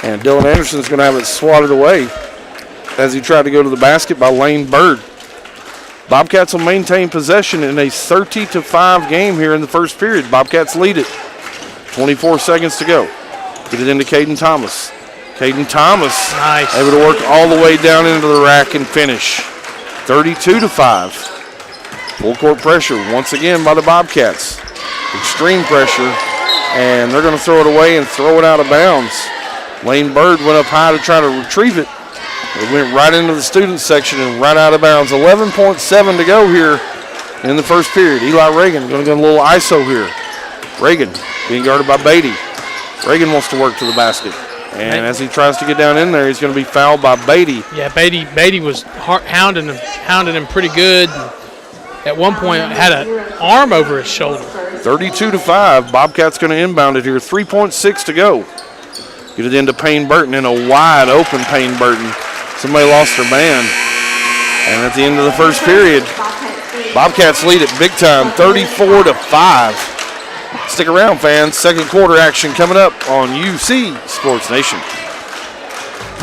And Dylan Anderson's going to have it swatted away as he tried to go to the basket by Lane Bird. Bobcats will maintain possession in a 30-5 game here in the first period. Bobcats lead it. 24 seconds to go. Get it into Caden Thomas. Caden Thomas able to work all the way down into the rack and finish. 32-5. Full court pressure once again by the Bobcats. Extreme pressure, and they're going to throw it away and throw it out of bounds. Lane Bird went up high to try to retrieve it. It went right into the student section and right out of bounds. 11.7 to go here in the first period. Eli Reagan going to get a little ISO here. Reagan being guarded by Beatty. Reagan wants to work to the basket. And as he tries to get down in there, he's going to be fouled by Beatty. Yeah, Beatty was hounding him pretty good. At one point, had an arm over his shoulder. 32-5. Bobcats going to inbound it here. 3.6 to go. Get it into Payne Burton in a wide open Payne Burton. Somebody lost their man. And at the end of the first period, Bobcats lead it big time, 34-5. Stick around, fans. Second quarter action coming up on UC Sports Nation.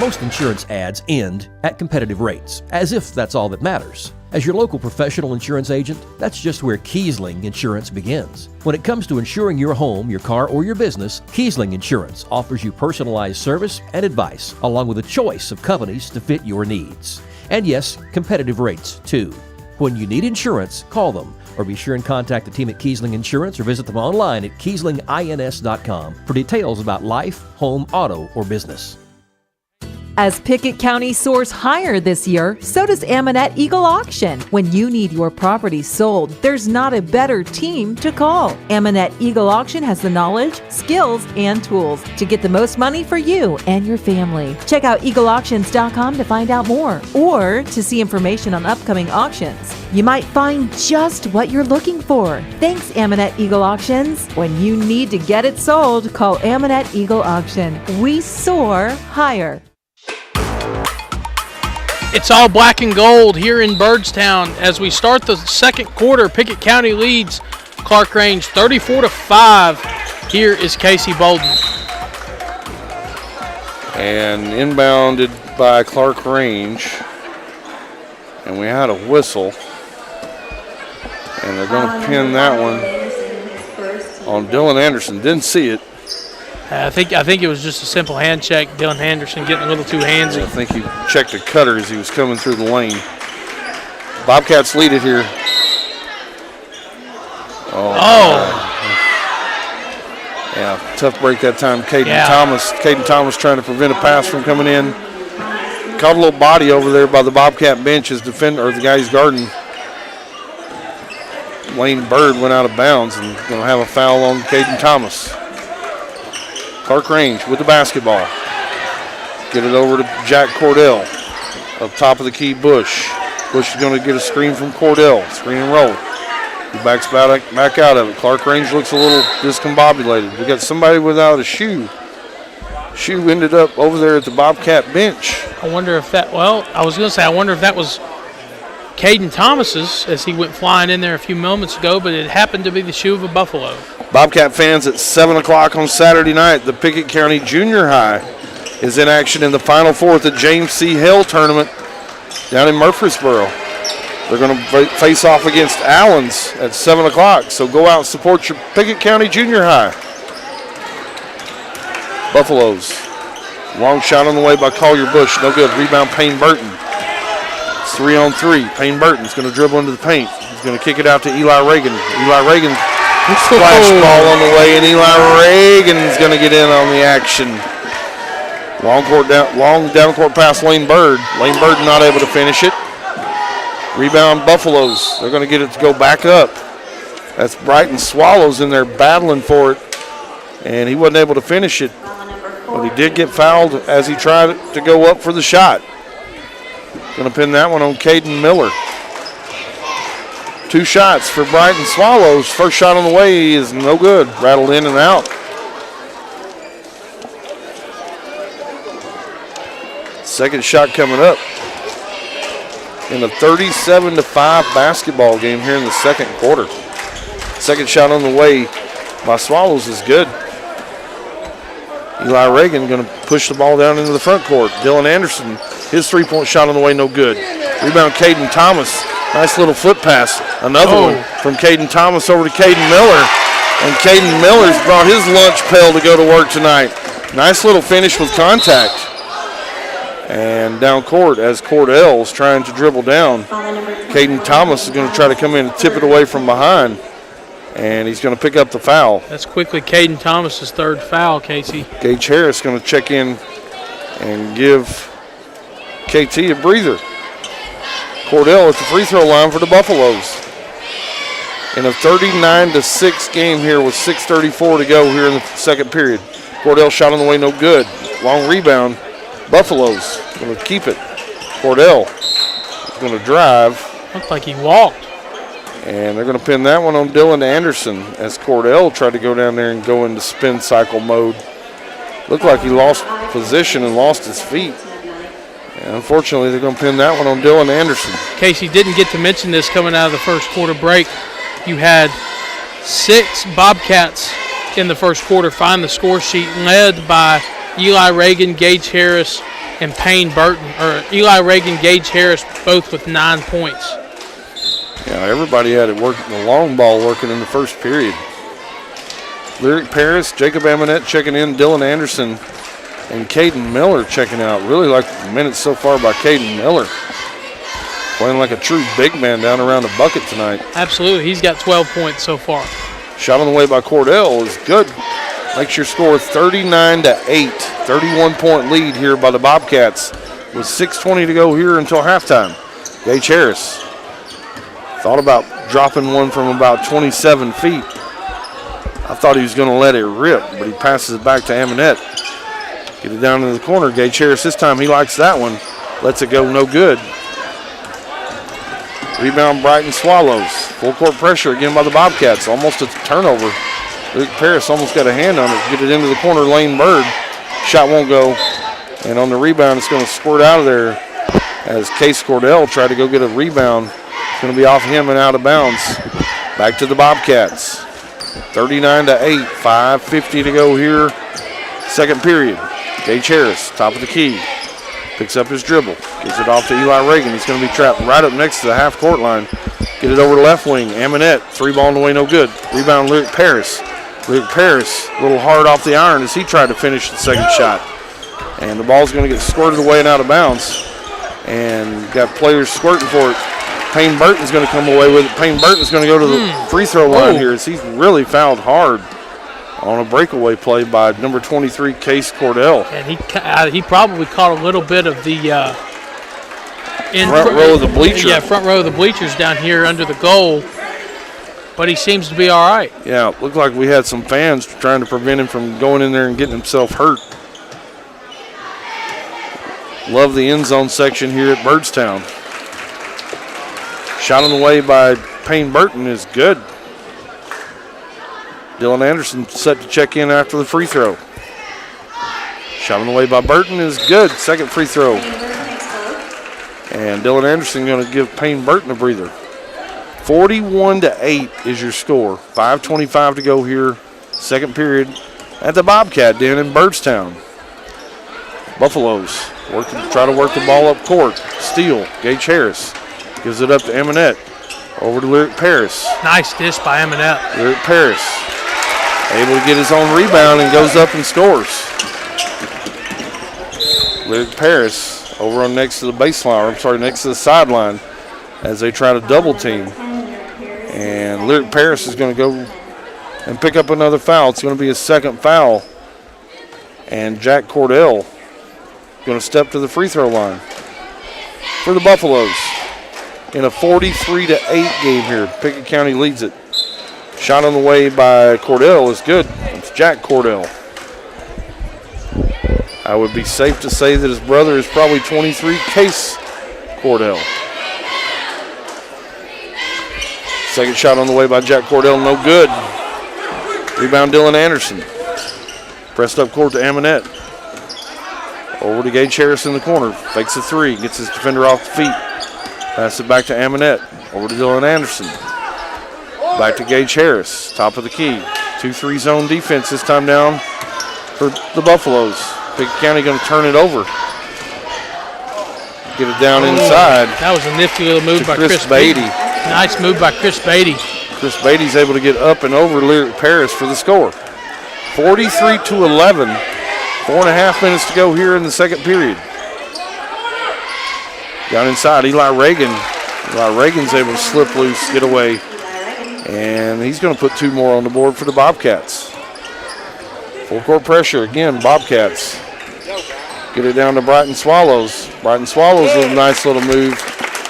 Most insurance ads end at competitive rates, as if that's all that matters. As your local professional insurance agent, that's just where Kiesling Insurance begins. When it comes to insuring your home, your car, or your business, Kiesling Insurance offers you personalized service and advice, along with a choice of companies to fit your needs. And yes, competitive rates, too. When you need insurance, call them, or be sure and contact the team at Kiesling Insurance or visit them online at KieslingINS.com for details about life, home, auto, or business. As Pickett County soars higher this year, so does Amanette Eagle Auction. When you need your property sold, there's not a better team to call. Amanette Eagle Auction has the knowledge, skills, and tools to get the most money for you and your family. Check out eagleauctions.com to find out more or to see information on upcoming auctions. You might find just what you're looking for. Thanks, Amanette Eagle Auctions. When you need to get it sold, call Amanette Eagle Auction. We soar higher. It's all black and gold here in Byrdstown as we start the second quarter. Pickett County leads Clarkrange 34-5. Here is Casey Bolden. And inbounded by Clarkrange. And we had a whistle. And they're going to pin that one on Dylan Anderson. Didn't see it. I think it was just a simple hand check. Dylan Anderson getting a little too handsy. I think he checked a cutter as he was coming through the lane. Bobcats lead it here. Yeah, tough break that time. Caden Thomas trying to prevent a pass from coming in. Caught a little body over there by the Bobcat bench as defender, or the guy he's guarding. Lane Bird went out of bounds and going to have a foul on Caden Thomas. Clarkrange with the basketball. Get it over to Jack Cordell. Up top of the key, Bush. Bush is going to get a screen from Cordell. Screen and roll. He backs back out of it. Clarkrange looks a little discombobulated. We got somebody without a shoe. Shoe ended up over there at the Bobcat bench. I wonder if that, I was going to say, I wonder if that was Caden Thomas's as he went flying in there a few moments ago, but it happened to be the shoe of a Buffalo. Bobcat fans, at 7 o'clock on Saturday night, the Pickett County Junior High is in action in the Final Four at the James C. Hill tournament down in Murfreesboro. They're going to face off against Allens at 7 o'clock, so go out and support your Pickett County Junior High. Buffaloes. Long shot on the way by Collier Bush. No good. Rebound, Payne Burton. It's 3-on-3. Payne Burton's going to dribble into the paint. He's going to kick it out to Eli Reagan. Eli Reagan. Splash ball on the way, and Eli Reagan's going to get in on the action. Long down court pass, Lane Bird. Lane Bird not able to finish it. Rebound, Buffaloes. They're going to get it to go back up. That's Brighton Swallows in there battling for it, and he wasn't able to finish it. But he did get fouled as he tried to go up for the shot. Going to pin that one on Caden Miller. 2 shots for Brighton Swallows. First shot on the way is no good. Rattled in and out. Second shot coming up in a 37-5 basketball game here in the second quarter. Second shot on the way by Swallows is good. Eli Reagan going to push the ball down into the front court. Dylan Anderson, his three-point shot on the way, no good. Rebound, Caden Thomas. Nice little flip pass. Another one from Caden Thomas over to Caden Miller. And Caden Miller's brought his lunch pail to go to work tonight. Nice little finish with contact. And down court as Cordell's trying to dribble down. Caden Thomas is going to try to come in and tip it away from behind. And he's going to pick up the foul. That's quickly Caden Thomas's third foul, Casey. Gage Harris going to check in and give KT a breather. Cordell at the free throw line for the Buffaloes. In a 39-6 game here with 6:34 to go here in the second period. Cordell shot on the way, no good. Long rebound. Buffaloes going to keep it. Cordell is going to drive. Looked like he walked. And they're going to pin that one on Dylan Anderson as Cordell tried to go down there and go into spin cycle mode. Looked like he lost position and lost his feet. And unfortunately, they're going to pin that one on Dylan Anderson. Casey didn't get to mention this coming out of the first quarter break. You had 6 Bobcats in the first quarter find the score sheet, led by Eli Reagan, Gage Harris, and Payne Burton. Or Eli Reagan, Gage Harris, both with 9 points. Yeah, everybody had it working, the long ball working in the first period. Lyric Paris, Jacob Amonette checking in, Dylan Anderson, and Caden Miller checking out. Really like the minutes so far by Caden Miller. Playing like a true big man down around the bucket tonight. Absolutely, he's got 12 points so far. Shot on the way by Cordell is good. Makes your score 39-8. 31-point lead here by the Bobcats with 6:20 to go here until halftime. Gage Harris thought about dropping one from about 27 feet. I thought he was going to let it rip, but he passes it back to Amonette. Get it down in the corner. Gage Harris this time, he likes that one. Lets it go, no good. Rebound, Brighton Swallows. Full court pressure again by the Bobcats. Almost a turnover. Luke Paris almost got a hand on it. Get it into the corner, Lane Bird. Shot won't go. And on the rebound, it's going to squirt out of there as Case Cordell tried to go get a rebound. It's going to be off him and out of bounds. Back to the Bobcats. 39-8. 5:50 to go here. Second period. Gage Harris, top of the key. Picks up his dribble. Gives it off to Eli Reagan. He's going to be trapped right up next to the half-court line. Get it over to left wing. Amonette, 3-ball on the way, no good. Rebound, Lyric Paris. Lyric Paris, a little hard off the iron as he tried to finish the second shot. And the ball's going to get squirted away and out of bounds. And got players squirting for it. Payne Burton's going to come away with it. Payne Burton's going to go to the free throw line here as he's really fouled hard on a breakaway play by number 23, Case Cordell. And he probably caught a little bit of the front row of the bleachers. Yeah, front row of the bleachers down here under the goal. But he seems to be all right. Yeah, it looked like we had some fans trying to prevent him from going in there and getting himself hurt. Love the end zone section here at Byrdstown. Shot on the way by Payne Burton is good. Dylan Anderson set to check in after the free throw. Shot on the way by Burton is good. Second free throw. And Dylan Anderson going to give Payne Burton a breather. 41-8 is your score. 5:25 to go here. Second period at the Bobcat Den in Byrdstown. Buffaloes try to work the ball up court. Steal. Gage Harris gives it up to Amonette. Over to Lyric Paris. Nice dish by Amonette. Lyric Paris able to get his own rebound and goes up and scores. Lyric Paris over on next to the baseline, next to the sideline as they try to double team. And Lyric Paris is going to go and pick up another foul. It's going to be his second foul. And Jack Cordell going to step to the free throw line for the Buffaloes in a 43-8 game here. Pickett County leads it. Shot on the way by Cordell is good. It's Jack Cordell. I would be safe to say that his brother is probably 23, Case Cordell. Second shot on the way by Jack Cordell, no good. Rebound Dylan Anderson. Pressed up court to Amonette. Over to Gage Harris in the corner. Fakes a three, gets his defender off the feet. Pass it back to Amonette. Over to Dylan Anderson. Back to Gage Harris, top of the key. 2-3 zone defense this time down for the Buffaloes. Pickett County going to turn it over. Get it down inside. That was a nifty little move by Chris Beatty. Nice move by Chris Beatty. Chris Beatty's able to get up and over Lyric Paris for the score. 43-11. 4.5 minutes to go here in the second period. Down inside, Eli Reagan. Eli Reagan's able to slip loose, get away. And he's going to put 2 more on the board for the Bobcats. Full court pressure again, Bobcats. Get it down to Brighton Swallows. Brighton Swallows with a nice little move.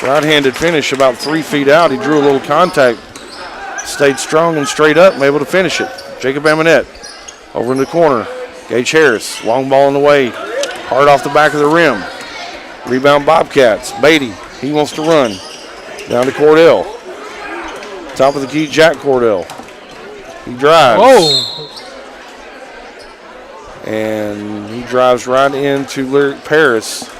Right-handed finish about 3 feet out. He drew a little contact. Stayed strong and straight up and able to finish it. Jacob Amonette over in the corner. Gage Harris, long ball in the way. Hard off the back of the rim. Rebound Bobcats. Beatty, he wants to run. Down to Cordell. Top of the key, Jack Cordell. He drives. Whoa. And he drives right into Lyric Paris.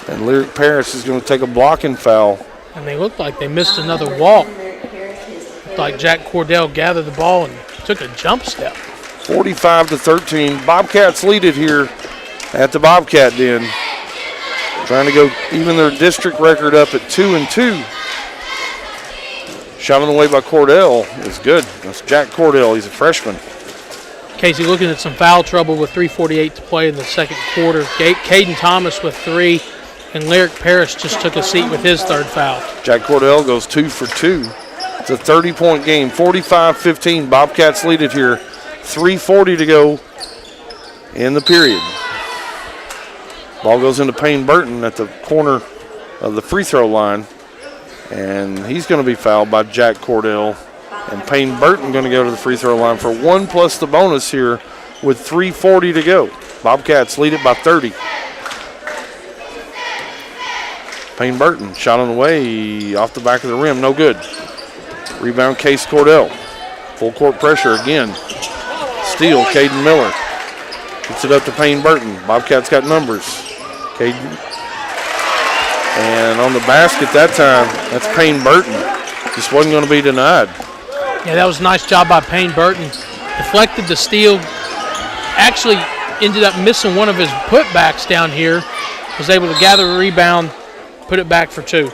And Lyric Paris is going to take a blocking foul. And they looked like they missed another walk. Looked like Jack Cordell gathered the ball and took a jump step. 45-13. Bobcats lead it here at the Bobcat Den. Trying to go even their district record up at 2-2. Shot on the way by Cordell is good. That's Jack Cordell. He's a freshman. Casey looking at some foul trouble with 3:48 to play in the second quarter. Caden Thomas with 3, and Lyric Paris just took a seat with his third foul. Jack Cordell goes 2 for 2. It's a 30-point game, 45-15. Bobcats lead it here. 3:40 to go in the period. Ball goes into Payne Burton at the corner of the free throw line, and he's going to be fouled by Jack Cordell. And Payne Burton going to go to the free throw line for 1 plus the bonus here with 3:40 to go. Bobcats lead it by 30. Payne Burton, shot on the way, off the back of the rim, no good. Rebound, Case Cordell. Full court pressure again. Steal, Caden Miller. Gets it up to Payne Burton. Bobcats got numbers. Caden. And on the basket that time, that's Payne Burton. Just wasn't going to be denied. Yeah, that was a nice job by Payne Burton. Deflected the steal. Actually ended up missing one of his putbacks down here. Was able to gather a rebound, put it back for 2.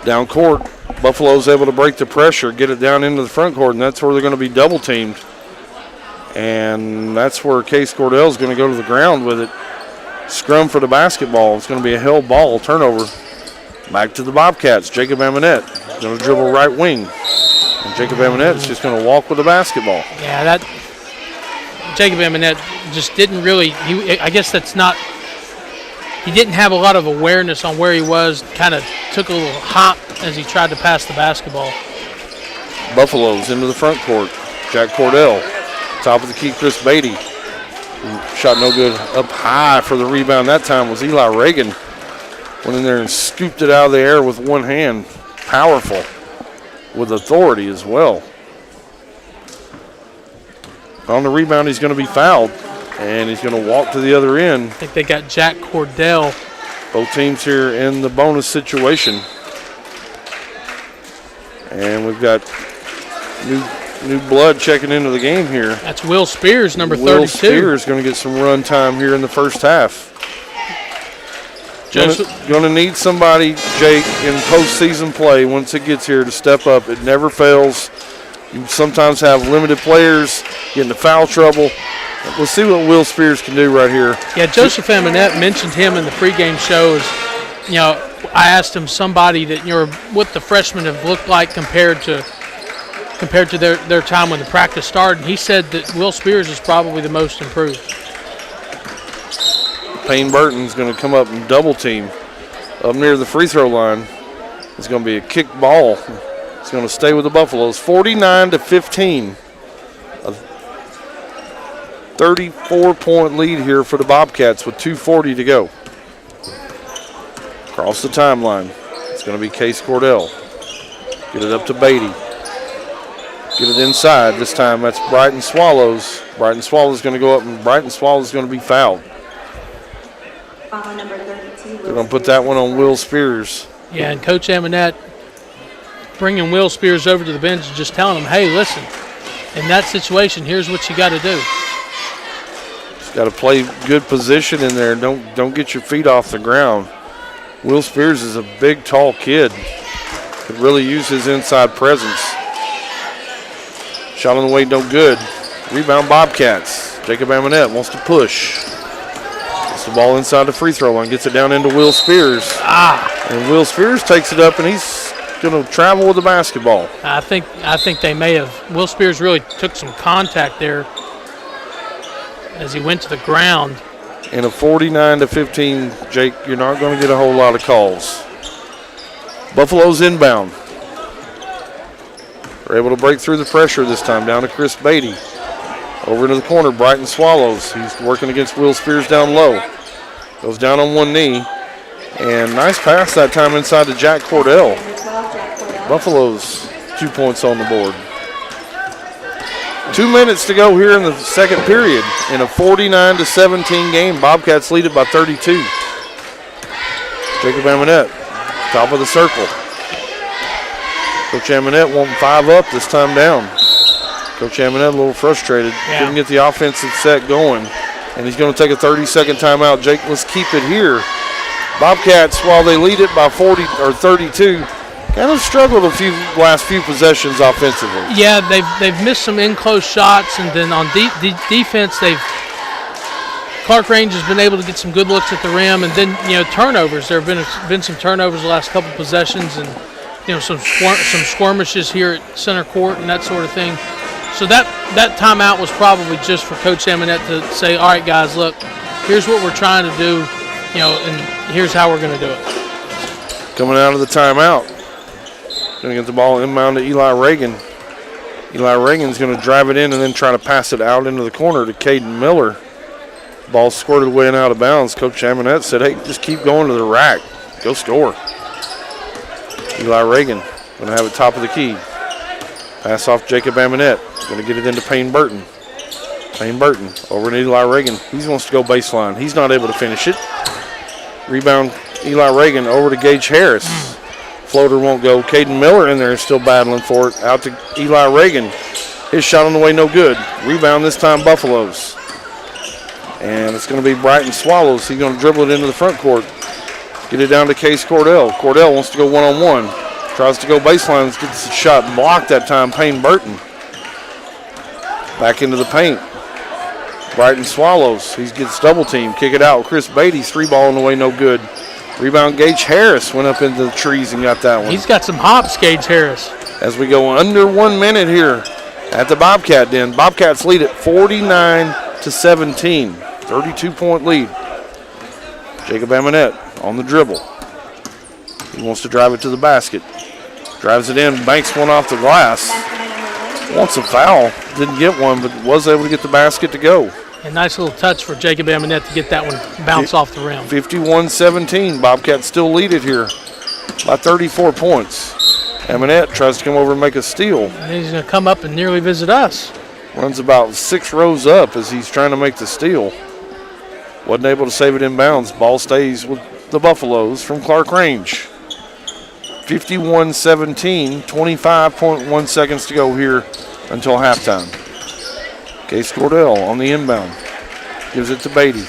Down court, Buffalo's able to break the pressure, get it down into the front court, and that's where they're going to be double teamed. And that's where Case Cordell's going to go to the ground with it. Scrum for the basketball. It's going to be a held ball turnover. Back to the Bobcats. Jacob Amonette going to dribble right wing. And Jacob Amonette is just going to walk with the basketball. Yeah, that Jacob Amonette just didn't really, I guess that's not, he didn't have a lot of awareness on where he was, kind of took a little hop as he tried to pass the basketball. Buffaloes into the front court. Jack Cordell. Top of the key, Chris Beatty. Shot no good. Up high for the rebound that time was Eli Reagan. Went in there and scooped it out of the air with one hand. Powerful. With authority as well. On the rebound, he's going to be fouled. And he's going to walk to the other end. I think they got Jack Cordell. Both teams here in the bonus situation. And we've got new blood checking into the game here. That's Will Spears, number 32. Will Spears going to get some run time here in the first half. Going to need somebody, Jake, in postseason play once it gets here to step up. It never fails. You sometimes have limited players get into foul trouble. We'll see what Will Spears can do right here. Yeah, Joseph Amonette mentioned him in the pregame shows. You know, I asked him somebody that, you know, what the freshmen have looked like compared to their time when the practice started. He said that Will Spears is probably the most improved. Payne Burton's going to come up and double team up near the free throw line. It's going to be a kick ball. It's going to stay with the Buffaloes. 49-15. A 34-point lead here for the Bobcats with 2:40 to go. Across the timeline, it's going to be Case Cordell. Get it up to Beatty. Get it inside. This time that's Brighton Swallows. Brighton Swallows is going to go up, and Brighton Swallows is going to be fouled. Foul number 32. They're going to put that one on Will Spears. Yeah, and Coach Amonette bringing Will Spears over to the bench and just telling him, hey, listen, in that situation, here's what you got to do. Just got to play good position in there. Don't get your feet off the ground. Will Spears is a big, tall kid. Could really use his inside presence. Shot on the way, no good. Rebound Bobcats. Jacob Amonette wants to push. Gets the ball inside the free throw line. Gets it down into Will Spears. And Will Spears takes it up, and he's going to travel with the basketball. I think they may have. Will Spears really took some contact there as he went to the ground. In a 49-15, Jake, you're not going to get a whole lot of calls. Buffalo's inbound. They're able to break through the pressure this time, down to Chris Beatty. Over into the corner, Brighton Swallows. He's working against Will Spears down low. Goes down on one knee. And nice pass that time inside to Jack Cordell. Buffalo's 2 points on the board. 2 minutes to go here in the second period. In a 49-17 game, Bobcats lead it by 32. Jacob Amonette, top of the circle. Coach Amonette wanting 5 up, this time down. Coach Amonette a little frustrated. Couldn't get the offensive set going. And he's going to take a 30-second timeout. Jake, let's keep it here. Bobcats, while they lead it by 40 or 32, kind of struggled last few possessions offensively. Yeah, they've missed some in-close shots, and then on defense, Clarkrange has been able to get some good looks at the rim, and then turnovers. There have been some turnovers the last couple possessions, and some skirmishes here at center court and that sort of thing. So that timeout was probably just for Coach Amonette to say, all right, guys, look, here's what we're trying to do, and here's how we're going to do it. Coming out of the timeout, going to get the ball inbound to Eli Reagan. Eli Reagan's going to drive it in and then try to pass it out into the corner to Caden Miller. Ball squirted away and out of bounds. Coach Amonette said, hey, just keep going to the rack. Go score. Eli Reagan going to have it top of the key. Pass off Jacob Amonette. Going to get it into Payne Burton. Payne Burton over to Eli Reagan. He wants to go baseline. He's not able to finish it. Rebound Eli Reagan over to Gage Harris. Floater won't go. Caden Miller in there is still battling for it. Out to Eli Reagan. His shot on the way, no good. Rebound this time, Buffaloes. And it's going to be Brighton Swallows. He's going to dribble it into the front court. Get it down to Case Cordell. Cordell wants to go one-on-one. Tries to go baseline. Gets the shot blocked that time. Payne Burton. Back into the paint. Brighton Swallows. He gets double team. Kick it out. Chris Beatty's 3-ball on the way, no good. Rebound, Gage Harris went up into the trees and got that one. He's got some hops, Gage Harris. As we go under 1 minute here at the Bobcat Den. Bobcats lead at 49-17. 32-point lead. Jacob Amonette on the dribble. He wants to drive it to the basket. Drives it in, banks one off the glass. Wants a foul. Didn't get one, but was able to get the basket to go. A nice little touch for Jacob Amonette to get that one bounce off the rim. 51-17. Bobcats still lead it here by 34 points. Amonette tries to come over and make a steal. And he's going to come up and nearly visit us. Runs about 6 rows up as he's trying to make the steal. Wasn't able to save it in bounds. Ball stays with the Buffaloes from Clarkrange. 51-17, 25.1 seconds to go here until halftime. Case Cordell on the inbound. Gives it to Beatty.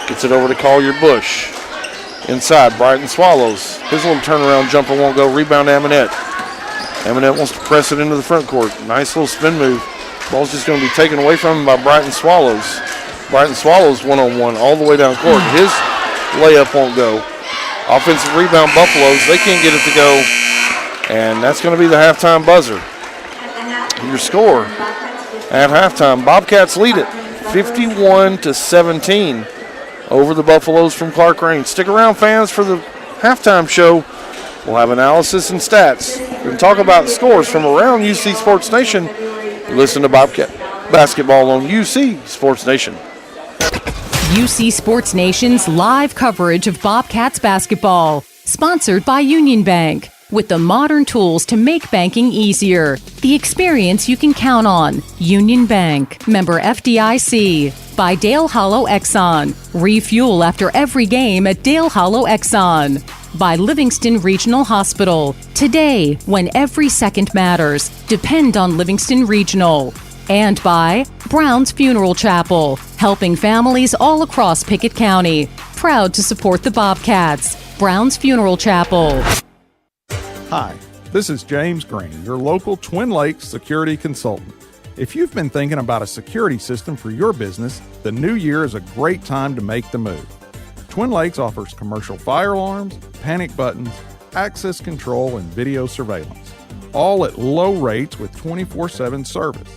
Gets it over to Collier Bush. Inside, Brighton Swallows. His little turnaround jumper won't go. Rebound Amonette. Amonette wants to press it into the front court. Nice little spin move. Ball's just going to be taken away from him by Brighton Swallows. Brighton Swallows one-on-one all the way down court. His layup won't go. Offensive rebound, Buffaloes. They can't get it to go. And that's going to be the halftime buzzer. Your score at halftime, Bobcats lead it 51-17 over the Buffaloes from Clarkrange. Stick around, fans, for the halftime show. We'll have analysis and stats and talk about scores from around UC Sports Nation. Listen to Bobcat Basketball on UC Sports Nation. UC Sports Nation's live coverage of Bobcats basketball. Sponsored by Union Bank. With the modern tools to make banking easier. The experience you can count on. Union Bank. Member FDIC. By Dale Hollow Exxon. Refuel after every game at Dale Hollow Exxon. By Livingston Regional Hospital. Today, when every second matters, depend on Livingston Regional. And by Brown's Funeral Chapel, helping families all across Pickett County. Proud to support the Bobcats. Brown's Funeral Chapel. Hi, this is James Green, your local Twin Lakes security consultant. If you've been thinking about a security system for your business, the new year is a great time to make the move. Twin Lakes offers commercial fire alarms, panic buttons, access control, and video surveillance, all at low rates with 24/7 service.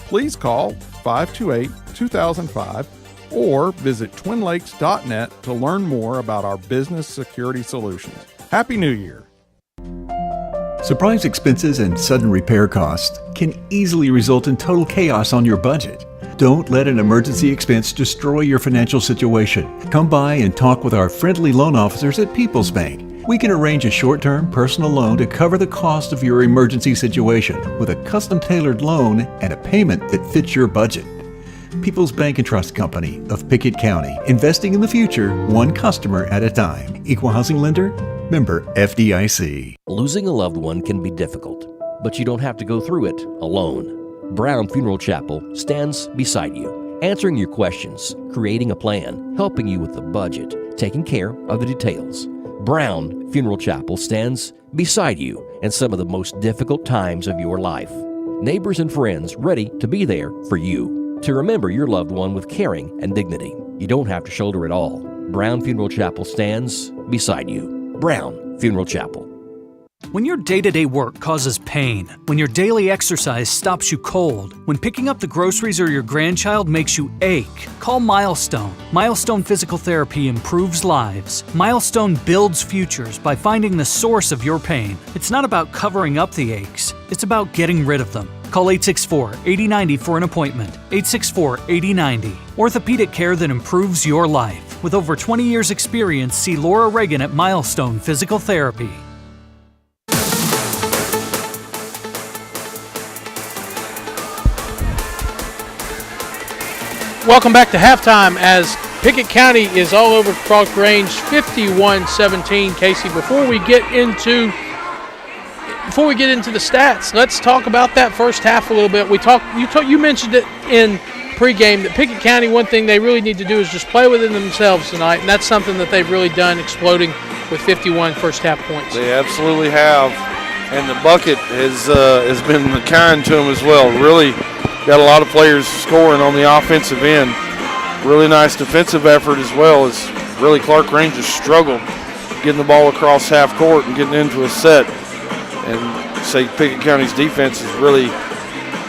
Please call 528-2005 or visit twinlakes.net to learn more about our business security solutions. Happy New Year! Surprise expenses and sudden repair costs can easily result in total chaos on your budget. Don't let an emergency expense destroy your financial situation. Come by and talk with our friendly loan officers at People's Bank. We can arrange a short-term personal loan to cover the cost of your emergency situation with a custom-tailored loan and a payment that fits your budget. People's Bank and Trust Company of Pickett County, investing in the future, one customer at a time. Equal housing lender, member FDIC. Losing a loved one can be difficult, but you don't have to go through it alone. Brown Funeral Chapel stands beside you, answering your questions, creating a plan, helping you with the budget, taking care of the details. Brown Funeral Chapel stands beside you in some of the most difficult times of your life. Neighbors and friends ready to be there for you, to remember your loved one with caring and dignity. You don't have to shoulder it all. Brown Funeral Chapel stands beside you. Brown Funeral Chapel. When your day-to-day work causes pain, when your daily exercise stops you cold, when picking up the groceries or your grandchild makes you ache, call Milestone. Milestone Physical Therapy improves lives. Milestone builds futures by finding the source of your pain. It's not about covering up the aches, it's about getting rid of them. Call 864-8090 for an appointment. 864-8090. Orthopedic care that improves your life. With over 20 years' experience, see Laura Reagan at Milestone Physical Therapy. Welcome back to halftime as Pickett County is all over Clarkrange, 51-17. Casey, before we get into the stats, let's talk about that first half a little bit. You mentioned it in pregame that Pickett County, one thing they really need to do is just play within themselves tonight, and that's something that they've really done, exploding with 51 first half points. They absolutely have, and the bucket has been kind to them as well. Really got a lot of players scoring on the offensive end. Really nice defensive effort as well, as really Clarkrange has struggled getting the ball across half court and getting into a set. And say Pickett County's defense has really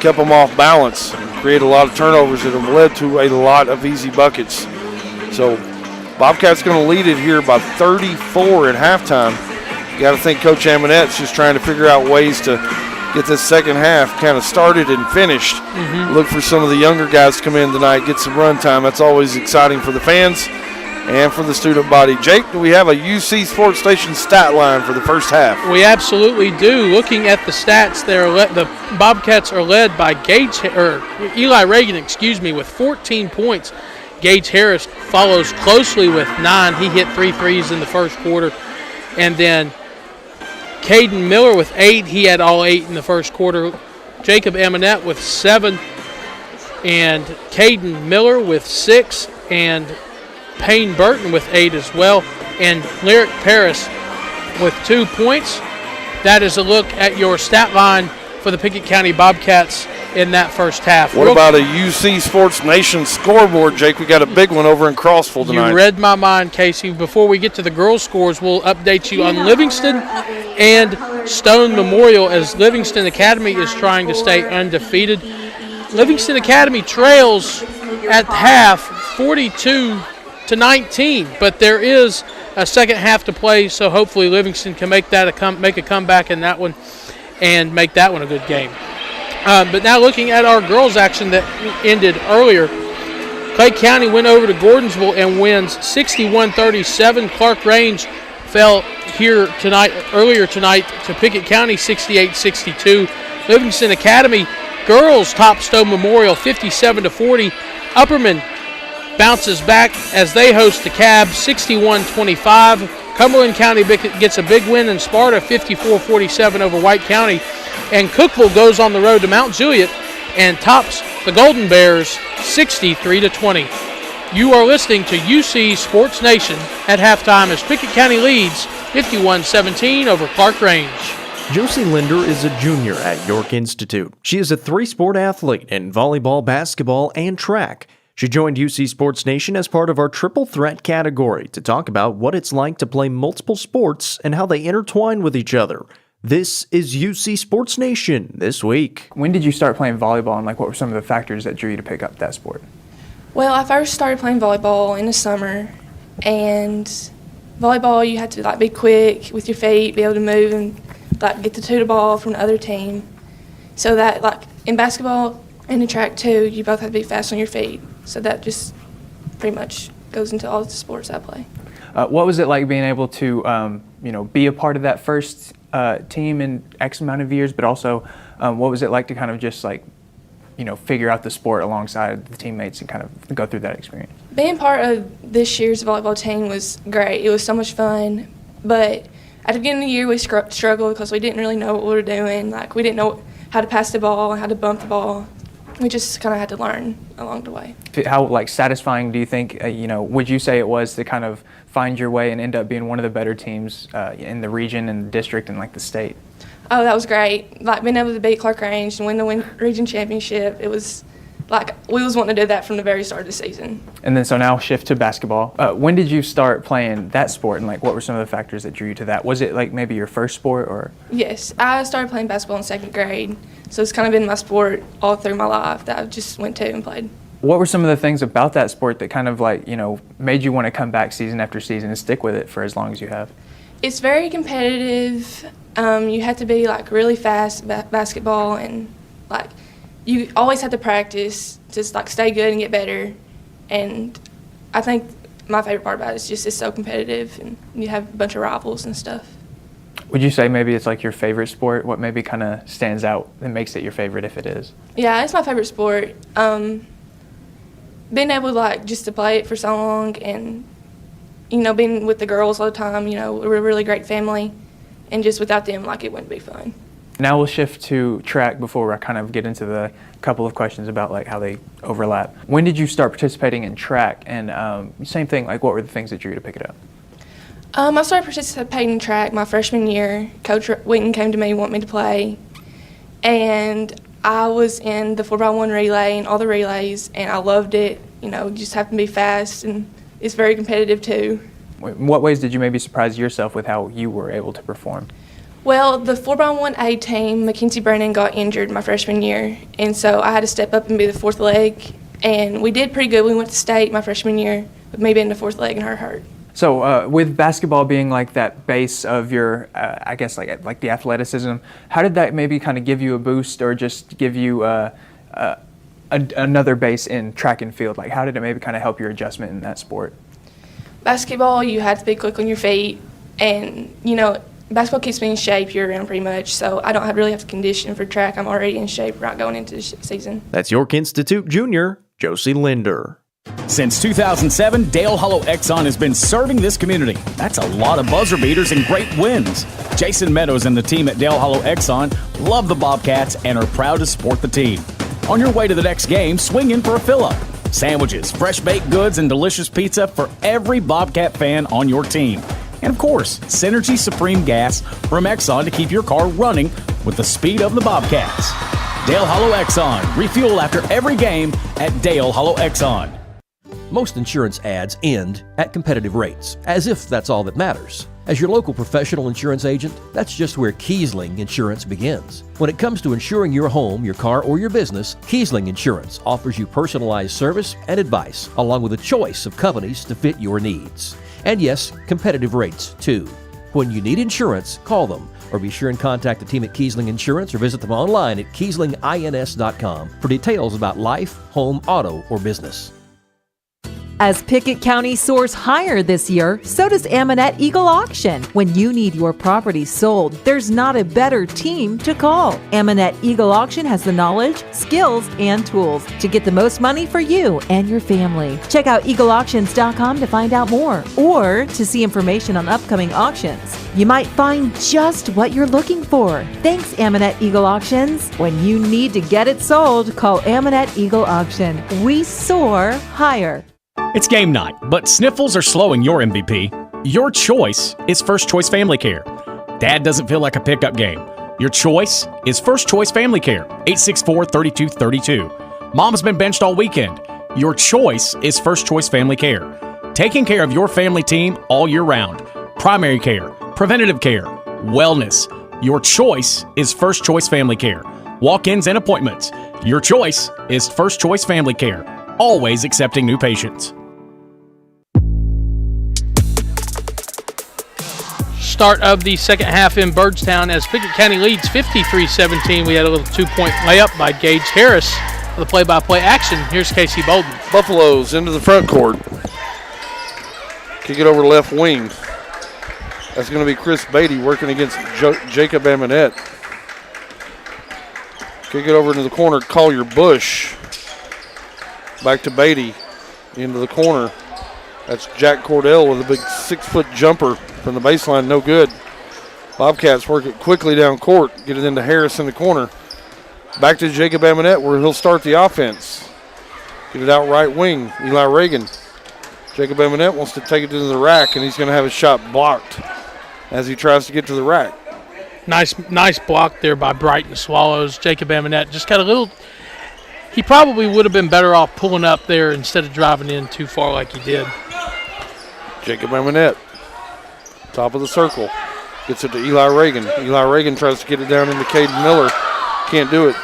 kept them off balance and created a lot of turnovers that have led to a lot of easy buckets. So Bobcats going to lead it here by 34 at halftime. You got to think Coach Amonette's just trying to figure out ways to get this second half kind of started and finished. Look for some of the younger guys to come in tonight, get some run time. That's always exciting for the fans and for the student body. Jake, do we have a UC Sports Station stat line for the first half? We absolutely do. Looking at the stats, the Bobcats are led by Eli Reagan, with 14 points. Gage Harris follows closely with 9. He hit 3 threes in the first quarter. And then Caden Miller with 8. He had all 8 in the first quarter. Jacob Amonette with 7. And Caden Miller with 6. And Payne Burton with 8 as well. And Lyric Paris with 2 points. That is a look at your stat line for the Pickett County Bobcats in that first half. What about a UC Sports Nation scoreboard, Jake? We got a big one over in Crossville tonight. You read my mind, Casey. Before we get to the girls' scores, we'll update you on Livingston and Stone Memorial as Livingston Academy is trying to stay undefeated. Livingston Academy trails at half, 42-19, but there is a second half to play, so hopefully Livingston can make that make a comeback in that one and make that one a good game. But now looking at our girls action that ended earlier, Clay County went over to Gordonsville and wins 61-37. Clarkrange fell here earlier tonight to Pickett County 68-62. Livingston Academy girls top Stowe Memorial 57-40. Upperman bounces back as they host the Cab 61-25. Cumberland County gets a big win in Sparta 54-47 over White County. And Cookeville goes on the road to Mount Juliet and tops the Golden Bears 63-20. You are listening to UC Sports Nation at halftime as Pickett County leads 51-17 over Clarkrange. Josie Linder is a junior at York Institute. She is a three-sport athlete in volleyball, basketball, and track. She joined UC Sports Nation as part of our triple threat category to talk about what it's like to play multiple sports and how they intertwine with each other. This is UC Sports Nation this week. When did you start playing volleyball, and what were some of the factors that drew you to pick up that sport? Well, I first started playing volleyball in the summer, and volleyball you had to be quick with your feet, be able to move and get the ball from the other team. So that in basketball and in track too, you both have to be fast on your feet. So that just pretty much goes into all the sports I play. What was it like being able to be a part of that first team in X amount of years, but also what was it like to kind of just figure out the sport alongside the teammates and kind of go through that experience? Being part of this year's volleyball team was great. It was so much fun, but at the beginning of the year we struggled because we didn't really know what we were doing. We didn't know how to pass the ball and how to bump the ball. We just kind of had to learn along the way. How satisfying do you think, would you say it was to kind of find your way and end up being one of the better teams in the region and the district and the state? Oh, that was great. Being able to beat Clarkrange and win the region championship, it was we was wanting to do that from the very start of the season. And then so now shift to basketball. When did you start playing that sport, and what were some of the factors that drew you to that? Was it maybe your first sport or? Yes, I started playing basketball in second grade, so it's kind of been my sport all through my life that I just went to and played. What were some of the things about that sport that kind of made you want to come back season after season and stick with it for as long as you have? It's very competitive. You have to be really fast basketball, and you always have to practice, just stay good and get better. And I think my favorite part about it is just it's so competitive, and you have a bunch of rivals and stuff. Would you say maybe it's your favorite sport? What maybe kind of stands out and makes it your favorite if it is? Yeah, it's my favorite sport. Being able just to play it for so long, and being with the girls all the time, we're a really great family, and just without them, it wouldn't be fun. Now we'll shift to track before I kind of get into the couple of questions about how they overlap. When did you start participating in track? And same thing, what were the things that drew you to pick it up? I started participating in track my freshman year. Coach Wheaton came to me and wanted me to play, and I was in the 4x1 relay and all the relays, and I loved it. You just have to be fast, and it's very competitive too. In what ways did you maybe surprise yourself with how you were able to perform? Well, the 4x1A team, Mackenzie Brennan got injured my freshman year, and so I had to step up and be the fourth leg, and we did pretty good. We went to state my freshman year, with me being the fourth leg and her hurt. So with basketball being that base of your, I guess the athleticism, how did that maybe kind of give you a boost or just give you another base in track and field? How did it maybe kind of help your adjustment in that sport? Basketball, you have to be quick on your feet, and basketball keeps me in shape year-round pretty much, so I don't really have to condition for track. I'm already in shape right going into the season. That's York Institute junior, Josie Linder. Since 2007, Dale Hollow Exxon has been serving this community. That's a lot of buzzer beaters and great wins. Jason Meadows and the team at Dale Hollow Exxon love the Bobcats and are proud to support the team. On your way to the next game, swing in for a fill-up. Sandwiches, fresh baked goods, and delicious pizza for every Bobcat fan on your team. And of course, Synergy Supreme Gas from Exxon to keep your car running with the speed of the Bobcats. Dale Hollow Exxon. Refuel after every game at Dale Hollow Exxon. Most insurance ads end at competitive rates, as if that's all that matters. As your local professional insurance agent, that's just where Kiesling Insurance begins. When it comes to insuring your home, your car, or your business, Kiesling Insurance offers you personalized service and advice, along with a choice of companies to fit your needs. And yes, competitive rates, too. When you need insurance, call them, or be sure and contact the team at Kiesling Insurance or visit them online at KieslingINS.com for details about life, home, auto, or business. As Pickett County soars higher this year, so does Amonette Eagle Auction. When you need your property sold, there's not a better team to call. Amonette Eagle Auction has the knowledge, skills, and tools to get the most money for you and your family. Check out eagleauctions.com to find out more or to see information on upcoming auctions. You might find just what you're looking for. Thanks, Amonette Eagle Auctions. When you need to get it sold, call Amonette Eagle Auction. We soar higher. It's game night, but sniffles are slowing your MVP. Your choice is First Choice Family Care. Dad doesn't feel like a pickup game. Your choice is First Choice Family Care, 864-3232. Mom's been benched all weekend. Your choice is First Choice Family Care. Taking care of your family team all year round. Primary care, preventative care, wellness. Your choice is First Choice Family Care. Walk-ins and appointments. Your choice is First Choice Family Care. Always accepting new patients. Start of the second half in Byrdstown as Pickett County leads 53-17. We had a little two-point layup by Gage Harris for the play-by-play action. Here's Casey Bolden. Buffaloes into the front court. Kick it over left wing. That's going to be Chris Beatty working against Jacob Amonette. Kick it over into the corner, Collier Bush. Back to Beatty into the corner. That's Jack Cordell with a big 6-foot jumper from the baseline, no good. Bobcats work it quickly down court, get it into Harris in the corner. Back to Jacob Amonette where he'll start the offense. Get it out right wing, Eli Reagan. Jacob Amonette wants to take it to the rack, and he's going to have his shot blocked as he tries to get to the rack. Nice block there by Brighton Swallows. Jacob Amonette just got a little. He probably would have been better off pulling up there instead of driving in too far like he did. Jacob Amonette, top of the circle, gets it to Eli Reagan. Eli Reagan tries to get it down into Caden Miller. Can't do it.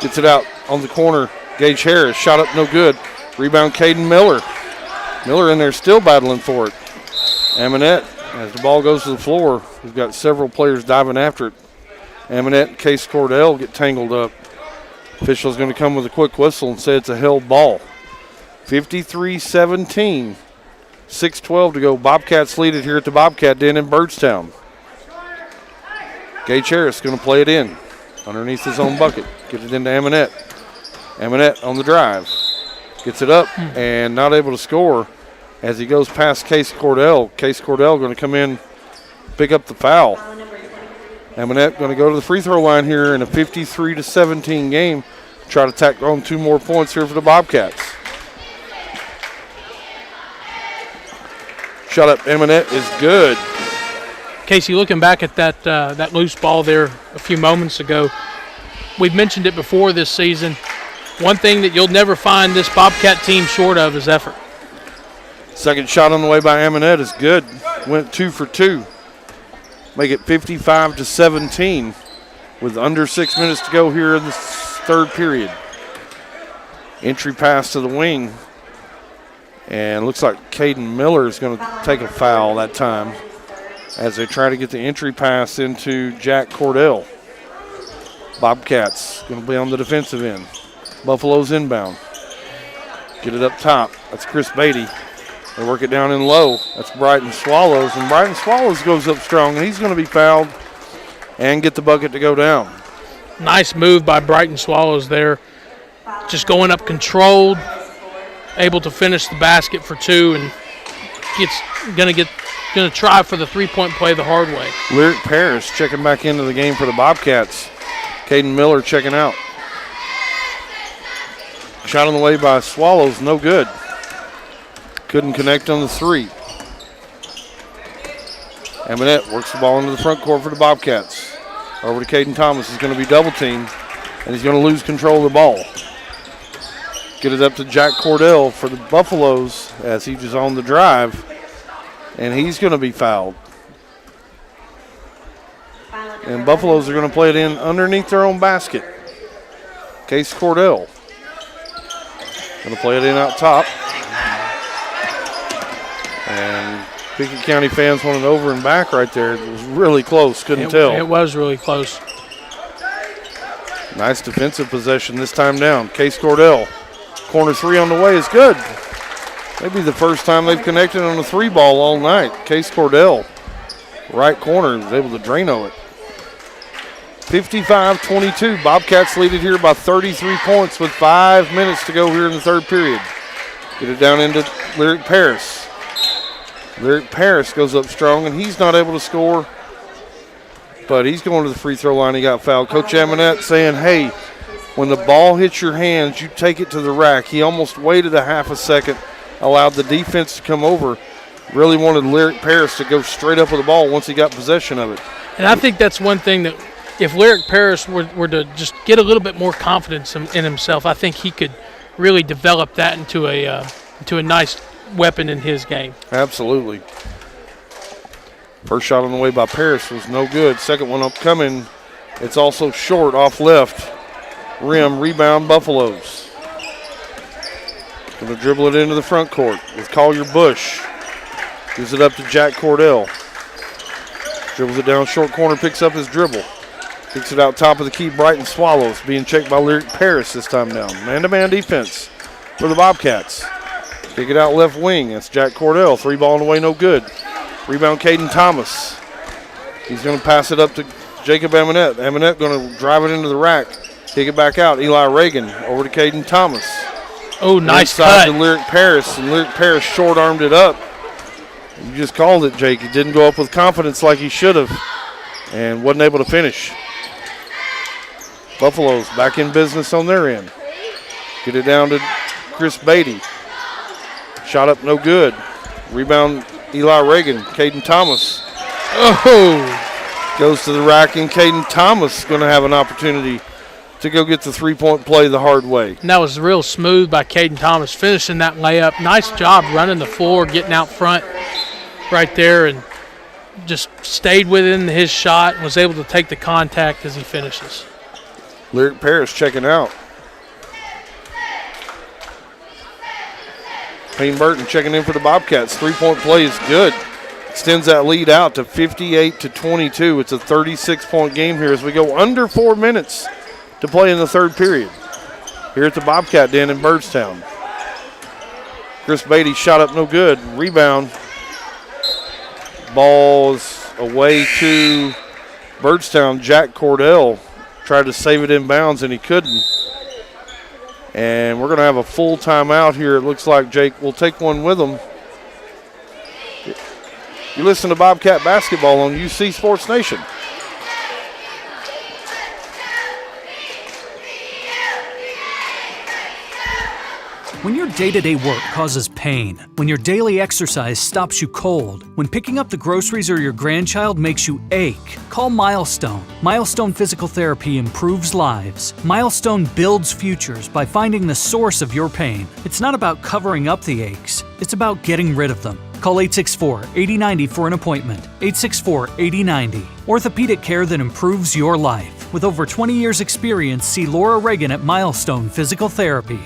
Gets it out on the corner. Gage Harris, shot up no good. Rebound Caden Miller. Miller in there still battling for it. Amonette, as the ball goes to the floor, we've got several players diving after it. Amonette and Case Cordell get tangled up. Official's going to come with a quick whistle and say it's a held ball. 53-17. 6:12 to go. Bobcats lead it here at the Bobcat Den in Byrdstown. Gage Harris going to play it in underneath his own bucket. Get it into Amonette. Amonette on the drive. Gets it up and not able to score as he goes past Case Cordell. Case Cordell going to come in, pick up the foul. Amonette going to go to the free throw line here in a 53-17 game. Try to tack on 2 more points here for the Bobcats. Shot up Amonette is good. Casey, looking back at that loose ball there a few moments ago, we've mentioned it before this season. One thing that you'll never find this Bobcat team short of is effort. Second shot on the way by Amonette is good. Went 2 for 2. Make it 55-17 with under 6 minutes to go here in the third period. Entry pass to the wing. And looks like Caden Miller is going to take a foul that time as they try to get the entry pass into Jack Cordell. Bobcats going to be on the defensive end. Buffalo's inbound. Get it up top. That's Chris Beatty. They work it down in low. That's Brighton Swallows. And Brighton Swallows goes up strong, and he's going to be fouled and get the bucket to go down. Nice move by Brighton Swallows there. Just going up controlled, able to finish the basket for 2, and going to try for the 3-point play the hard way. Lyric Parrish checking back into the game for the Bobcats. Caden Miller checking out. Shot on the way by Swallows, no good. Couldn't connect on the 3. Amonette works the ball into the front court for the Bobcats. Over to Caden Thomas. He's going to be double teamed, and he's going to lose control of the ball. Get it up to Jack Cordell for the Buffaloes as he was on the drive, and he's going to be fouled. And Buffaloes are going to play it in underneath their own basket. Case Cordell going to play it in out top. And Pickett County fans want it over and back right there. It was really close, couldn't tell. It was really close. Nice defensive possession this time down. Case Cordell. Corner three on the way is good. Maybe the first time they've connected on a three ball all night. Case Cordell, right corner, was able to Drano it. 55-22. Bobcats lead it here by 33 points with 5 minutes to go here in the third period. Get it down into Lyric Paris. Lyric Paris goes up strong, and he's not able to score, but he's going to the free throw line. He got fouled. Coach Amonette saying, hey, when the ball hits your hands, you take it to the rack. He almost waited a half a second, allowed the defense to come over, really wanted Lyric Paris to go straight up with the ball once he got possession of it. And I think that's one thing that if Lyric Paris were to just get a little bit more confidence in himself, I think he could really develop that into a nice weapon in his game. Absolutely. First shot on the way by Paris was no good. Second one upcoming. It's also short off left. Rim, rebound, Buffaloes. Going to dribble it into the front court with Collier Bush. Gives it up to Jack Cordell. Dribbles it down short corner, picks up his dribble. Kicks it out top of the key, Brighton Swallows. Being checked by Lyric Paris this time down. Man-to-man defense for the Bobcats. Kick it out left wing. That's Jack Cordell. Three ball on the way, no good. Rebound, Caden Thomas. He's going to pass it up to Jacob Amonette. Amonette going to drive it into the rack. Kick it back out. Eli Reagan over to Caden Thomas. Oh, nice cut. cut. To Lyric Paris, and Lyric Paris short-armed it up. You just called it, Jake. He didn't go up with confidence like he should have and wasn't able to finish. Buffaloes back in business on their end. Get it down to Chris Beatty. Shot up, no good. Rebound, Eli Reagan. Caden Thomas. Oh! Goes to the rack, and Caden Thomas going to have an opportunity to go get the three-point play the hard way. And that was real smooth by Caden Thomas, finishing that layup. Nice job running the floor, getting out front right there, and just stayed within his shot and was able to take the contact as he finishes. Lyric Paris checking out. Payne Burton checking in for the Bobcats. Three-point play is good. Extends that lead out to 58-22. It's a 36-point game here as we go under 4 minutes to play in the third period here at the Bobcat Den in Byrdstown. Chris Beatty shot up, no good. Rebound. Ball is away to Byrdstown. Jack Cordell tried to save it in bounds, and he couldn't. And we're going to have a full timeout here. It looks like Jake will take one with him. You listen to Bobcat Basketball on UC Sports Nation. When your day-to-day work causes pain, when your daily exercise stops you cold, when picking up the groceries or your grandchild makes you ache, call Milestone. Milestone Physical Therapy improves lives. Milestone builds futures by finding the source of your pain. It's not about covering up the aches, it's about getting rid of them. Call 864-8090 for an appointment. 864-8090. Orthopedic care that improves your life. With over 20 years experience, see Laura Reagan at Milestone Physical Therapy.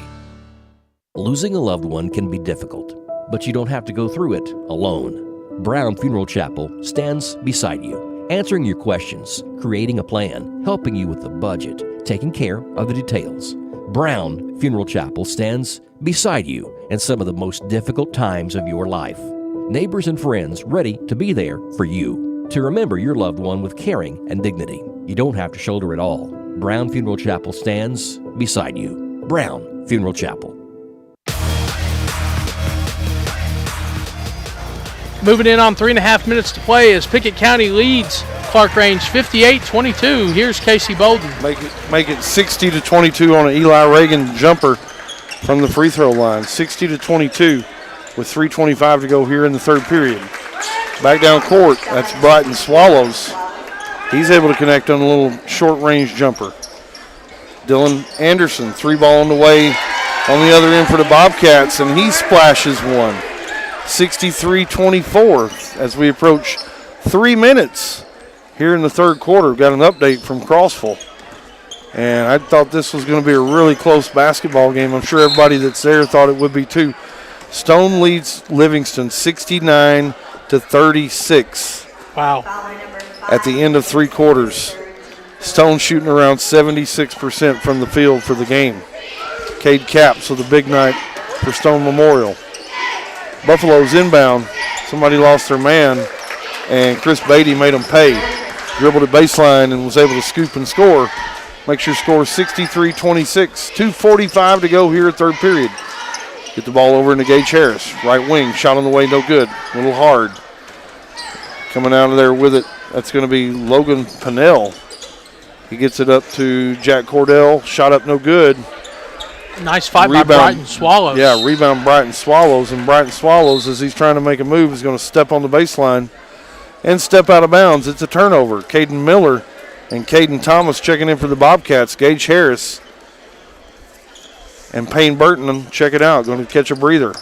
Losing a loved one can be difficult, but you don't have to go through it alone. Brown Funeral Chapel stands beside you, answering your questions, creating a plan, helping you with the budget, taking care of the details. Brown Funeral Chapel stands beside you in some of the most difficult times of your life. Neighbors and friends ready to be there for you, to remember your loved one with caring and dignity. You don't have to shoulder it all. Brown Funeral Chapel stands beside you. Brown Funeral Chapel. Moving in on 3.5 minutes to play as Pickett County leads Clarkrange 58-22. Here's Casey Bolden. Make it 60-22 on an Eli Reagan jumper from the free throw line. 60-22 with 3:25 to go here in the third period. Back down court, that's Brighton Swallows. He's able to connect on a little short-range jumper. Dylan Anderson, three ball on the way on the other end for the Bobcats, and he splashes one. 63-24 as we approach 3 minutes here in the third quarter. Got an update from Crossville. And I thought this was going to be a really close basketball game. I'm sure everybody that's there thought it would be too. Stone leads Livingston 69-36. Wow. At the end of three quarters. Stone shooting around 76% from the field for the game. Cade Capps with a big night for Stone Memorial. Buffalo's inbound. Somebody lost their man, and Chris Beatty made them pay. Dribbled at baseline and was able to scoop and score. Makes your score 63-26. 2:45 to go here, third period. Get the ball over into Gage Harris. Right wing, shot on the way, no good. A little hard. Coming out of there with it, that's going to be Logan Pennell. He gets it up to Jack Cordell. Shot up, no good. Nice fight by Brighton Swallows. Yeah, rebound Brighton Swallows. And Brighton Swallows, as he's trying to make a move, is going to step on the baseline and step out of bounds. It's a turnover. Caden Miller and Caden Thomas checking in for the Bobcats. Gage Harris and Payne Burton, check it out, going to catch a breather.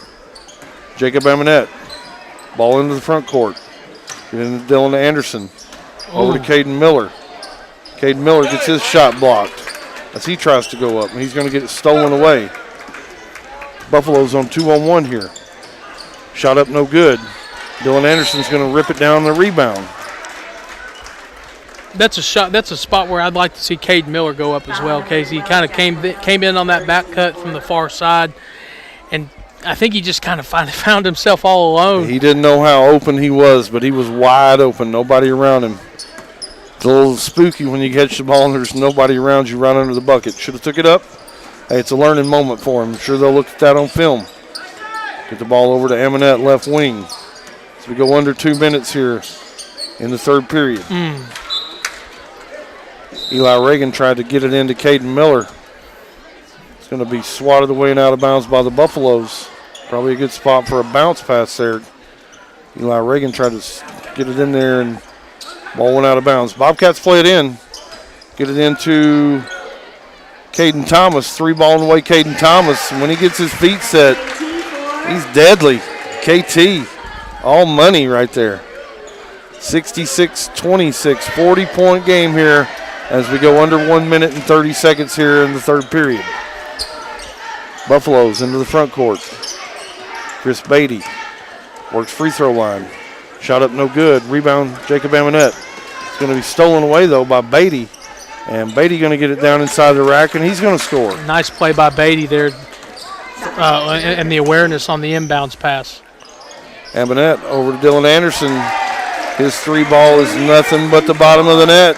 Jacob Amonette. Ball into the front court. Get into Dylan Anderson. Over to Caden Miller. Caden Miller gets his shot blocked as he tries to go up, and he's going to get it stolen away. Buffalo's on 2-on-1 here. Shot up, no good. Dylan Anderson's going to rip it down the rebound. That's a shot. That's a spot where I'd like to see Cade Miller go up as well, Casey. He kind of came in on that back cut from the far side, and I think he just kind of found himself all alone. He didn't know how open he was, but he was wide open. Nobody around him. It's a little spooky when you catch the ball and there's nobody around you right under the bucket. Should have took it up. Hey, it's a learning moment for him. I'm sure they'll look at that on film. Get the ball over to Amonette, left wing. So we go under 2 minutes here in the third period. Eli Reagan tried to get it into Caden Miller. It's going to be swatted away and out of bounds by the Buffaloes. Probably a good spot for a bounce pass there. Eli Reagan tried to get it in there, and ball went out of bounds. Bobcats play it in. Get it into Caden Thomas. Three ball away, Caden Thomas. And when he gets his feet set, he's deadly. KT, all money right there. 66-26, 40-point game here as we go under 1 minute and 30 seconds here in the third period. Buffaloes into the front court. Chris Beatty works free throw line. Shot up, no good. Rebound, Jacob Amonette. It's going to be stolen away, though, by Beatty. And Beatty going to get it down inside the rack, and he's going to score. Nice play by Beatty there, and the awareness on the inbounds pass. Amonette over to Dylan Anderson. His three ball is nothing but the bottom of the net.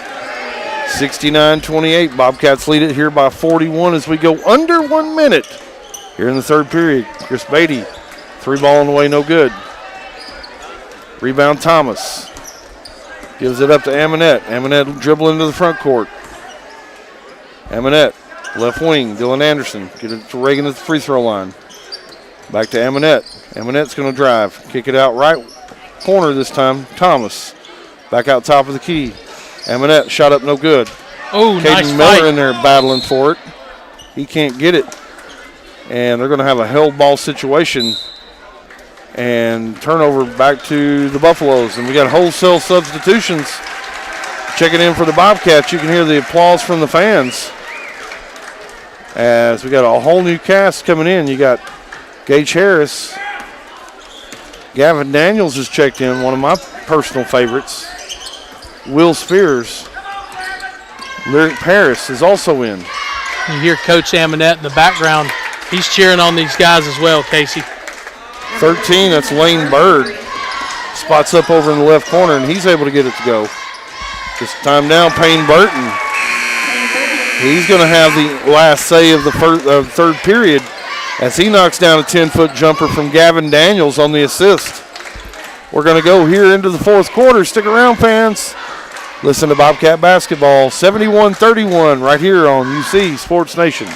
69-28. Bobcats lead it here by 41 as we go under 1 minute here in the third period. Chris Beatty, three ball on the way, no good. Rebound Thomas. Gives it up to Amonette. Amonette dribble into the front court. Amonette, left wing, Dylan Anderson. Get it to Reagan at the free throw line. Back to Amonette. Amonette's going to drive. Kick it out right corner this time. Thomas. Back out top of the key. Amonette shot up, no good. Oh, nice Caden Miller fight. in there battling for it. He can't get it. And they're going to have a held ball situation. And turnover back to the Buffaloes. And we got wholesale substitutions. Checking in for the Bobcats. You can hear the applause from the fans. As we got a whole new cast coming in. You got Gage Harris. Gavin Daniels has checked in, one of my personal favorites. Will Spears. Lyric Paris is also in. You hear Coach Amonette in the background. He's cheering on these guys as well, Casey. 13, that's Lane Bird. Spots up over in the left corner, and he's able to get it to go. This time down, Payne Burton. He's going to have the last say of the third period as he knocks down a 10-foot jumper from Gavin Daniels on the assist. We're going to go here into the fourth quarter. Stick around, fans. Listen to Bobcat Basketball, 71-31, right here on UC Sports Nation.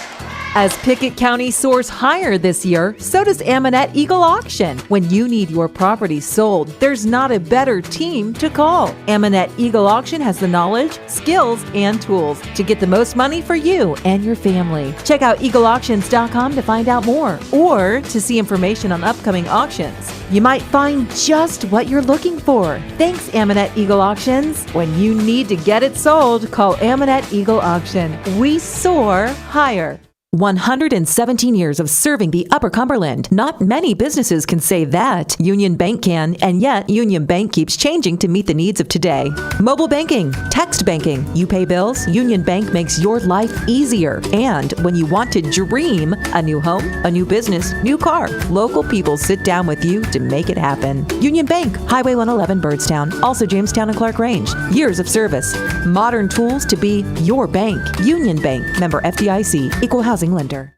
As Pickett County soars higher this year, so does Amanette Eagle Auction. When you need your property sold, there's not a better team to call. Amanette Eagle Auction has the knowledge, skills, and tools to get the most money for you and your family. Check out eagleauctions.com to find out more or to see information on upcoming auctions. You might find just what you're looking for. Thanks, Amanette Eagle Auctions. When you need to get it sold, call Amanette Eagle Auction. We soar higher. 117 years of serving the Upper Cumberland. Not many businesses can say that. Union Bank can, and yet Union Bank keeps changing to meet the needs of today. Mobile banking, text banking, you pay bills, Union Bank makes your life easier. And when you want to dream a new home, a new business, new car, local people sit down with you to make it happen. Union Bank, Highway 111 Byrdstown, also Jamestown and Clarkrange. Years of service, modern tools to be your bank. Union Bank, member FDIC, equal housing lender.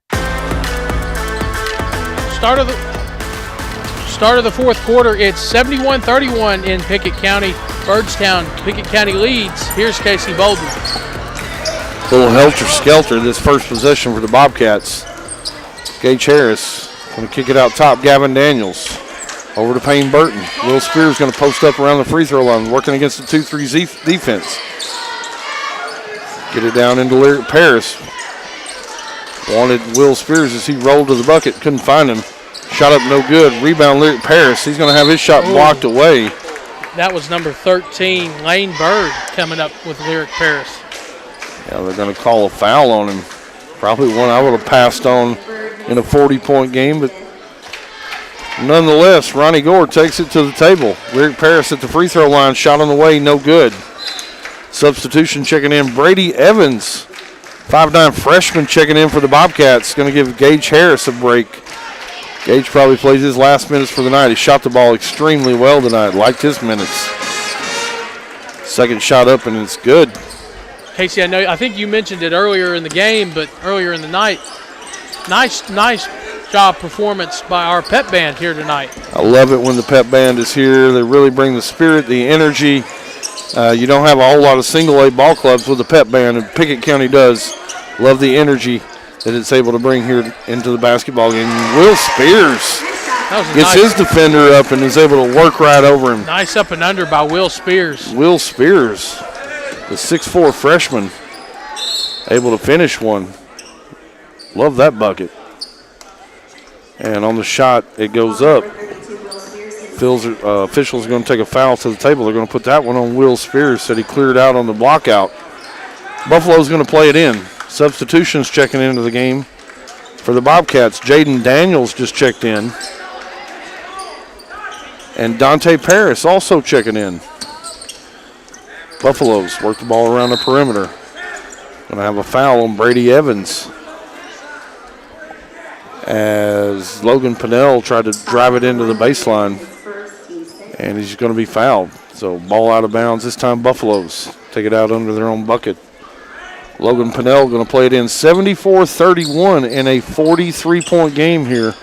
Start of the fourth quarter. It's 71-31 in Pickett County. Byrdstown, Pickett County leads. Here's Casey Bolden. Little helter-skelter this first possession for the Bobcats. Gage Harris going to kick it out top. Gavin Daniels over to Payne Burton. Will Spears going to post up around the free throw line, working against the 2-3 defense. Get it down into Lyric Paris. Wanted Will Spears as he rolled to the bucket. Couldn't find him. Shot up no good. Rebound Lyric Paris. He's going to have his shot blocked away. That was number 13, Lane Bird, coming up with Lyric Paris. Yeah, they're going to call a foul on him. Probably one I would have passed on in a 40-point game, but nonetheless, Ronnie Gore takes it to the table. Lyric Paris at the free throw line. Shot on the way, no good. Substitution checking in. Brady Evans, 5'9" freshman, checking in for the Bobcats. Going to give Gage Harris a break. Gage probably plays his last minutes for the night. He shot the ball extremely well tonight. Liked his minutes. Second shot up, and it's good. Casey, I think you mentioned it earlier in the game, but earlier in the night, nice job performance by our pep band here tonight. I love it when the pep band is here. They really bring the spirit, the energy. You don't have a whole lot of single-A ball clubs with a pep band, and Pickett County does. Love the energy that it's able to bring here into the basketball game. Will Spears gets his defender up and is able to work right over him. Nice up and under by Will Spears. Will Spears, the 6'4" freshman, able to finish one. Love that bucket. And on the shot, it goes up. Officials are going to take a foul to the table. They're going to put that one on Will Spears. Said he cleared out on the block out. Buffalo's going to play it in. Substitutions checking into the game for the Bobcats. Jaden Daniels just checked in. And Dante Paris also checking in. Buffaloes work the ball around the perimeter. Going to have a foul on Brady Evans as Logan Pinnell tried to drive it into the baseline. And he's going to be fouled. So ball out of bounds. This time Buffaloes take it out under their own bucket. Logan Pinnell going to play it in. 74-31 in a 43-point game here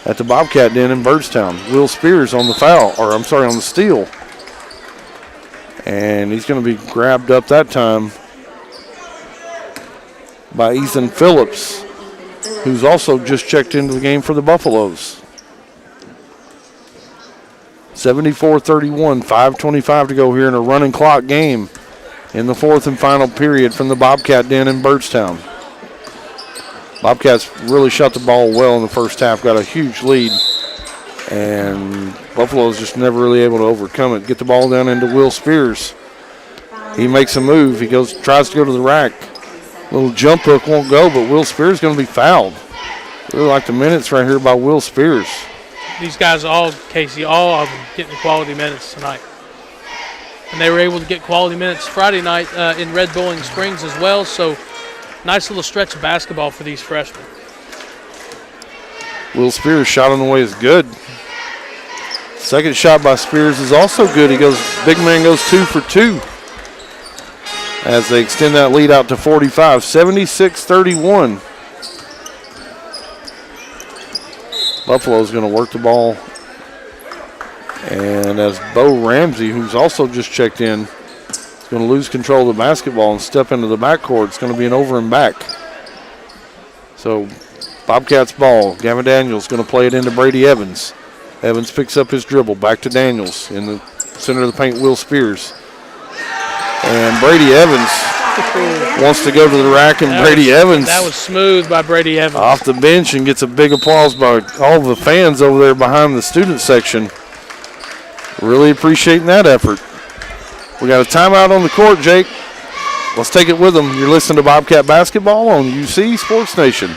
at the Bobcat Den in Byrdstown. Will Spears on the foul, on the steal. And he's going to be grabbed up that time by Ethan Phillips, who's also just checked into the game for the Buffaloes. 74-31, 5:25 to go here in a running clock game in the fourth and final period from the Bobcat Den in Byrdstown. Bobcats really shot the ball well in the first half, got a huge lead, and Buffalo's just never really able to overcome it. Get the ball down into Will Spears. He makes a move. He tries to go to the rack. Little jump hook won't go, but Will Spears going to be fouled. Really like the minutes right here by Will Spears. These guys all of them getting quality minutes tonight. And they were able to get quality minutes Friday night in Red Bowling Springs as well. So nice little stretch of basketball for these freshmen. Will Spears' shot on the way is good. Second shot by Spears is also good. Big man goes 2 for 2 as they extend that lead out to 45, 76-31. Buffalo's going to work the ball. And as Bo Ramsey, who's also just checked in, is going to lose control of the basketball and step into the backcourt, it's going to be an over and back. So So Bobcats ball. Gavin Daniels going to play it into Brady Evans. Evans picks up his dribble. Back to Daniels in the center of the paint, Will Spears. And Brady Evans wants to go to the rack, and Evans. That was smooth by Brady Evans. Off the bench and gets a big applause by all the fans over there behind the student section. Really appreciating that effort. We got a timeout on the court, Jake. Let's take it with them. You're listening to Bobcat Basketball on UC Sports Nation.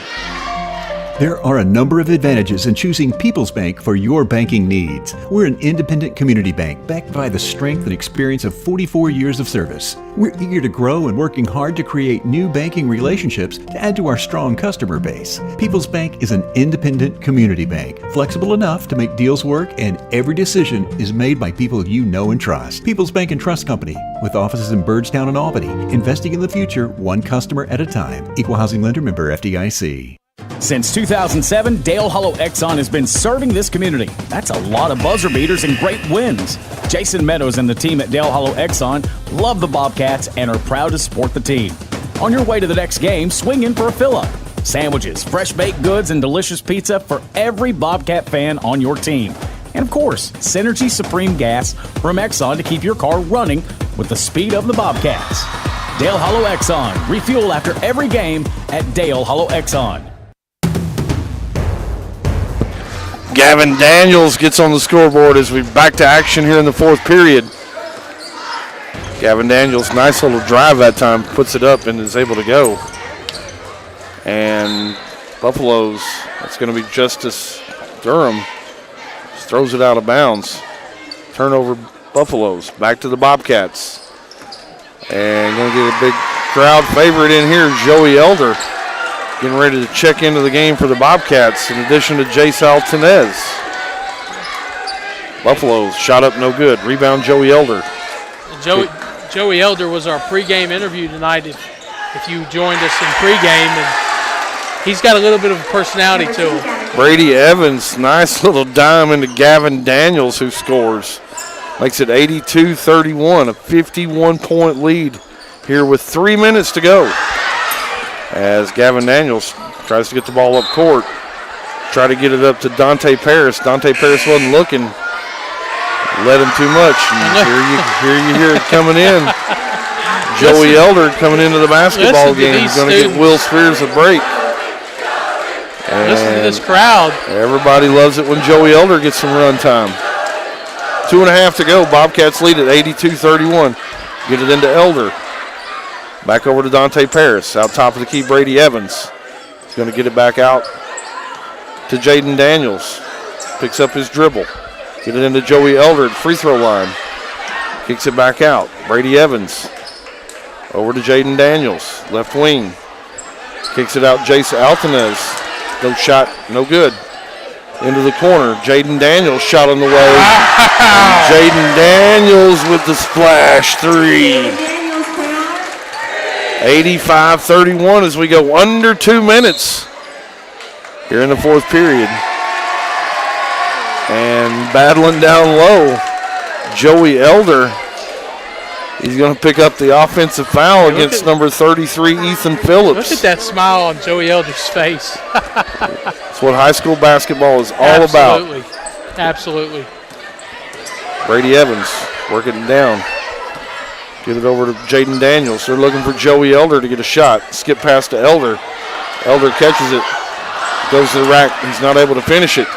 There are a number of advantages in choosing People's Bank for your banking needs. We're an independent community bank backed by the strength and experience of 44 years of service. We're eager to grow and working hard to create new banking relationships to add to our strong customer base. People's Bank is an independent community bank, flexible enough to make deals work, and every decision is made by people you know and trust. People's Bank and Trust Company, with offices in Byrdstown and Albany, investing in the future one customer at a time. Equal housing lender, member FDIC. Since 2007, Dale Hollow Exxon has been serving this community. That's a lot of buzzer beaters and great wins. Jason Meadows and the team at Dale Hollow Exxon love the Bobcats and are proud to support the team. On your way to the next game, swing in for a fill-up. Sandwiches, fresh baked goods, and delicious pizza for every Bobcat fan on your team. And of course, Synergy Supreme Gas from Exxon to keep your car running with the speed of the Bobcats. Dale Hollow Exxon. Refuel after every game at Dale Hollow Exxon. Gavin Daniels gets on the scoreboard as we back to action here in the fourth period. Gavin Daniels, nice little drive that time, puts it up and is able to go. And Buffaloes, it's going to be Justice Durham, just throws it out of bounds. Turnover Buffaloes, back to the Bobcats. And going to get a big crowd favorite in here, Joey Elder. Getting ready to check into the game for the Bobcats in addition to Jace Altanez. Buffaloes shot up no good. Rebound Joey Elder. Joey Elder was our pregame interview tonight if you joined us in pregame, and he's got a little bit of a personality to him. Brady Evans, nice little dime into Gavin Daniels, who scores. Makes it 82-31, a 51-point lead here with 3 minutes to go. As Gavin Daniels tries to get the ball up court. Try to get it up to Dante Paris. Dante Paris wasn't looking. Led him too much. And here you hear it coming in. Joey Elder coming into the basketball game. He's going to get Will Spears a break. And listen to this crowd. Everybody loves it when Joey Elder gets some run time. 2.5 to go. Bobcats lead at 82-31. Get it into Elder. Back over to Dante Paris. Out top of the key, Brady Evans. He's going to get it back out to Jaden Daniels. Picks up his dribble. Get it into Joey Elder at free throw line. Kicks it back out. Brady Evans. Over to Jaden Daniels. Left wing. Kicks it out Jace Altanez. No shot, no good. Into the corner. Jaden Daniels shot on the way. Jaden Daniels with the splash three. 85-31 as we go under 2 minutes here in the fourth period. And battling down low, Joey Elder. He's going to pick up the offensive foul against number 33, Ethan Phillips. Look at that smile on Joey Elder's face. That's what high school basketball is all about. Absolutely. Brady Evans working it down. Get it over to Jaden Daniels. They're looking for Joey Elder to get a shot. Skip pass to Elder. Elder catches it. Goes to the rack. He's not able to finish it.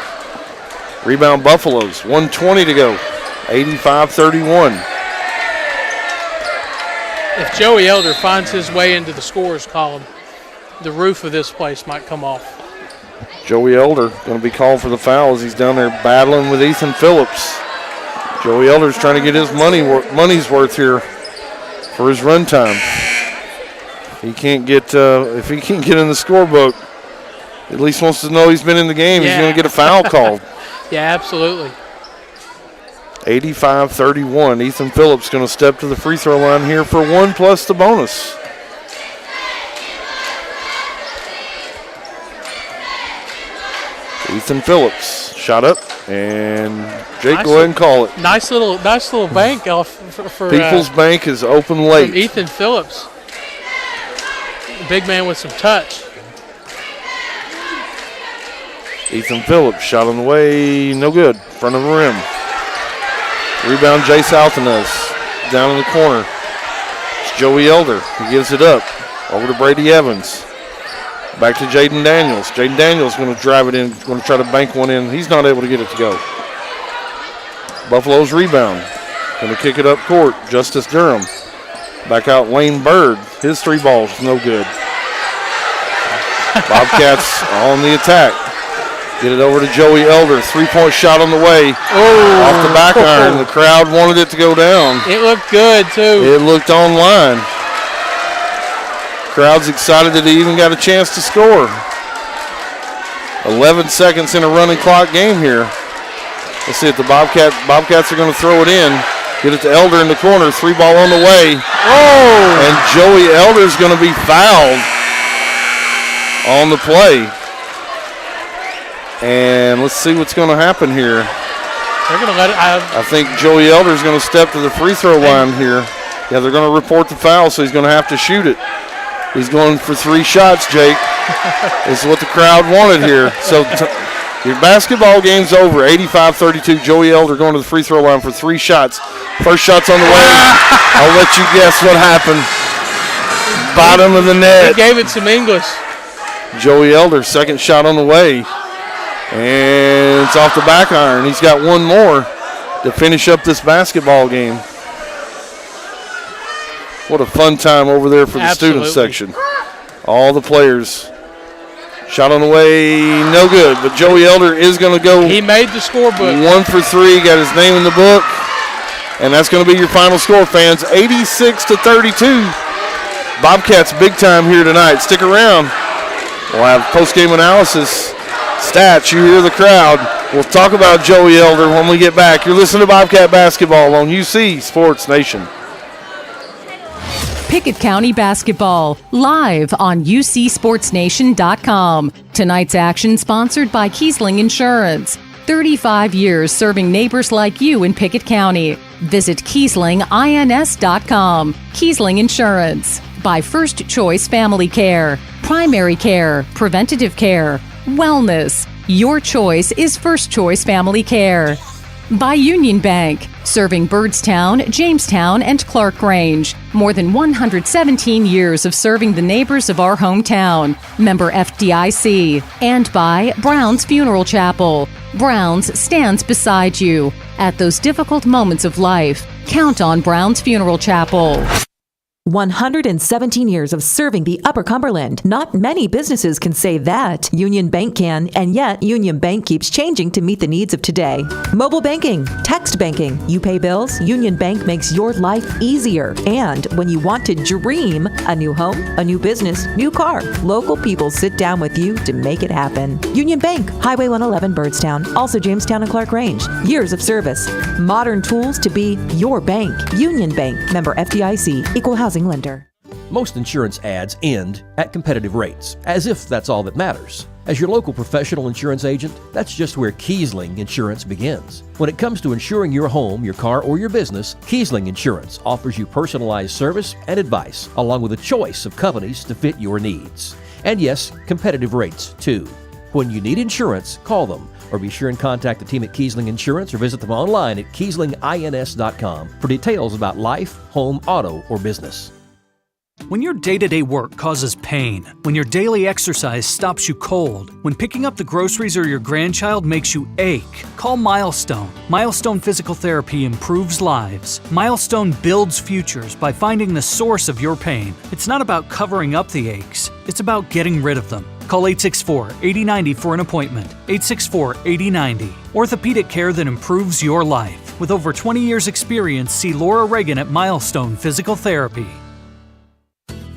Rebound Buffaloes. 1:20 to go. 85-31. If Joey Elder finds his way into the scorers column, the roof of this place might come off. Joey Elder going to be called for the foul as he's down there battling with Ethan Phillips. Joey Elder's trying to get his money's worth here for his run time. If he can't get in the scorebook, at least wants to know he's been in the game. Yeah. He's going to get a foul called. Yeah, absolutely. 85-31. Ethan Phillips going to step to the free throw line here for one plus the bonus. Ethan Phillips shot up, and Jake, go ahead and call it. Nice little bank off for People's Bank is open late. From Ethan Phillips, big man with some touch. Ethan Phillips, shot on the way, no good. Front of the rim. Rebound, Jay Southinus. Down in the corner. It's Joey Elder. He gives it up. Over to Brady Evans. Back to Jaden Daniels. Jaden Daniels going to drive it in, going to try to bank one in. He's not able to get it to go. Buffalo's rebound. Going to kick it up court. Justice Durham. Back out Lane Bird. His 3 balls, no good. Bobcats on the attack. Get it over to Joey Elder. 3-point shot on the way. Off the back iron. The crowd wanted it to go down. It looked good, too. It looked online. Crowd's excited that he even got a chance to score. 11 seconds in a running clock game here. Let's see if the Bobcats are going to throw it in. Get it to Elder in the corner. 3 ball on the way. And Joey Elder's going to be fouled on the play. And let's see what's going to happen here. They're going to let it. I think Joey Elder's going to step to the free throw line here. Yeah, they're going to report the foul, so he's going to have to shoot it. He's going for 3 shots, Jake. This is what the crowd wanted here. So your basketball game's over. 85-32. Joey Elder going to the free throw line for 3 shots. First shot's on the way. I'll let you guess what happened. Bottom of the net. He gave it some English. Joey Elder, second shot on the way. And it's off the back iron. He's got 1 more to finish up this basketball game. What a fun time over there for the student section. All the players. Shot on the way, no good. But Joey Elder is going to go. He made the scorebook. 1 for 3, got his name in the book. And that's going to be your final score, fans. 86-32. Bobcats big time here tonight. Stick around. We'll have post-game analysis. Stats, you hear the crowd. We'll talk about Joey Elder when we get back. You're listening to Bobcat Basketball on UC Sports Nation. Pickett County Basketball, live on UCSportsNation.com. Tonight's action sponsored by Kiesling Insurance. 35 years serving neighbors like you in Pickett County. Visit KieslingINS.com. Kiesling Insurance. By First Choice Family Care. Primary care, preventative care, wellness. Your choice is First Choice Family Care. By Union Bank, serving Byrdstown, Jamestown, and Clarkrange. More than 117 years of serving the neighbors of our hometown. Member FDIC. And by Brown's Funeral Chapel. Brown's stands beside you. At those difficult moments of life, count on Brown's Funeral Chapel. 117 years of serving the Upper Cumberland. Not many businesses can say that. Union Bank can, and yet Union Bank keeps changing to meet the needs of today. Mobile banking, text banking, you pay bills, Union Bank makes your life easier. And when you want to dream a new home, a new business, new car, local people sit down with you to make it happen. Union Bank, Highway 111 Byrdstown, also Jamestown and Clarkrange. Years of service, modern tools to be your bank. Union Bank, member FDIC, equal housing lender. Most insurance ads end at competitive rates, as if that's all that matters. As your local professional insurance agent, that's just where Kiesling Insurance begins. When it comes to insuring your home, your car, or your business, Kiesling Insurance offers you personalized service and advice, along with a choice of companies to fit your needs. And yes, competitive rates too. When you need insurance, call them, or be sure and contact the team at Kiesling Insurance or visit them online at KieslingINS.com for details about life, home, auto, or business. When your day-to-day work causes pain, when your daily exercise stops you cold, when picking up the groceries or your grandchild makes you ache, call Milestone. Milestone Physical Therapy improves lives. Milestone builds futures by finding the source of your pain. It's not about covering up the aches, it's about getting rid of them. Call 864-8090 for an appointment. 864-8090. Orthopedic care that improves your life. With over 20 years' experience, see Laura Reagan at Milestone Physical Therapy.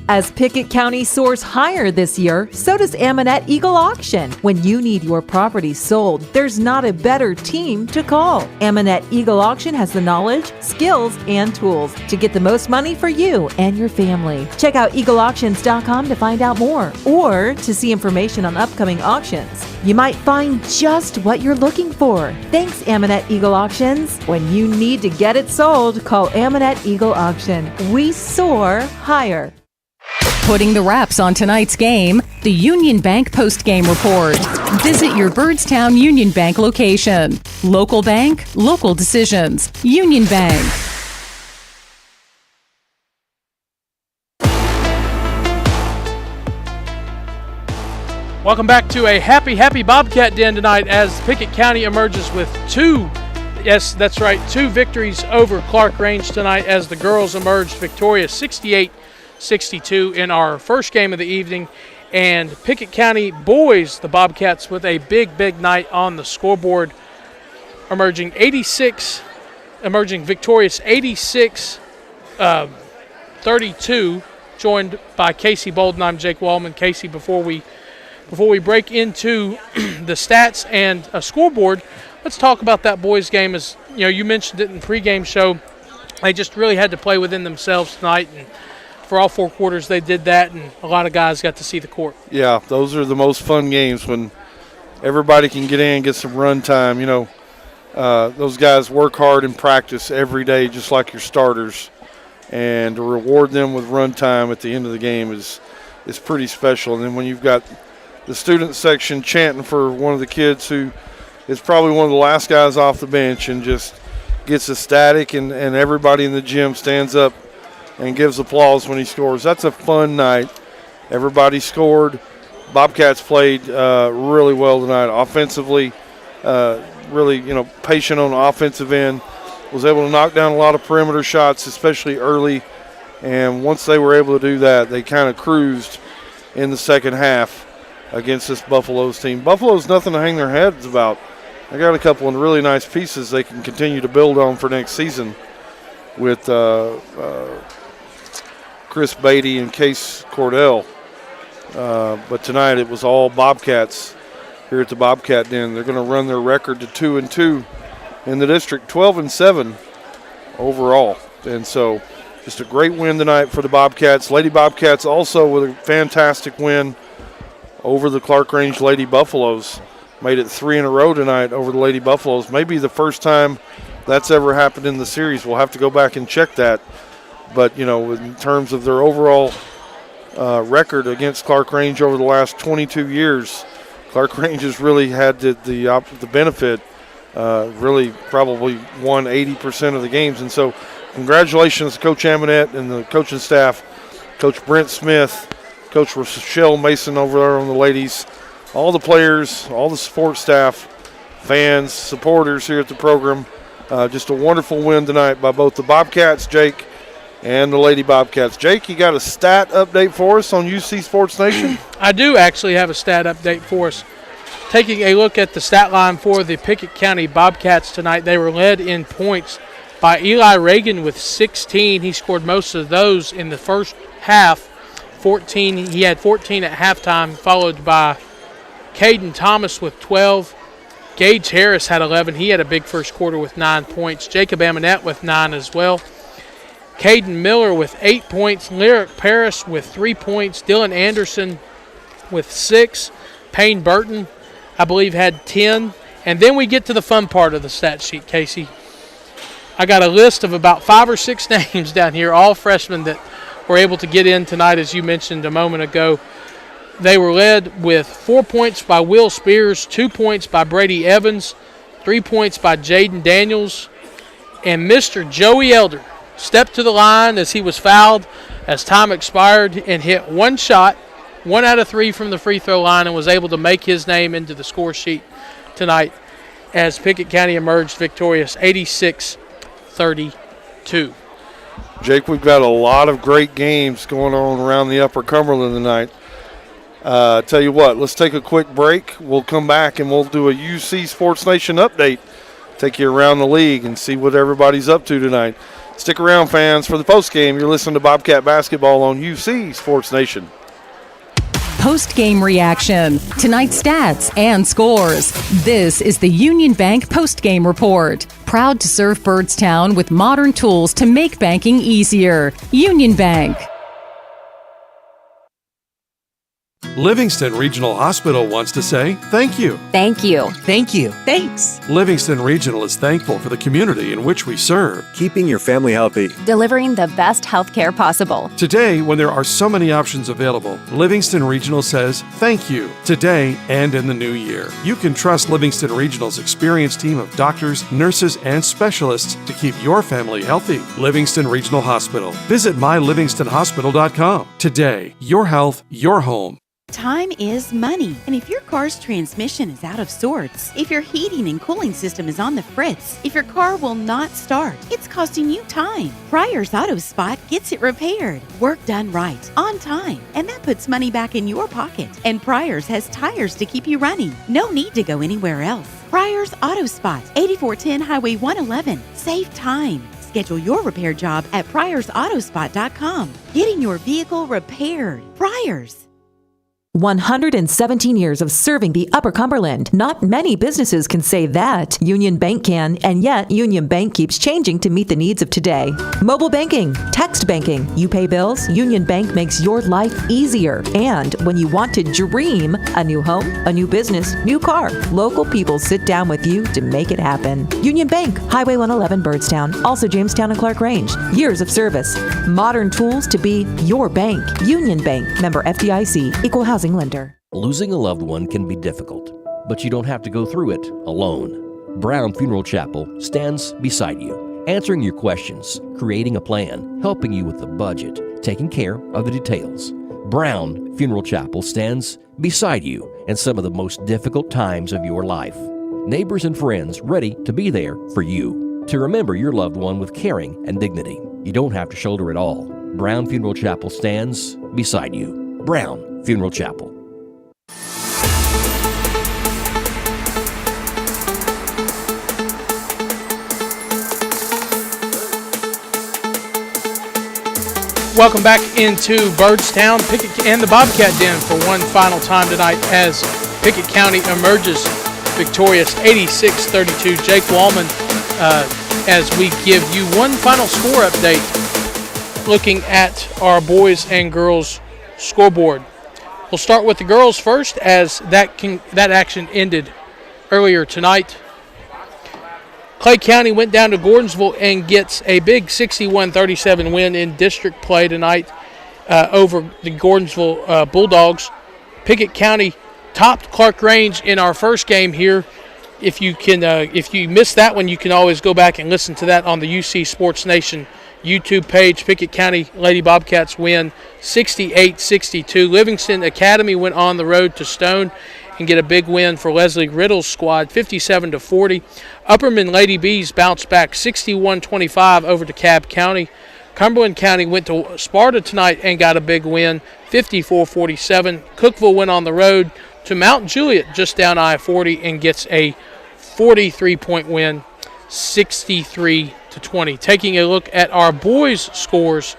As Pickett County soars higher this year, so does Amanette Eagle Auction. When you need your property sold, there's not a better team to call. Amanette Eagle Auction has the knowledge, skills, and tools to get the most money for you and your family. Check out eagleauctions.com to find out more or to see information on upcoming auctions. You might find just what you're looking for. Thanks, Amanette Eagle Auctions. When you need to get it sold, call Amanette Eagle Auction. We soar higher. Putting the wraps on tonight's game, the Union Bank post-game report. Visit your Byrdstown Union Bank location. Local bank, local decisions. Union Bank. Welcome back to a happy Bobcat Den tonight as Pickett County emerges with two victories over Clarkrange tonight as the girls emerged victorious 68-62 in our first game of the evening. And Pickett County boys, the Bobcats, with a big night on the scoreboard, emerging victorious 86-32, joined by Casey Bolden. I'm Jake Wallman. Casey, before we break into the stats and a scoreboard, let's talk about that boys game. As you know, you mentioned it in the pregame show. They just really had to play within themselves tonight, and for all 4 quarters they did that, and a lot of guys got to see the court. Yeah, those are the most fun games when everybody can get in, get some run time. You know, those guys work hard in practice every day, just like your starters, and to reward them with run time at the end of the game is pretty special. And then when you've got the student section chanting for one of the kids who is probably one of the last guys off the bench and just gets ecstatic, and everybody in the gym stands up and gives applause when he scores. That's a fun night. Everybody scored. Bobcats played really well tonight. Offensively, really, patient on the offensive end. Was able to knock down a lot of perimeter shots, especially early. And once they were able to do that, they kind of cruised in the second half against this Buffaloes team. Buffalo's nothing to hang their heads about. They got a couple of really nice pieces they can continue to build on for next season with Chris Beatty and Case Cordell. But tonight it was all Bobcats here at the Bobcat Den. They're going to run their record to 2-2 in the district, 12-7 overall. And so just a great win tonight for the Bobcats. Lady Bobcats also with a fantastic win over the Clarkrange Lady Buffaloes. Made it 3 in a row tonight over the Lady Buffaloes. Maybe the first time that's ever happened in the series. We'll have to go back and check that. But, in terms of their overall record against Clarkrange over the last 22 years, Clarkrange has really had the benefit, really probably won 80% of the games. And so congratulations to Coach Amonette and the coaching staff, Coach Brent Smith, Coach Rochelle Mason over there on the ladies, all the players, all the support staff, fans, supporters here at the program. Just a wonderful win tonight by both the Bobcats, Jake, and the Lady Bobcats. Jake, you got a stat update for us on UC Sports Nation? I do actually have a stat update for us. Taking a look at the stat line for the Pickett County Bobcats tonight, they were led in points by Eli Reagan with 16. He scored most of those in the first half. 14. He had 14 at halftime, followed by Caden Thomas with 12. Gage Harris had 11. He had a big first quarter with 9 points. Jacob Amonette with 9 as well. Caden Miller with 8 points. Lyric Paris with 3 points. Dylan Anderson with 6. Payne Burton, I believe, had 10. And then we get to the fun part of the stat sheet, Casey. I got a list of about 5 or 6 names down here, all freshmen that were able to get in tonight, as you mentioned a moment ago. They were led with 4 points by Will Spears, 2 points by Brady Evans, 3 points by Jaden Daniels, and Mr. Joey Elder stepped to the line as he was fouled as time expired and hit one shot, 1 out of 3 from the free throw line, and was able to make his name into the score sheet tonight as Pickett County emerged victorious 86-32. Jake, we've got a lot of great games going on around the Upper Cumberland tonight. Tell you what, let's take a quick break. We'll come back and we'll do a UC Sports Nation update. Take you around the league and see what everybody's up to tonight. Stick around, fans, for the postgame. You're listening to Bobcat Basketball on UC Sports Nation. Post-game reaction, tonight's stats and scores. This is the Union Bank post-game report. Proud to serve Byrdstown with modern tools to make banking easier. Union Bank. Livingston Regional Hospital wants to say thank you. Thank you. Thank you. Thanks. Livingston Regional is thankful for the community in which we serve. Keeping your family healthy. Delivering the best health care possible. Today, when there are so many options available, Livingston Regional says thank you today and in the new year. You can trust Livingston Regional's experienced team of doctors, nurses, and specialists to keep your family healthy. Livingston Regional Hospital. Visit mylivingstonhospital.com. Today, your health, your home. Time is money, and if your car's transmission is out of sorts, if your heating and cooling system is on the fritz, if your car will not start, it's costing you time. Pryor's Auto Spot gets it repaired. Work done right, on time, and that puts money back in your pocket. And Pryor's has tires to keep you running. No need to go anywhere else. Pryor's Auto Spot, 8410 Highway 111. Save time. Schedule your repair job at pryorsautospot.com. Getting your vehicle repaired. Pryor's. 117 years of serving the Upper Cumberland. Not many businesses can say that. Union Bank can, and yet Union Bank keeps changing to meet the needs of today. Mobile banking, text banking, you pay bills, Union Bank makes your life easier. And when you want to dream a new home, a new business, new car, local people sit down with you to make it happen. Union Bank, Highway 111 Byrdstown, also Jamestown and Clarkrange. Years of service, modern tools to be your bank. Union Bank, member FDIC, equal housing lender. Losing a loved one can be difficult, but you don't have to go through it alone. Brown Funeral Chapel stands beside you, answering your questions, creating a plan, helping you with the budget, taking care of the details. Brown Funeral Chapel stands beside you in some of the most difficult times of your life. Neighbors and friends ready to be there for you, to remember your loved one with caring and dignity. You don't have to shoulder it all. Brown Funeral Chapel stands beside you. Brown Funeral Chapel. Welcome back into Byrdstown, Pickett and the Bobcat Den for one final time tonight as Pickett County emerges victorious 86-32. Jake Wallman, as we give you one final score update looking at our boys and girls scoreboard. We'll start with the girls first as that action ended earlier tonight. Clay County went down to Gordonsville and gets a big 61-37 win in district play tonight over the Gordonsville Bulldogs. Pickett County topped Clarkrange in our first game here. If you missed that one, you can always go back and listen to that on the UC Sports Nation YouTube page. Pickett County Lady Bobcats win 68-62. Livingston Academy went on the road to Stone and get a big win for Leslie Riddle's squad, 57-40. Upperman Lady Bees bounced back 61-25 over DeKalb County. Cumberland County went to Sparta tonight and got a big win, 54-47. Cookeville went on the road to Mount Juliet, just down I-40, and gets a 43-point win, 63-20. Taking a look at our boys' scores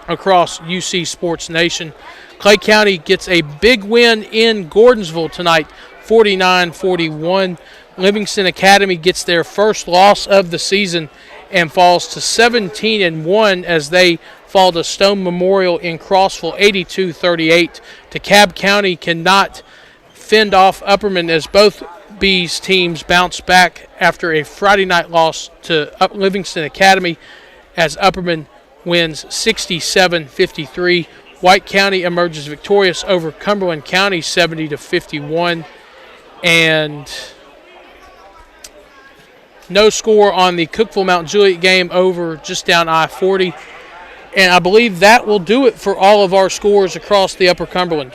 across UC Sports Nation. Clay County gets a big win in Gordonsville tonight, 49-41. Livingston Academy gets their first loss of the season and falls to 17-1 as they fall to Stone Memorial in Crossville, 82-38. DeKalb County cannot fend off Upperman as both Bees teams bounce back after a Friday night loss to Livingston Academy as Upperman wins 67-53. White County emerges victorious over Cumberland County 70-51. And no score on the Cookeville Mount Juliet game over just down I-40. And I believe that will do it for all of our scores across the Upper Cumberland.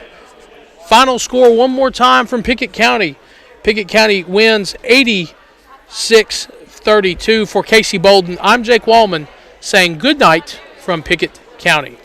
Final score one more time from Pickett County. Pickett County wins 86-32 for Casey Bolden. I'm Jake Wallman saying good night from Pickett County.